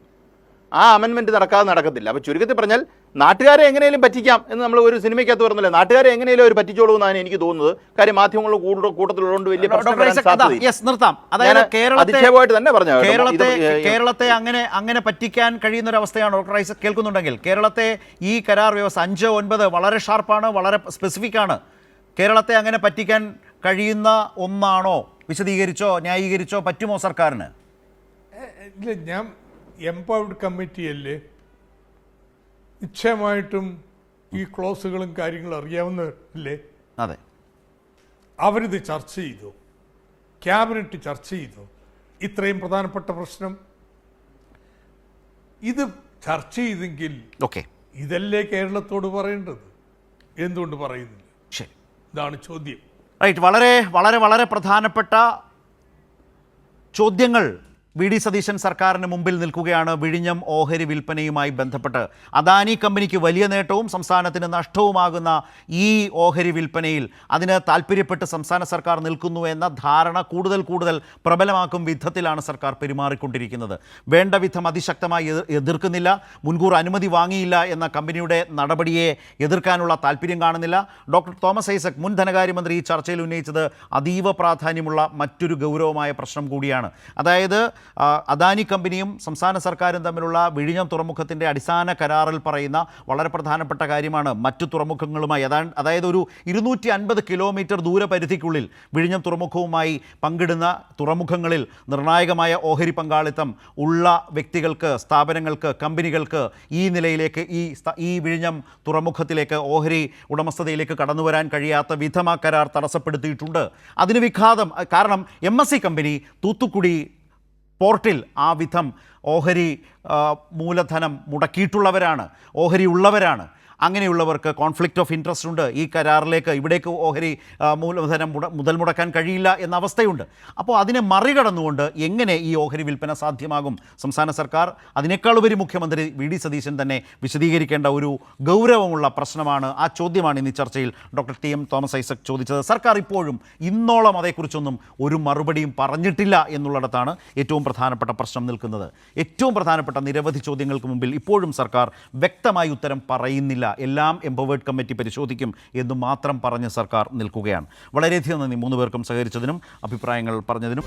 ആ അമെൻമെൻറ്റ് നടക്കത്തില്ല. അപ്പോൾ ചുരുക്കത്തിൽ പറഞ്ഞാൽ നാട്ടുകാരെ എങ്ങനെയും പറ്റിക്കാം എന്ന് നമ്മൾ ഒരു സിനിമയ്ക്കകത്ത് പറഞ്ഞില്ല. നാട്ടുകാരെ എങ്ങനെയും അവർ പറ്റിച്ചോളൂ എന്നാണ് എനിക്ക് തോന്നുന്നത്. കാര്യം മാധ്യമങ്ങൾ കൂട്ടത്തിലുള്ളതുകൊണ്ട് വലിയ നിർത്താം. അതായത് അതിശയമായിട്ട് തന്നെ പറഞ്ഞു കേരളത്തെ അങ്ങനെ പറ്റിക്കാൻ കഴിയുന്ന ഒരു അവസ്ഥയാണ് ഡോക്ടർ ഐസക് കേൾക്കുന്നുണ്ടെങ്കിൽ. കേരളത്തെ ഈ കരാർ വ്യവസ്ഥ 5-9 വളരെ ഷാർപ്പാണ്, വളരെ സ്പെസിഫിക് ആണ്. കേരളത്തെ അങ്ങനെ പറ്റിക്കാൻ കഴിയുന്ന ഒന്നാണോ? വിശദീകരിച്ചോ ന്യായീകരിച്ചോ പറ്റുമോ സർക്കാരിന്? ഇല്ല, ഞാൻ എംപവേർഡ് കമ്മിറ്റിയല്ലേ, നിശ്ചയമായിട്ടും ഈ ക്ലോസുകളും കാര്യങ്ങളും അറിയാവുന്നല്ലേ. അതെ, അവരിത് ചർച്ച ചെയ്തു, ക്യാബിനറ്റ് ചർച്ച ചെയ്തു. ഇത്രയും പ്രധാനപ്പെട്ട പ്രശ്നം ഇത് ചർച്ച ചെയ്തെങ്കിൽ ഇതല്ലേ കേരളത്തോട് പറയേണ്ടത്? എന്തുകൊണ്ട് പറയുന്നില്ല? ശരി, ഇതാണ് ചോദ്യം. റൈറ്റ്. വളരെ വളരെ വളരെ പ്രധാനപ്പെട്ട ചോദ്യങ്ങൾ വി.ഡി. സതീശൻ സർക്കാരിന് മുമ്പിൽ നിൽക്കുകയാണ്. വിഴിഞ്ഞം ഓഹരി വിൽപ്പനയുമായി ബന്ധപ്പെട്ട് അദാനി കമ്പനിക്ക് വലിയ നേട്ടവും സംസ്ഥാനത്തിന് നഷ്ടവുമാകുന്ന ഈ ഓഹരി വിൽപ്പനയിൽ അതിന് താല്പര്യപ്പെട്ട് സംസ്ഥാന സർക്കാർ നിൽക്കുന്നു എന്ന ധാരണ കൂടുതൽ പ്രബലമാക്കും വിധത്തിലാണ് സർക്കാർ പെരുമാറിക്കൊണ്ടിരിക്കുന്നത്. വേണ്ട വിധം അതിശക്തമായി എതിർക്കുന്നില്ല. മുൻകൂർ അനുമതി വാങ്ങിയില്ല എന്ന കമ്പനിയുടെ നടപടിയെ എതിർക്കാനുള്ള താല്പര്യം കാണുന്നില്ല. ഡോക്ടർ തോമസ് ഐസക്, മുൻ ധനകാര്യമന്ത്രി, ഈ ചർച്ചയിൽ ഉന്നയിച്ചത് അതീവ പ്രാധാന്യമുള്ള മറ്റൊരു ഗൗരവമായ പ്രശ്നം കൂടിയാണ്. അതായത് അദാനി കമ്പനിയും സംസ്ഥാന സർക്കാരും തമ്മിലുള്ള വിഴിഞ്ഞം തുറമുഖത്തിൻ്റെ അടിസ്ഥാന കരാറിൽ പറയുന്ന വളരെ പ്രധാനപ്പെട്ട കാര്യമാണ് മറ്റു തുറമുഖങ്ങളുമായി, അതായത് ഒരു 250 കിലോമീറ്റർ ദൂരപരിധിക്കുള്ളിൽ വിഴിഞ്ഞം തുറമുഖവുമായി പങ്കിടുന്ന തുറമുഖങ്ങളിൽ നിർണായകമായ ഓഹരി പങ്കാളിത്തം ഉള്ള വ്യക്തികൾക്ക്, സ്ഥാപനങ്ങൾക്ക്, കമ്പനികൾക്ക് ഈ നിലയിലേക്ക് ഈ വിഴിഞ്ഞം തുറമുഖത്തിലേക്ക് ഓഹരി ഉടമസ്ഥതയിലേക്ക് കടന്നു വരാൻ കഴിയാത്ത വിധം ആ കരാർ തടസ്സപ്പെടുത്തിയിട്ടുണ്ട്. അതിന് വിഘാതം കാരണം MSC കമ്പനി തൂത്തുക്കുടി പോർട്ടിൽ ആ വിധം ഓഹരി മൂലധനം മുടക്കിയിട്ടുള്ളവരാണ്, ഓഹരി ഉള്ളവരാണ്. അങ്ങനെയുള്ളവർക്ക് കോൺഫ്ലിക്റ്റ് ഓഫ് ഇൻട്രസ്റ്റ് ഉണ്ട്. ഈ കരാറിലേക്ക് ഇവിടേക്ക് ഓഹരി മൂലധനം മുതൽ മുടക്കാൻ കഴിയില്ല എന്ന അവസ്ഥയുണ്ട്. അപ്പോൾ അതിനെ മറികടന്നുകൊണ്ട് എങ്ങനെ ഈ ഓഹരി വിൽപ്പന സാധ്യമാകും? സംസ്ഥാന സർക്കാർ, അതിനേക്കാളുപരി മുഖ്യമന്ത്രി വി.ഡി. സതീശൻ തന്നെ വിശദീകരിക്കേണ്ട ഒരു ഗൗരവമുള്ള പ്രശ്നമാണ്. ആ ചോദ്യമാണ് ഇന്ന് ഈ ചർച്ചയിൽ ഡോക്ടർ ടി.എം. തോമസ് ഐസക് ചോദിച്ചത്. സർക്കാർ ഇപ്പോഴും ഇന്നോളം അതേക്കുറിച്ചൊന്നും ഒരു മറുപടിയും പറഞ്ഞിട്ടില്ല എന്നുള്ളിടത്താണ് ഏറ്റവും പ്രധാനപ്പെട്ട പ്രശ്നം നിൽക്കുന്നത്. ഏറ്റവും പ്രധാനപ്പെട്ട നിരവധി ചോദ്യങ്ങൾക്ക് മുമ്പിൽ ഇപ്പോഴും സർക്കാർ വ്യക്തമായി ഉത്തരം പറയുന്നില്ല. എല്ലാം എംപവേർഡ് കമ്മിറ്റി പരിശോധിക്കും എന്ന് മാത്രം പറഞ്ഞ് സർക്കാർ നിൽക്കുകയാണ്. വളരെയധികം നന്ദി 3 പേർക്കും സഹകരിച്ചതിനും അഭിപ്രായങ്ങൾ പറഞ്ഞതിനും.